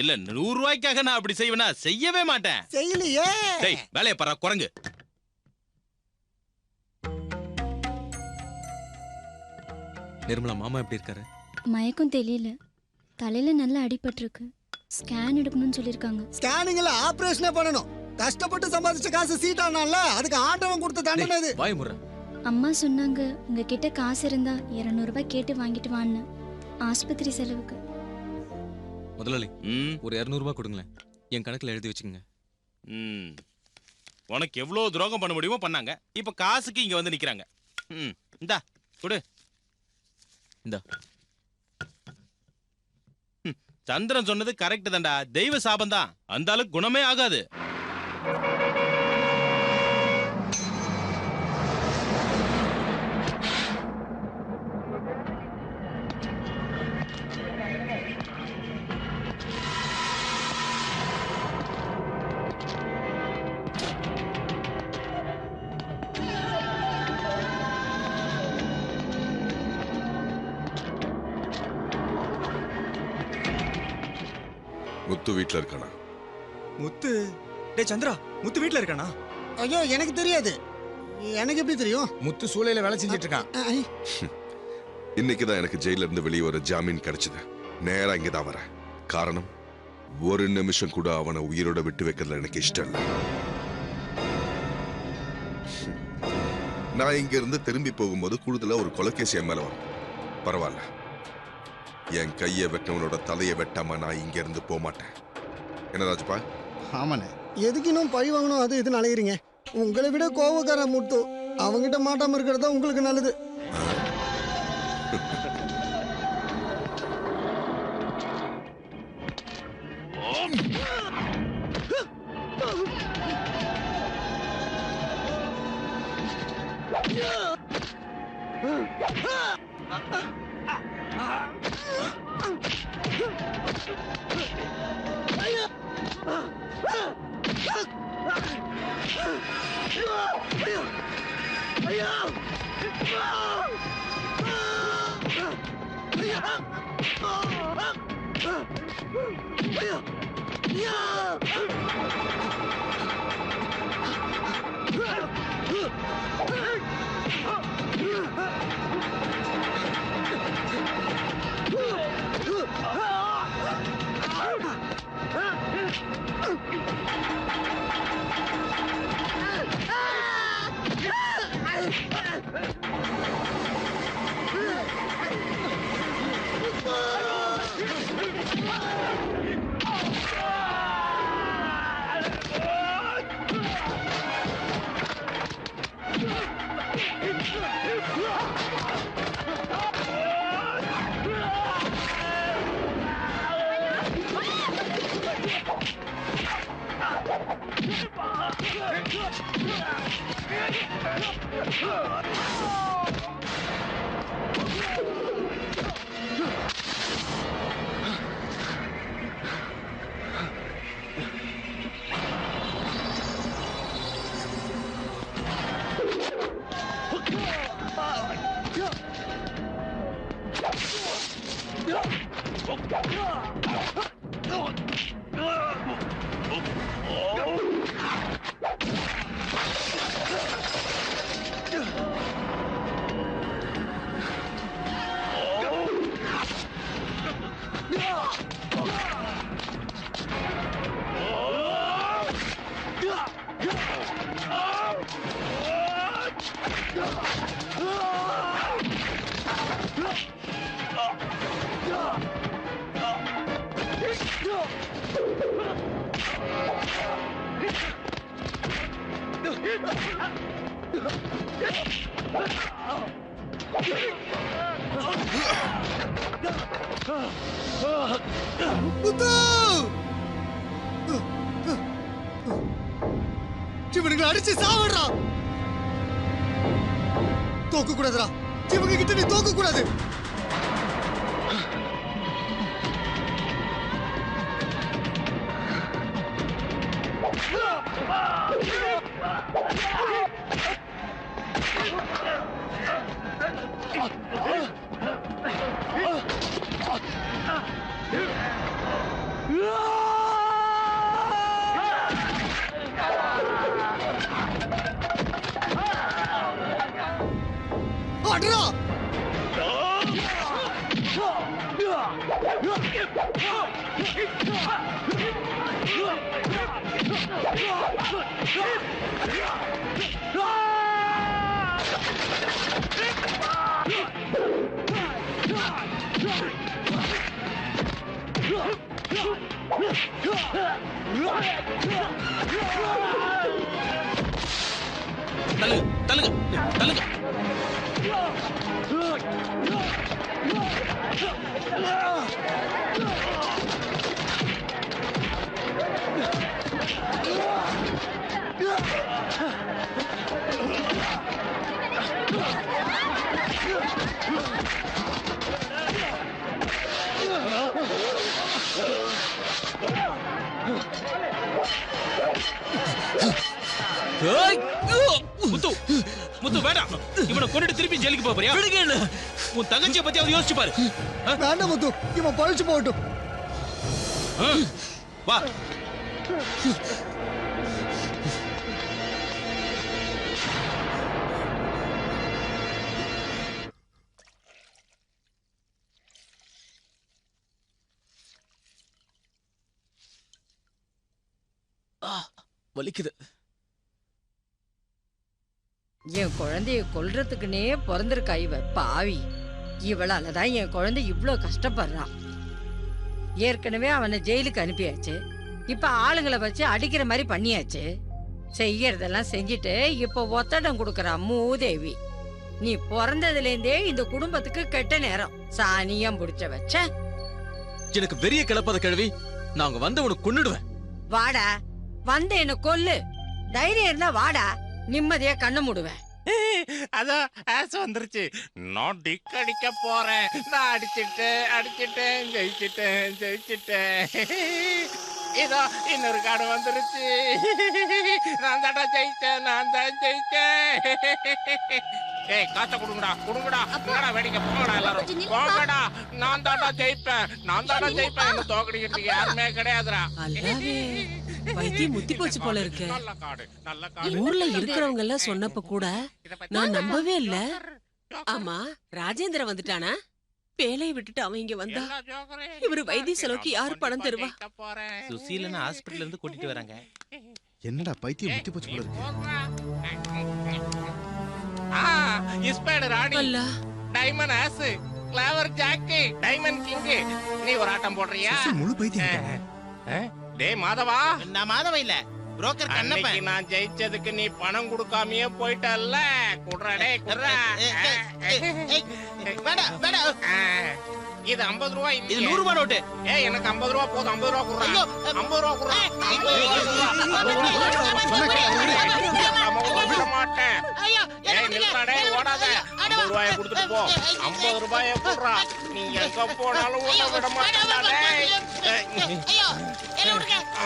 இல்ல 100 ரூபாய்க்காக நான் அப்படி செய்வேனா? செய்யவே மாட்டேன். செய்யலையே. வேலையை பாரா குரங்கு. நிர்மலா மாமா எப்படி இருக்காரு? மயக்கம் தெரியல, தலையில நல்லா அடிபட்டிருக்கு. ஸ்கேன் எடுக்கணும்னு சொல்லிருக்காங்க. ஸ்கேனிங்ல ஆபரேஷனே பண்ணணும். கஷ்டப்பட்டு சம்பாதிச்ச காசு சீட்டானால அதுக்கு ஆண்டவன் கொடுத்த தண்டனை இது. வாய் முறை. அம்மா சொன்னாங்க உங்ககிட்ட காசு இருந்தா 200 ரூபாய் கேட்டு வாங்கிட்டு வான்னு, ஆஸ்பத்திரி செலவுக்கு. முதலாளி, ஒரு 200 ரூபாய் கொடுங்களேன், என் கணக்குல எழுதி வச்சுக்கோங்க. உனக்கு எவ்வளவு துரோகம் பண்ண முடியுமோ பண்ணாங்க. இப்ப காசுக்கு இங்க வந்து நிக்கிறாங்க. இந்தா கொடு. இந்தா. சந்திரன் சொன்னது கரெக்ட் தான்டா. தெய்வ சாபம் தான், அந்த அளவுக்கு குணமே ஆகாது. முத்து வீட்ல இருக்கானா? முத்து? டேய் சந்திரா, முத்து வீட்ல இருக்கானா? ஐயோ, எனக்கு தெரியாது. எனக்கு எப்படி தெரியும்? முத்து சூளையில வேலை செஞ்சிட்டு இருக்கான். இன்னைக்குதான் எனக்கு ஜெயில இருந்து வெளியே வர ஜாமீன் கிடைச்சது. நேரா இங்கதான் வரேன். காரணம், ஒரு நிமிஷம் கூட அவனை உயிரோட விட்டு வைக்கிறதுல எனக்கு இஷ்டம் இல்லை. நான் இங்க இருந்து திரும்பி போகும்போது கூடுதலா ஒரு கொலைகேசி என் மேல வரும். பரவாயில்ல, என் கையை வெட்டவனோட தலையை வெட்டாம நான் இங்க இருந்து போக மாட்டேன். என்ன ராஜப்பா? ஆமாண்ணே. எதுக்கு இன்னும் பழி வாங்கணும் அது இதுன்னு அலைகிறீங்க? உங்களை விட கோவக்கார முத்து. அவங்கிட்ட மாட்டாம இருக்கிறது தான் உங்களுக்கு நல்லது. இவனுங்களை அடிச்சு சாவடுறா. தோக்க கூடாதுடா. இவங்க கிட்ட நீ தோக்க கூடாது. அடடா. தள்ளுங்க தள்ளுங்க தள்ளுங்க. முத்து முத்து வேண்டாம். இவனை கொண்டுட்டு திருப்பி ஜெயிலுக்கு போறியா? உன் தங்கச்சியை பத்தி அவர் யோசிச்சு பாரு. வேண்டாம் முத்து, இவன் பழிச்சு போகட்டும். வா. வலிக்குது. என் குழந்தைய கொல்றதுக்குன்னே பிறந்திருக்கா இவ பாவி. இவளாலதான் என் குழந்தை இவ்ளோ கஷ்டப்படுறான். ஏற்கனவே அவனை ஜெயிலுக்கு அனுப்பியாச்சு. இப்ப ஆளுங்களை வச்சு அடிக்கிற மாதிரி பண்ணியாச்சு. செய்யறதெல்லாம் செஞ்சுட்டு இப்ப ஒத்தடம் கொடுக்கறா மூதேவி. நீ பிறந்ததுல இருந்தே இந்த குடும்பத்துக்கு கெட்ட நேரம். சாணியம் புடிச்ச வச்ச. எனக்கு வெறிய கிளப்பாத கிழவி. நாங்க வந்து உனக்கு கொன்னுடுவேன். வாடா, வந்து என்ன கொல்லு. தைரியம் இருந்தா வாடா, நிம்மதியா கண்ணு மூடுவேன். அதான் ஆஸ் வந்துருச்சு. நான் டிக் அடிக்க போறேன். நான் அடிச்சிட்டேன் ஜெயிச்சிட்டேன். இதோ இன்னொரு கார்டு வந்துருச்சு. நான் தான்டா ஜெயிச்சேன், நான் தான் ஜெயிச்சேன். ஏய் காசை கொடுங்கடா, கொடுங்கடா. என்னடா வேடிக்கை, போங்கடா எல்லாரும் போங்கடா. நான் தான்டா ஜெயிப்பேன், நான் தான்டா ஜெயிப்பேன். என்ன தோக்கடிக்கிறதுக்கு யாருமே கிடையாதுடா. அல்லாவே வைத்தியம் முத்தி போச்சு போல இருக்கு. நல்ல கார்டு, நல்ல கார்டு. ஊர்ல இருக்கிறவங்க எல்லாம் சொன்னப்ப கூட நான் நம்பவே இல்ல. ஆமா ராஜேந்திரன் வந்துட்டானா? வேலையை விட்டுட்டு அவன் இங்க வந்தா இவரு வைத்திய செலவுக்கு யாரு பணம் தருவா? சுசீலனை ஹாஸ்பிடல்ல இருந்து கூட்டிட்டு வராங்க. என்னடா பைத்தியம் முத்தி போச்சு போல இருக்கு. இஸ்பேடு ராணி, டைமண்ட் ஆஸ், கிளவர் ஜாக்கி, டைமண்ட் கிங். நீ ஒரு ஆட்டம் போடுறியா? முழு பைத்தியம். டேய் மாதவா. நான் மாதவ இல்ல, புரோக்கர் கண்ணப்பன். அன்னைக்கு நான் ஜெயிச்சதுக்கு நீ பணம் கொடுக்காமயே போயிட்டல்ல. குடுறா டேய், குடுறா. வேடா வேடா. இது 50 ரூபாய் இல்ல, இது 100 ரூபாய் நோட்டு. ஏய் எனக்கு 50 ரூபாய் போதும். 50 ரூபாய் குடுறா. 50 ரூபாய் குடுறா. 50 ரூபாய் மாட்டேன். ஏய் நில்றா டேய், ஓடாத. 50 ரூபாயை கொடுத்துட்டு போ. 50 ரூபாயை குடுறா. நீ எங்க போனாலும் உன்னை விட மாட்டேன்டா டேய்.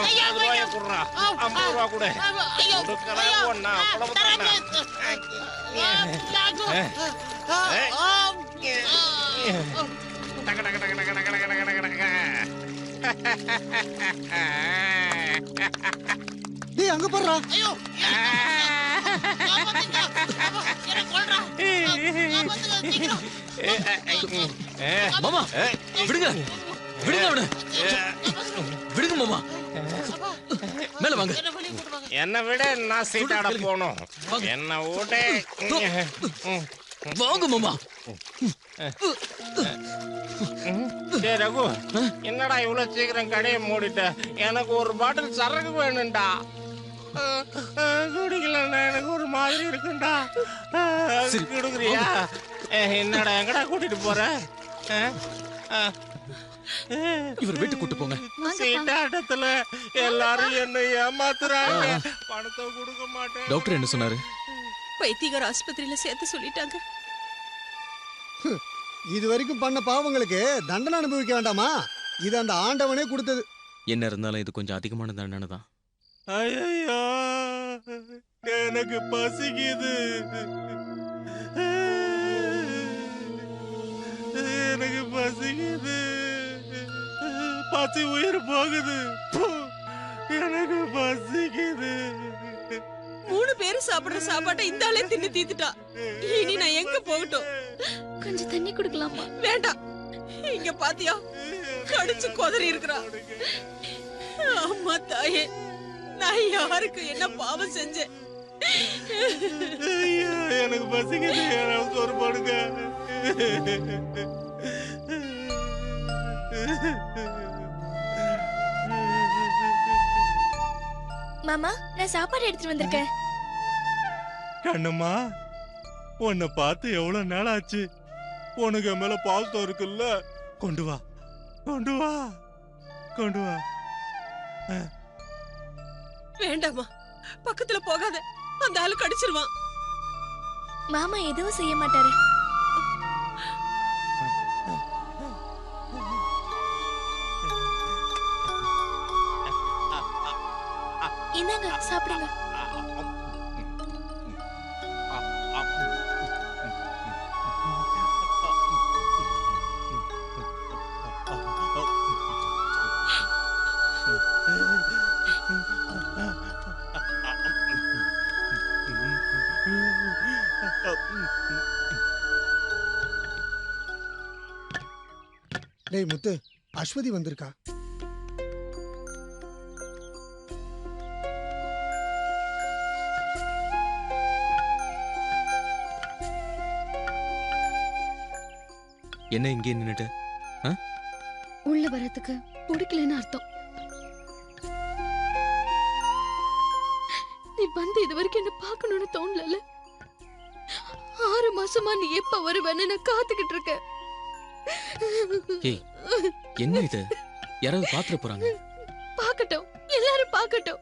50 ரூபாயை குடுறா. 50 ரூபாய் கொடு. கொடுக்கறேன் ஒண்ணா குளமுத்தானா. டக டக டக டக டக டக டக டக டக. டேய் அங்க பாருடா. ஐயோ மாமா விடுங்க, விடுங்க அவனை, விடுங்க மாமா. மேல வாங்க. என்ன விட நான் சீட்டாட போனோம். என்ன விட வாங்க மாமா. டேய் ரகு, என்னடா இவ்வளவு சீக்கிரம் கடையை மூடிட்ட? எனக்கு ஒரு பாட்டில் சரக்கு வேணும்டா. குடிக்கலன்னா எனக்கு ஒரு மாதிரி இருக்குண்டா. குடுக்குறியா? என்னடா எங்கடா கூட்டிட்டு போற? இவர் வீட்டுக்கு கூட்டு போங்க. சீட்டாட்டத்துல எல்லாரும் என்ன ஏமாத்துறாங்க. பணத்தை கொடுக்க மாட்டேன். டாக்டர் என்ன சொன்னாரு? வைத்தியர் ஆஸ்பத்திரியில சேர்த்து சொல்லிட்டாங்க. இது வரைக்கும் பண்ண பாவங்களுக்கு தண்டனை அனுபவிக்க வேண்டாமா? இது அந்த ஆண்டவனே கொடுத்தது. என்ன இருந்தாலும் இது கொஞ்சம் அதிகமான தண்டனை தான். ஐயோ எனக்கு பசிக்குது. எனக்கு பசிக்குது. பசி உயிர் போகுது. எனக்கு பசிக்குது. 3 பேரும் சாப்பிடுற சாப்பாட்டை இந்த ஆளே தின்னு தீத்துட்டா. இனி நான் எங்க போகட்டும்? கொஞ்சம் தண்ணி குடுக்கலாமா? வேண்டாம். இங்க பாத்தியா கடிச்சு கொதறி இருக்கிறா. அம்மா தாயே, நான் யாருக்கு என்ன பாவம் செஞ்சேன்? எனக்கு பசிக்குது. யாராவது ஒரு போடுங்க. மாமா நான் சாப்பாடு எடுத்துட்டு வந்திருக்கேன். கண்ணம்மா, உன்னை பார்த்து எவ்வளவு நாள் ஆச்சு. உனக்கு மேல பாசம் இருக்குல்ல. கொண்டு வா, கொண்டு வா, கொண்டு வா. வேண்டாமா, பக்கத்துல போகாத. அந்த ஆளு கடிச்சிருவான். மாமா எதுவும் செய்ய மாட்டாரு. இந்தாங்க சாப்பிடுங்க. டேய் முத்து, அஸ்வதி வந்திருக்கா? என்ன இங்கே நின்னுட்டு? உள்ள வரதுக்கு பிடிக்கலன்னு அர்த்தம். நீ வந்து இது வரைக்கும் என்ன பார்க்கணும்னு தோணல. 6 மாசமா நீ எப்ப வருவேன்னு நான் காத்துக்கிட்டு இருக்கேன். ஏய், என்ன இது? யாராவது பாத்துற போறாங்க. பாக்கட்டும், எல்லாரும் பாக்கட்டும்.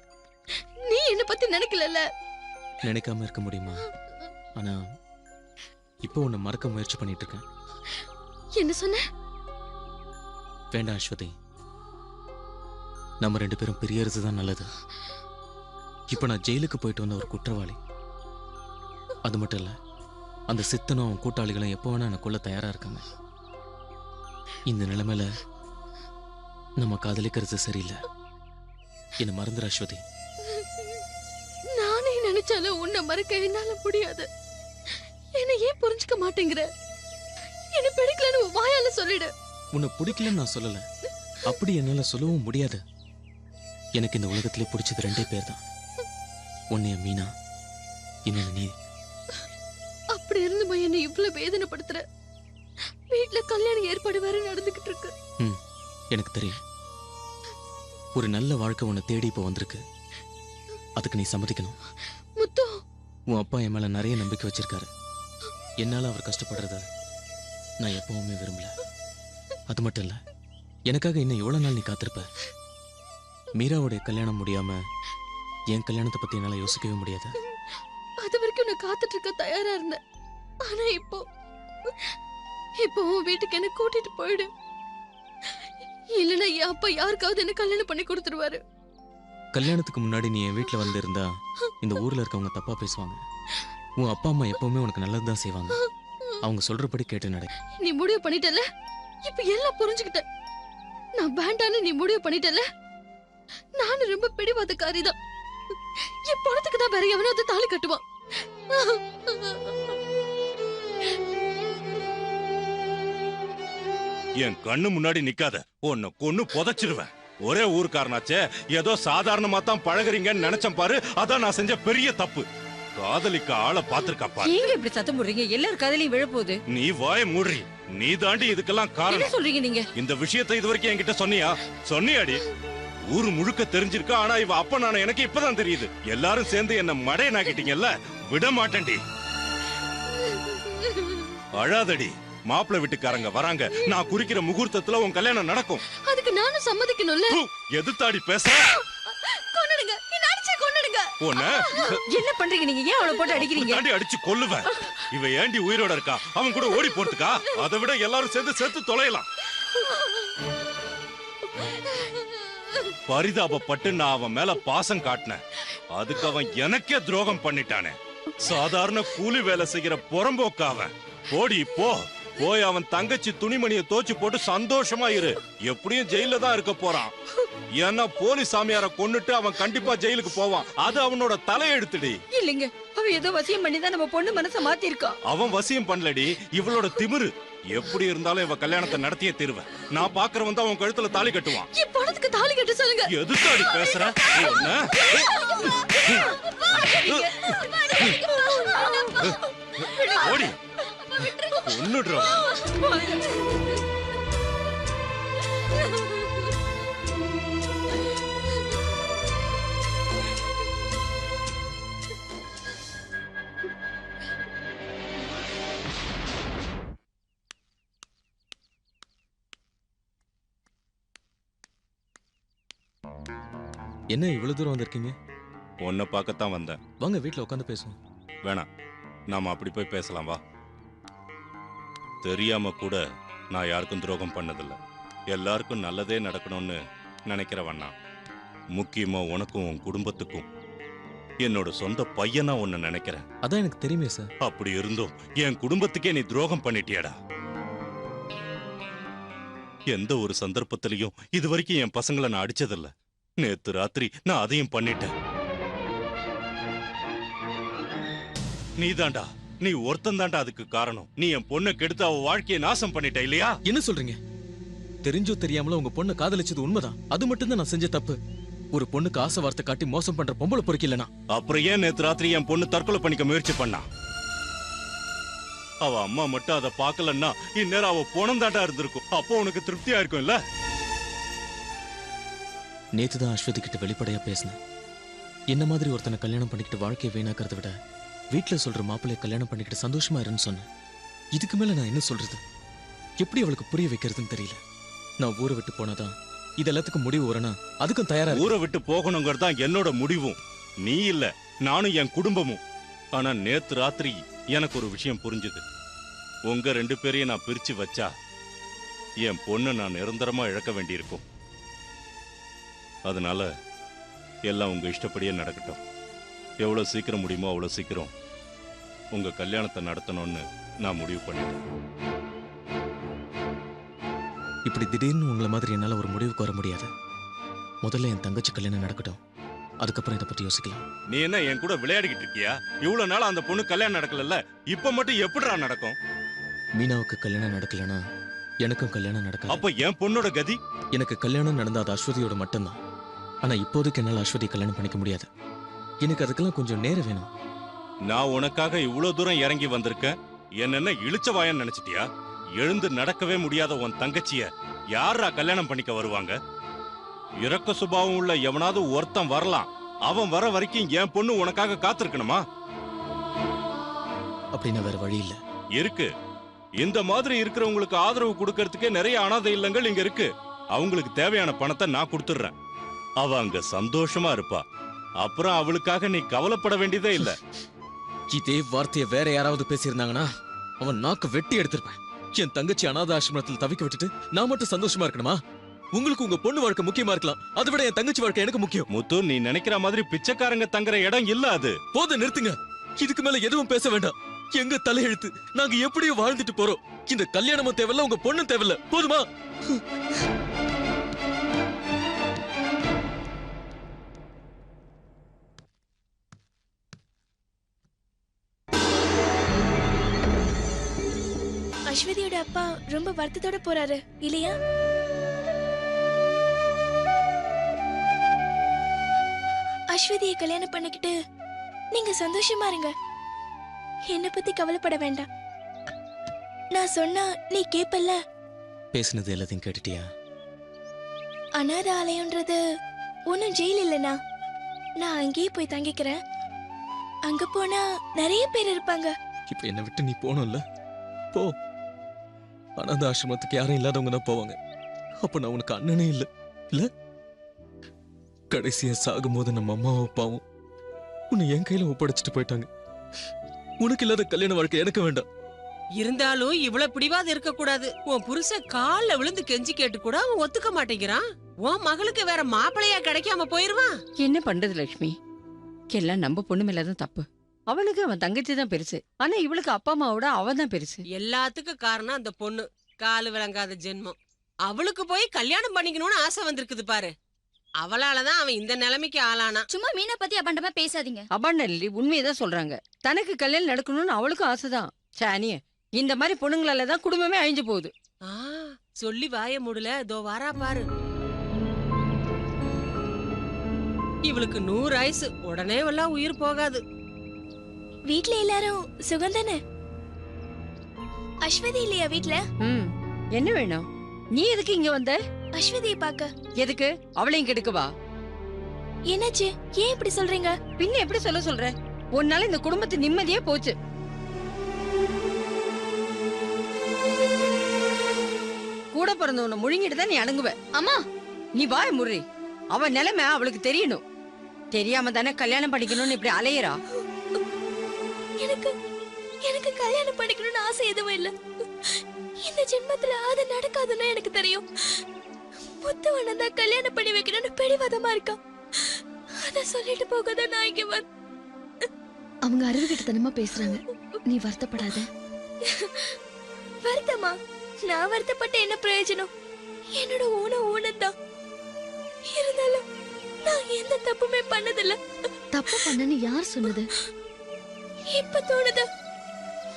நீ என்ன பத்தி நினைக்கல. நினைக்காம இருக்க முடியுமா? ஆனா இப்போ உன்னை மறக்க முயற்சி பண்ணிட்டு இருக்கேன். என்ன சொன்ன? வேண்டாம் அஸ்வதி, நம்ம 2 பேரும் பிரியறது தான் நல்லது. இப்ப நான் ஜெயிலுக்கு போயிட்டு வந்த ஒரு குற்றவாளி. அது மட்டும் இல்ல, அந்த சித்தனும் அவன் கூட்டாளிகளும் எப்போ வேணா எனக்கு கொல்ல தயாரா இருக்காங்க. இந்த நிலைமையில நம்ம காதலிக்கிறது சரியில்லை. என்ன மறந்துரு அஸ்வதி. நானே நினைச்சாலும் உன்னை மறக்க என்னால முடியாது. என்ன ஏன் புரிஞ்சுக்க மாட்டேங்கிற? என்ன பிடிக்கலன்னு உன் வாயால சொல்லிடு. உன்னை பிடிக்கலன்னு நான் சொல்லல, அப்படி என்னால சொல்லவும் முடியாது. எனக்கு இந்த உலகத்திலே பிடிச்சது 2 பேர் தான். ஒன்னு என் மீனா, இன்னொன்னு நீ. அப்படி இருந்துமா என்ன இவ்வளவு வேதனைப்படுத்துற? வீட்டுல கல்யாண ஏற்பாடு வேற நடந்துகிட்டு இருக்கு. எனக்கு தெரியும். ஒரு நல்ல வாழ்க்கை உன்னை தேடி இப்போ வந்திருக்கு. அதுக்கு நீ சம்மதிக்கணும். முத்து, உன் அப்பா என் மேல நிறைய நம்பிக்கை வச்சிருக்காரு. என்னால அவர் கஷ்டப்படுறத நான் எப்பவுமே விரும்பல. அது மட்டும் இல்ல, எனக்காக இன்னும் எவ்வளவு நாள் நீ காத்திருப்ப? மீராவுடைய கல்யாணம் முடியாம என் கல்யாணத்தை பத்தி என்னால யோசிக்கவே முடியாது. அது வரைக்கும் நான் காத்துட்டு இருக்க தயாரா இருந்தேன். ஆனா இப்போ உன் வீட்டுக்கு என்ன கூட்டிட்டு போயிடு. இல்லைன்னா என் அப்பா யாருக்காவது என்ன கல்யாணம் பண்ணி கொடுத்துருவாரு. கல்யாணத்துக்கு முன்னாடி நீ என் வீட்டுல வந்து இருந்தா இந்த ஊர்ல இருக்கவங்க தப்பா பேசுவாங்க. உன் அப்பா அம்மா எப்பவுமே உனக்கு நல்லதுதான் செய்வாங்க. அவங்க சொல்றபடி கேட்டு நட. நீ முடிவு பண்ணிட்டல, இப்ப எல்லாம் புரிஞ்சுக்கிட்டேன். நான் வேண்டான்னு நீ முடிவு பண்ணிட்டல. நானும் ரொம்ப பிடிவாதக்காரிதான். என் பணத்துக்கு தான் வேற எவனாவது தாலி கட்டுவான். என் கண்ணு முன்னாடி நிக்காத, உன்னை கொன்னு புதைச்சிருவேன். ஒரே ஊருக்காரனாச்சே, ஏதோ சாதாரணமா தான் பழகுறீங்கன்னு நினைச்சேன் பாரு. அதான் நான் செஞ்ச பெரிய தப்பு. காதலிக்க ஆளை பாத்துருக்காப்பா. நீங்க இப்படி சத்தம் போடுறீங்க? எல்லாரும் காதலையும் விழப்போகுது. நீ வாய மூடுறி. நீ தாண்டி இதுக்கெல்லாம் என்ன காரணம். சொல்றீங்க நீங்க? இந்த விஷயத்தை இது வரைக்கும் என்கிட்ட சொன்னியாடி? ஊரு முழுக்க தெரிஞ்சிருக்கா, ஆனா இவ அப்ப நான் எனக்கு இப்பதான் தெரியுது. எல்லாரும் சேர்ந்து என்ன மடையனாக்கிட்டீங்கல்ல, விட மாட்டேன்டி. அழாதடி, மாப்பிள்ளை வீட்டுக்காரங்க வராங்க. நான் குறிக்கிற முகூர்த்தத்துல உன் கல்யாணம் நடக்கும். அதுக்கு நானும் சம்மதிக்கணும்ல. எதுத்தாடி பேசுற? கொன்னுடுங்க, என்ன அடிச்சே கொன்னுடுங்க. என்ன பண்றீங்க நீங்க? ஏன் அவளை போட்டு அடிக்கிறீங்க? தாண்டி அடிச்சு கொல்லுவேன். இவ ஏண்டி உயிரோட இருக்கா? அவன் கூட ஓடி போறதுக்கா? அதை விட எல்லாரும் சேர்ந்து செத்து தொலையலாம். பரிதாபப்பட்டு நான் அவன் மேல பாசம் காட்டினேன். அதுக்கு அவன் எனக்கே துரோகம் பண்ணிட்டானே. சாதாரண கூலி வேலை செய்யற புறம்போக்காவன். போடி போ. போய் அவன் தங்கச்சி துணிமணியை தோச்சு போட்டு சந்தோஷமா இரு. எப்படியும் ஜெயில தான் இருக்க போறான். ஏன்னா போலீஸ் சாமியார கொன்னுட்டு அவன் கண்டிப்பா ஜெயிலுக்கு போவான். அது அவனோட தலையெழுத்துடி. இல்லைங்க, அவன் ஏதோ வசியம் பண்ணி தான் நம்ம பொண்ணு மனசை மாத்தி இருக்கான். அவன் வசியம் பண்ணலடி, இவளோட திமிரு. எப்படி இருந்தாலும் இவ கல்யாணத்தை நடத்தியே தருவேன். நான் பாக்குறவன் தான் அவன் கழுத்துல தாலி கட்டுவான். என் பணத்துக்கு தாலி கட்ட சொல்லுங்க. எதுக்காடி பேசுற? ஓடி ஒன்னுடுறோம். என்ன இவ்வளவு தூரம் வந்திருக்கீங்க? உன்னை பார்க்கத்தான் வந்தேன். வாங்க வீட்டுல உட்காந்து பேசுவோம். வேணாம், நாம அப்படி போய் பேசலாம் வா. தெரியாம கூட நான் யாருக்கும் துரோகம் பண்ணதில்ல. எல்லாருக்கும் நல்லதே நடக்கணும்னு நினைக்கிறவண்ணா. முக்கியமா உனக்கும் உன் குடும்பத்துக்கும் என்னோட சொந்த பையனா உன்னை நினைக்கிறேன். அதான் எனக்கு தெரியுமே சார். அப்படி இருந்தும் என் குடும்பத்துக்கே நீ துரோகம் பண்ணிட்டியாடா. எந்த ஒரு சந்தர்ப்பத்திலையும் இது வரைக்கும் என் பசங்களை நான் அடிச்சதில்ல. நேத்து ராத்திரி நான் அதையும் பண்ணிட்டேன். நீதாண்டா, நீ ஒருத்தன் தாண்டா அதுக்கு காரணம். நீ என் பொண்ணை கெடுத்து அவ வாழ்க்கையை நாசம் பண்ணிட்ட இல்லையா? என்ன சொல்றீங்க? தெரிஞ்சோ தெரியாமல உங்க பொண்ணை காதலிச்சது உண்மைதான். அது மட்டும் தான் நான் செஞ்ச தப்பு. ஒரு பொண்ணுக்கு ஆசை வார்த்தை காட்டி மோசம் பண்ற பொம்பளை பொறுக்கலனா அப்புறம் ஏன் நேத்து ராத்திரி என் பொண்ணு தற்கொலை பண்ணிக்க முயற்சி பண்ணா? அவ அம்மா மட்டும் அதை பார்க்கலன்னா இந்நேரம் அவ போனந்தாண்டா இருந்திருக்கும். அப்போ உனக்கு திருப்தியா இருக்கும் இல்ல? நேத்து தான் அஸ்வதி கிட்ட வெளிப்படையா பேசினேன். என்ன மாதிரி ஒருத்தனை கல்யாணம் பண்ணிக்கிட்டு வாழ்க்கையை வீணாக்கிறத விட வீட்டுல சொல்ற மாப்பிள்ளைய கல்யாணம் பண்ணிக்கிட்டு சந்தோஷமா இருன்னு சொன்னேன். இதுக்கு மேல நான் என்ன சொல்றது? எப்படி அவளுக்கு புரிய வைக்கிறதுன்னு தெரியல. நான் ஊரை விட்டு போனாதான் இது எல்லாத்துக்கும் முடிவு வரணும். அதுக்கும் தயாரா. ஊரை விட்டு போகணுங்கிறது தான் என்னோட முடிவும். நீ இல்ல, நானும் என் குடும்பமும். ஆனா நேத்து ராத்திரி எனக்கு ஒரு விஷயம் புரிஞ்சுது. உங்க 2 பேரையும் நான் பிரிச்சு வச்சா என் பொண்ணை நான் நிரந்தரமா இழக்க வேண்டியிருக்கும். அதனால எல்லாம் உங்க இஷ்டப்படியே நடக்கட்டும். எவ்வளவு சீக்கிரம் முடியுமோ அவ்வளவு சீக்கிரம் உங்க கல்யாணத்தை நடத்தணும்னு நான் முடிவு பண்ணிட்டேன். இப்படி திடீர்னு உங்களை மாதிரி என்னால ஒரு முடிவுக்கு வர முடியாது. முதல்ல என் தங்கச்சி கல்யாணம் நடக்கட்டும், அதுக்கப்புறம் இதை பத்தி யோசிக்கலாம். நீ என்ன என் கூட விளையாடிக்கிட்டு இருக்கியா? இவ்வளவு நாள் அந்த பொண்ணு கல்யாணம் நடக்கல, இப்ப மட்டும் எப்படிடா நடக்கும்? மீனாவுக்கு கல்யாணம் நடக்கலனா எனக்கும் கல்யாணம் நடக்காது. அப்ப என் பொண்ணோட கதி? எனக்கு கல்யாணம் நடந்தா அது அஸ்வதியோட மட்டும்தான். ஆனா இப்போதைக்கு என்னால அஸ்வதி கல்யாணம் பண்ணிக்க முடியாது. எனக்கு அதுக்கெல்லாம் கொஞ்சம் நேரம் வேணும். நான் உனக்காக இவ்வளவு தூரம் இறங்கி வந்திருக்கேன். என்ன இழுச்ச வாயன்னு நினைச்சிட்டியா? எழுந்து நடக்கவே முடியாத உன் தங்கச்சிய யாரா கல்யாணம் பண்ணிக்க வருவாங்க? இறக்க சுபாவம் உள்ள எவனாவது ஒருத்தன் வரலாம். அவன் வர வரைக்கும் என் பொண்ணு உனக்காக காத்திருக்கணுமா? அப்படின்னா வேற வழி இல்ல. இருக்கு. இந்த மாதிரி இருக்கிறவங்களுக்கு ஆதரவு கொடுக்கறதுக்கே நிறைய அனாதை இல்லங்கள் இங்க இருக்கு. அவங்களுக்கு தேவையான பணத்தை நான் கொடுத்துடுறேன். அவ அங்க சந்தோஷமா இருப்பா. அப்புறம் அவளுக்காக நீ கவலைப்பட வேண்டியதே இல்ல. இதே வார்த்தையை வேற யாராவது பேசியிருந்தாங்கன்னா அவன் நாக்கு வெட்டி எடுத்திருப்பேன். என் தங்கச்சி அனாத ஆசிரமத்தில் தவிக்க விட்டுட்டு நான் மட்டும் சந்தோஷமா இருக்கணுமா? உங்களுக்கு உங்க பொண்ணு வாழ்க்கை முக்கியமா இருக்கலாம், அதை விட என் தங்கச்சி வாழ்க்கை எனக்கு முக்கியம். முத்து, நீ நினைக்கிற மாதிரி பிச்சைக்காரங்க தங்குற இடம் இல்ல அது. போத நிறுத்துங்க. இதுக்கு மேல எதுவும் பேச வேண்டாம். எங்க தலையெழுத்து, நாங்க எப்படியும் வாழ்ந்துட்டு போறோம். இந்த கல்யாணமும் தேவையில்ல, உங்க பொண்ணும் தேவையில்ல. போதுமா? அஸ்வதியோட அப்பா ரொம்ப வருத்தத்தோட போறாரு இல்லையா? அஸ்வதியை கல்யாணம் பண்ணிக்கிட்டு நீங்க சந்தோஷமா இருங்க. என்ன பத்தி கவலைப்பட வேண்டாம். நான் சொன்னா நீ கேப்பல்ல? பேசினது எல்லாத்தையும் கேட்டுட்டியா? அனாத ஆலயம்ன்றது ஒன்னும் ஜெயில் இல்லைனா. நான் அங்கேயே போய் தங்கிக்கிறேன். அங்க போனா நிறைய பேர் இருப்பாங்க. இப்ப என்ன விட்டு நீ போனோம்ல, போ. அனாத ஆசிரமத்துக்கு யாரும் இல்லாதவங்க தான் போவாங்க. அப்ப நான் உனக்கு அண்ணனே இல்ல இல்ல? கடைசியா சாகும்போது நம்ம அம்மாவும் அப்பாவும் உன்னை என் கையில ஒப்படைச்சிட்டு போயிட்டாங்க. உனக்கு இல்லாத கல்யாண வாழ்க்கை எனக்கு வேண்டாம். இருந்தாலும் இவ்வளவு பிடிவாது இருக்க கூடாது. உன் புருஷன் கால்ல விழுந்து கெஞ்சி கேட்டு கூட அவன் ஒத்துக்க மாட்டேங்கிறான். உன் மகளுக்கு வேற மாப்பிள்ளையா கிடைக்காம போயிருவான். என்ன பண்றது லட்சுமி? எல்லாம் நம்ம பொண்ணு மேலதான் தப்பு. அவனுக்கு அவன் தங்கச்சி தான் பெருசு, ஆனா இவளுக்கு அப்பா அம்மாவோட அவன் தான் பெருசு. எல்லாத்துக்கும் காரணம் அந்த பொண்ணு. காலு விளங்காத ஜென்மம். அவளுக்கு போய் கல்யாணம் பண்ணிக்கணும்னு ஆசை வந்திருக்குது பாரு. அவளாலதான் அவன் இந்த நிலைமைக்கு ஆளானா. சும்மா மீனை பத்தி அபண்டமா பேசாதீங்க. அபண்டல்லி உண்மையதான் சொல்றாங்க. தனக்கு கல்யாணம் நடக்கணும்னு அவளுக்கும் ஆசைதான். சானிய இந்த மாதிரி பொண்ணுங்களாலதான் குடும்பமே அழிஞ்சு போகுது. சொல்லி வாய மூடல, இதோ வாரா பாரு. இவளுக்கு 100 ஆயுசு. உடனே எல்லாம் உயிர் போகாது. வீட்ல எல்லாரும் சுகந்தானே? அஸ்வதி இல்லையா வீட்ல? என்ன வேணும்? நீ எதுக்கு இங்க வந்த? அஸ்வதியை பாக்க. எதுக்கு? அவளையும் கெடுக்கவா? என்னாச்சு? ஏன் இப்படி சொல்றீங்க? பின்ன எப்படி சொல்ற? உன்னால இந்த குடும்பத்து நிம்மதியே போச்சு. கூட பிறந்தவனை முழுங்கிட்டு தான் நீ அடங்குவ. அம்மா, நீ வாய முறி. அவன் நிலைமை அவளுக்கு தெரியணும். தெரியாம தானே கல்யாணம் பண்ணிக்கணும்னு இப்படி அலையறா. எனக்கு கல்யாணம் பண்ணிக்கணும்னு ஆசை எதுவும் இல்ல. இந்த ஜென்மத்துல அது நடக்காதுன்னு எனக்கு தெரியும். முத்துவனை தான் கல்யாணம் பண்ணி வைக்கணும்னு பிடிவாதமா இருக்கான். அத சொல்லிட்டு போகதான் நான் இங்க வந்து. அவங்க அறிவுகிட்டத்தனமா பேசுறாங்க. நீ வருத்தப்படாத. வருத்தமா? நான் வருத்தப்பட்ட என்ன பிரயோஜனம்? என்னோட ஊனம்தான். இருந்தாலும் நான் எந்த தப்புமே பண்ணதில்ல. தப்பு பண்ணன்னு யார் சொன்னது? இப்ப தோணுது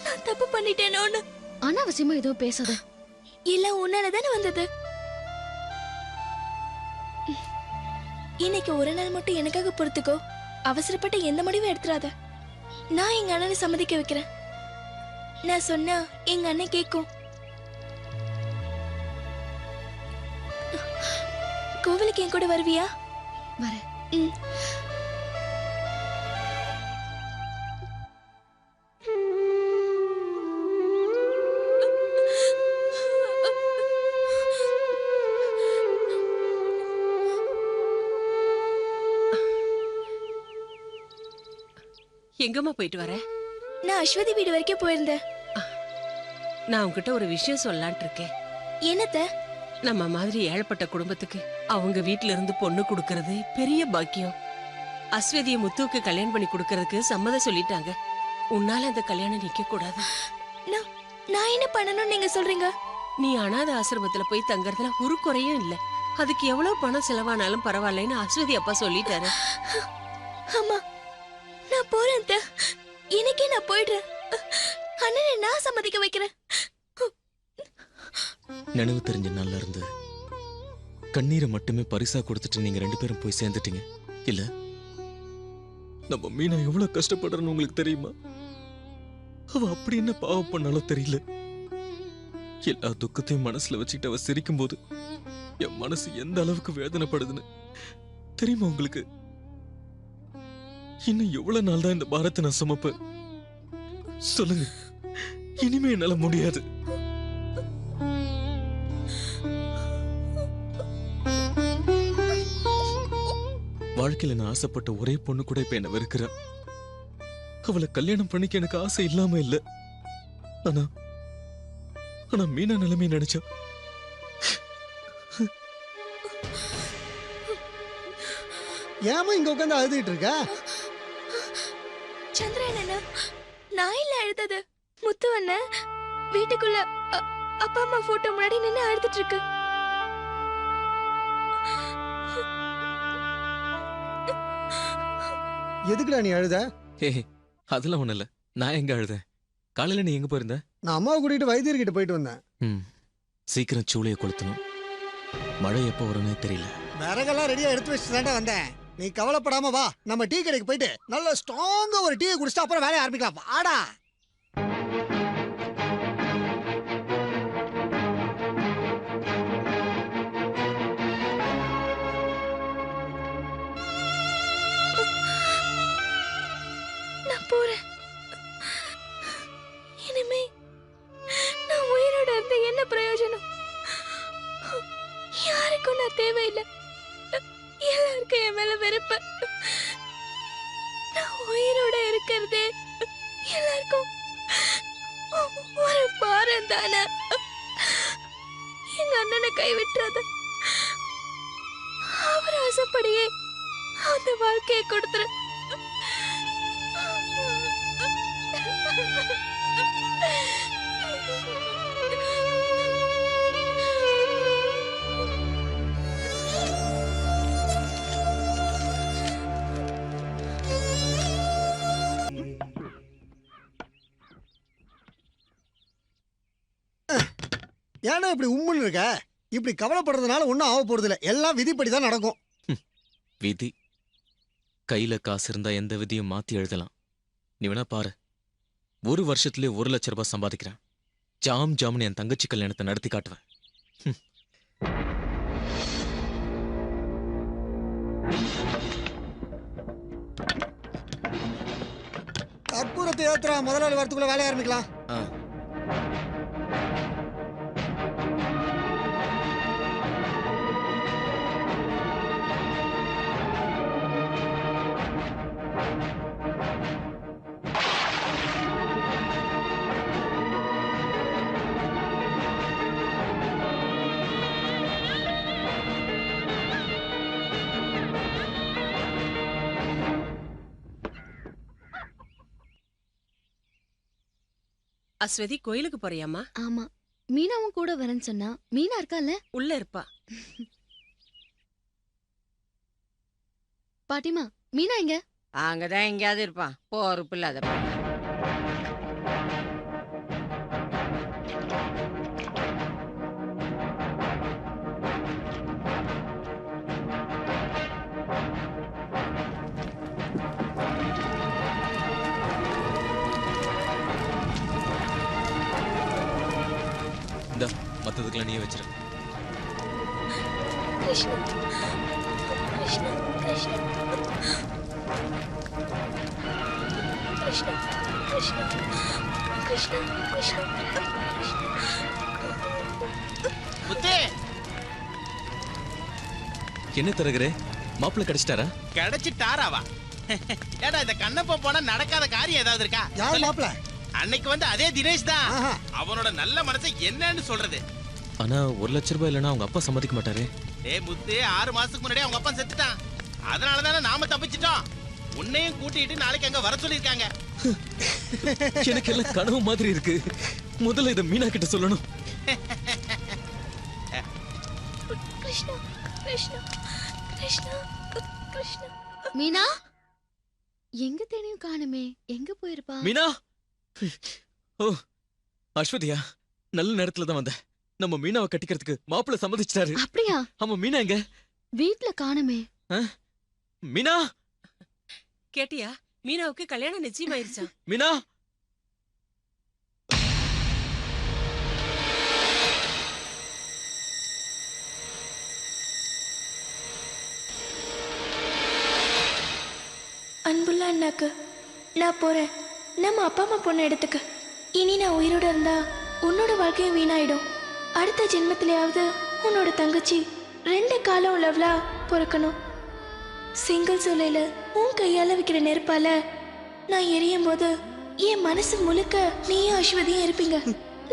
நான் தப்பு பண்ணிட்டேனோன்னு. அனாவசியமா ஏதோ பேசாத. எல்லாம் உன்னாலதானே வந்தது. இன்னைக்கு ஒரு நாள் மட்டும் எனக்காக பொறுத்துக்கோ. அவசரப்பட்டு எந்த முடிவும் எடுத்துறாத. நான் எங்க அண்ணனை சம்மதிக்க வைக்கிறேன். நான் சொன்னா எங்க அண்ணன் கேக்கும். கோவிலுக்கு என் கூட வருவியா? வரேன். எங்கம்மா போயிட்டு வர? நான் அஸ்வதி வீடு வரைக்கும் போயிருந்தேன். நான் உன்கிட்ட ஒரு விஷயம் சொல்லலான்ட்டு இருக்கேன். என்னத்த? நம்ம மாதிரி ஏழப்பட்ட குடும்பத்துக்கு அவங்க வீட்ல இருந்து பொண்ணு கொடுக்கறது பெரிய பாக்கியம். அஸ்வதிய முத்துவுக்கு கல்யாணம் பண்ணி கொடுக்கறதுக்கு சம்மதம் சொல்லிட்டாங்க. உன்னால அந்த கல்யாணம் நிக்க கூடாது. நான் என்ன பண்ணணும் நீங்க சொல்றீங்க? நீ அனாதை ஆசிரமத்துல போய் தங்கறதுல ஒரு குறையும் இல்ல. அதுக்கு எவ்வளவு பணம் செலவானாலும் பரவாயில்லைன்னு அஸ்வதி அப்பா சொல்லிட்டாரு. அம்மா நான் போறேன். இன்னைக்கே நான் போயிடுறேன். அண்ணனை நான் சம்மதிக்க வைக்கிறேன். நினைவு தெரிஞ்ச நாள்ல இருந்து கண்ணீரை மட்டுமே பரிசா கொடுத்துட்டு நீங்க 2 பேரும் போய் சேர்ந்துட்டீங்க இல்ல? நம்ம மீனா எவ்வளவு கஷ்டப்படுறன்னு உங்களுக்கு தெரியுமா? அவ அப்படி என்ன பாவம் பண்ணாலும் தெரியல. எல்லா துக்கத்தையும் மனசுல வச்சுக்கிட்டு அவ சிரிக்கும் போது என் மனசு எந்த அளவுக்கு வேதனைப்படுதுன்னு தெரியுமா உங்களுக்கு? இன்னும் எவ்வளவு நாள் தான் இந்த பாரத்தை நான் சுமப்பேன்? சொல்லுங்க. இனிமே என்னால முடியாது. வாழ்க்கையில நான் ஆசைப்பட்ட ஒரே பொண்ணு கூட இப்ப என்ன வெறுக்கிறா. அவளை கல்யாணம் பண்ணிக்க எனக்கு ஆசை இல்லாம இல்ல. ஆனா ஆனா மீனா நிலைமை நினைச்சா ஏமா இங்க உட்காந்து அழுதுகிட்டு இருக்க? சந்திரன் நான் இல்ல அழுதது. முத்து அண்ணன் வீட்டுக்குள்ள அப்பா அம்மா போட்டோ முன்னாடி நின்னு அழுதுட்டு இருக்கு. எதுக்குடா நீ அழுத? அதெல்லாம் ஒண்ணு இல்ல. நான் எங்க அழுதேன்? காலையில நீ எங்க போயிருந்த? நான் அம்மாவை கூட்டிட்டு வைத்தியர்கிட்ட போயிட்டு வந்தேன். சீக்கிரம் சூளையை கொளுத்தணும். மழை எப்போ வரும்னே தெரியல. விறகெல்லாம் ரெடியா எடுத்து வச்சுட்டு தாண்டா வந்தேன். நீ கவலைப்படாம வா, நம்ம டீ கடைக்கு போயிட்டு நல்ல ஸ்ட்ராங்கா ஒரு டீயை குடிச்சிட்டு அப்புறம் வேலையை ஆரம்பிக்கலாம். வாடா. நான் போறேன். இனிமே நான் உயிரோட இருந்து என்ன பிரயோஜனம்? யாருக்கும் நான் தேவையில்லை. எல்லாருக்கும் என் மேல வெறுப்பு. நான் உயிரோட இருக்கிறதே எல்லாருக்கும் ஒரு பாரம் தானே. எங்க அண்ணனை கைவிட்டுறாத. அவர் ஆசைப்படியே அந்த வாழ்க்கையை கொடுத்துரு. ஏன்னா இப்படி உம்முன்னு இருக்க? இப்படி கவலைப்படுறதுனால ஒன்றும் ஆக போறது இல்லை. எல்லாம் விதிப்படி தான் நடக்கும். விதி கையில காசு இருந்தா எந்த விதியும் மாத்தி எழுதலாம். நீ வேணா பாரு. 1 வருஷத்துலயே 1 லட்சம் ரூபாய் சம்பாதிக்கிறேன். ஜாம் ஜாம்னு என் தங்கச்சி கல்யாணத்தை நடத்தி காட்டுவேன். கற்பூரத்தை ஏத்துறா. முதலாளி வரத்துக்குள்ள வேலைய ஆரம்பிக்கலாம். அஸ்வதி கோயிலுக்கு போறியாமா? ஆமா, மீனாவும் கூட வரேன்னு சொன்னா. மீனா இருக்கால? உள்ள இருப்பா. பாட்டிமா, மீனா எங்க? அங்கதான் எங்கேயாவது இருப்பான். பொறுப்பு இல்லாத. மத்ததுக்குலாம் நீயே வச்சிரு. கிருஷ்ணா கிருஷ்ணா கிருஷ்ணா கிருஷ்ணா கிருஷ்ணா கிருஷ்ணா கிருஷ்ணா முத்தே, என்ன தரகரே, மாப்பிள்ளை கிடைச்சிட்டாரா? கிடைச்சிட்டாராவா? ஏடா இந்த கண்ணப்ப போனா நடக்காத காரியம் ஏதாவது இருக்கா? யார் மாப்பிள்ளை? அன்னைக்கு வந்து அதே தினேஷ் தான். அவனோட நல்ல மனசை என்னன்னு சொல்றது? ஆனா 1 லட்ச ரூபாய் இல்லைன்னா அவங்க அப்பா சம்மதிக்க மாட்டாரு. டேய் முத்து, 6 மாசத்துக்கு முன்னாடி அவங்க அப்பா செத்துட்டான். அதனால தானே நாம தப்பிச்சிட்டோம். உன்னையும் கூட்டிட்டு நாளைக்கு அங்க வர சொல்லிருக்காங்க. எனக்கு எல்லாம் கனவு மாதிரி இருக்கு. முதல்ல இதை மீனா கிட்ட சொல்லணும். கிருஷ்ணா கிருஷ்ணா கிருஷ்ணா கிருஷ்ணா. மீனா எங்க தேடியும் காணுமே, எங்க போயிருப்பா? மீனா! ஓ அஸ்வதியா, நல்ல நேரத்துல தான் வந்த. நம்ம மீனாவை கட்டிக்கிறதுக்கு மாப்பிள்ளை சம்மதிச்சிட்டாரு. அப்படியா? ஆமா, மீனா எங்க? வீட்ல காணுமே. மீனா! கேட்டியா? மீனாவுக்கு கல்யாணம் நிச்சயமாயிருச்சா? மீனா! அன்புள்ள அண்ணாக்கு நான் போறேன். நம்ம அப்பா அம்மா பொண்ணு இடத்துக்கு. இனி நான் உயிரோட இருந்தா உன்னோட வாழ்க்கையும் வீணாயிடும். அடுத்த ஜென்மத்திலேயாவது உன்னோட தங்கச்சி 2 காலம் உள்ளவளா பிறக்கணும். சிங்கிள் சூளையில உன் கையால வைக்கிற நெருப்பால நான் எரியும் போது என் மனசு முழுக்க நீயும் அஸ்வதியும் இருப்பீங்க.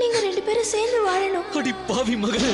நீங்க 2 பேரும் சேர்ந்து வாழணும். அடி பாவி மகளே!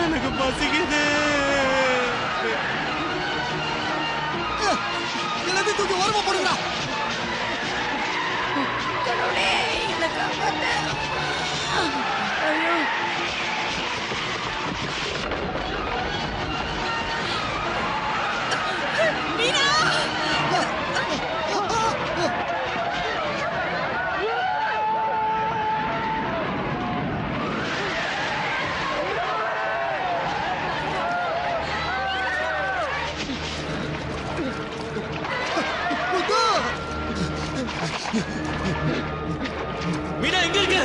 எனக்கு பசிக்குது. எல்லாத்தையும் தூக்கி ஓரமா போடுங்கடா. மீனா எங்க இருக்க?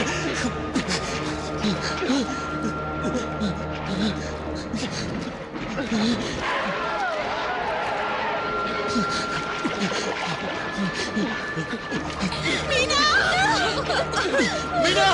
மீனா! மீனா!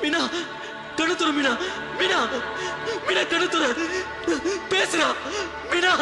மீனா! கணத்துற மீனா! மீனா! மீனா கணத்துற! பேசுறா! மீனா!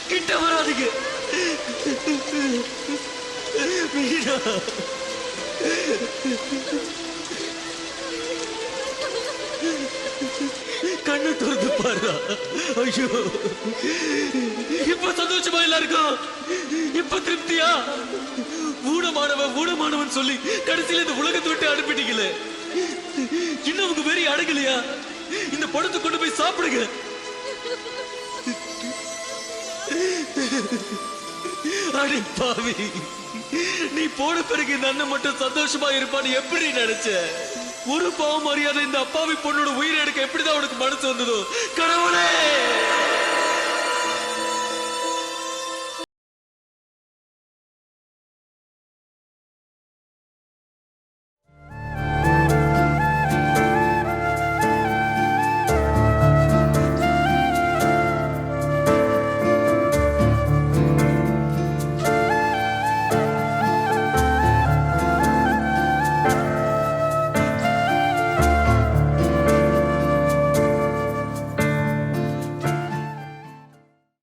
கிட்ட வராதீங்க. மீனா கண்ணு திறந்து பாரு. ஐயோ, இப்ப சந்தோஷமா எல்லாருக்கும்? இப்ப திருப்தியா? ஊனமானவன் சொல்லி கடைசியில இந்த உலகத்தை விட்டு அனுப்பிட்டீங்களே, இன்னும் உங்க வெறி அடங்கலையா? இந்த படத்தை கொண்டு போய் சாப்பிடுங்க. அடி பாவி, நீ போன பிறகு இந்த அண்ணன் மட்டும் சந்தோஷமா இருப்பான்னு எப்படி நினைச்ச? ஒரு பாவம் அறியாத இந்த அப்பாவி பொண்ணோட உயிரை எடுக்க எப்படிதான் உனக்கு மனசு வந்ததோ கடவுளே!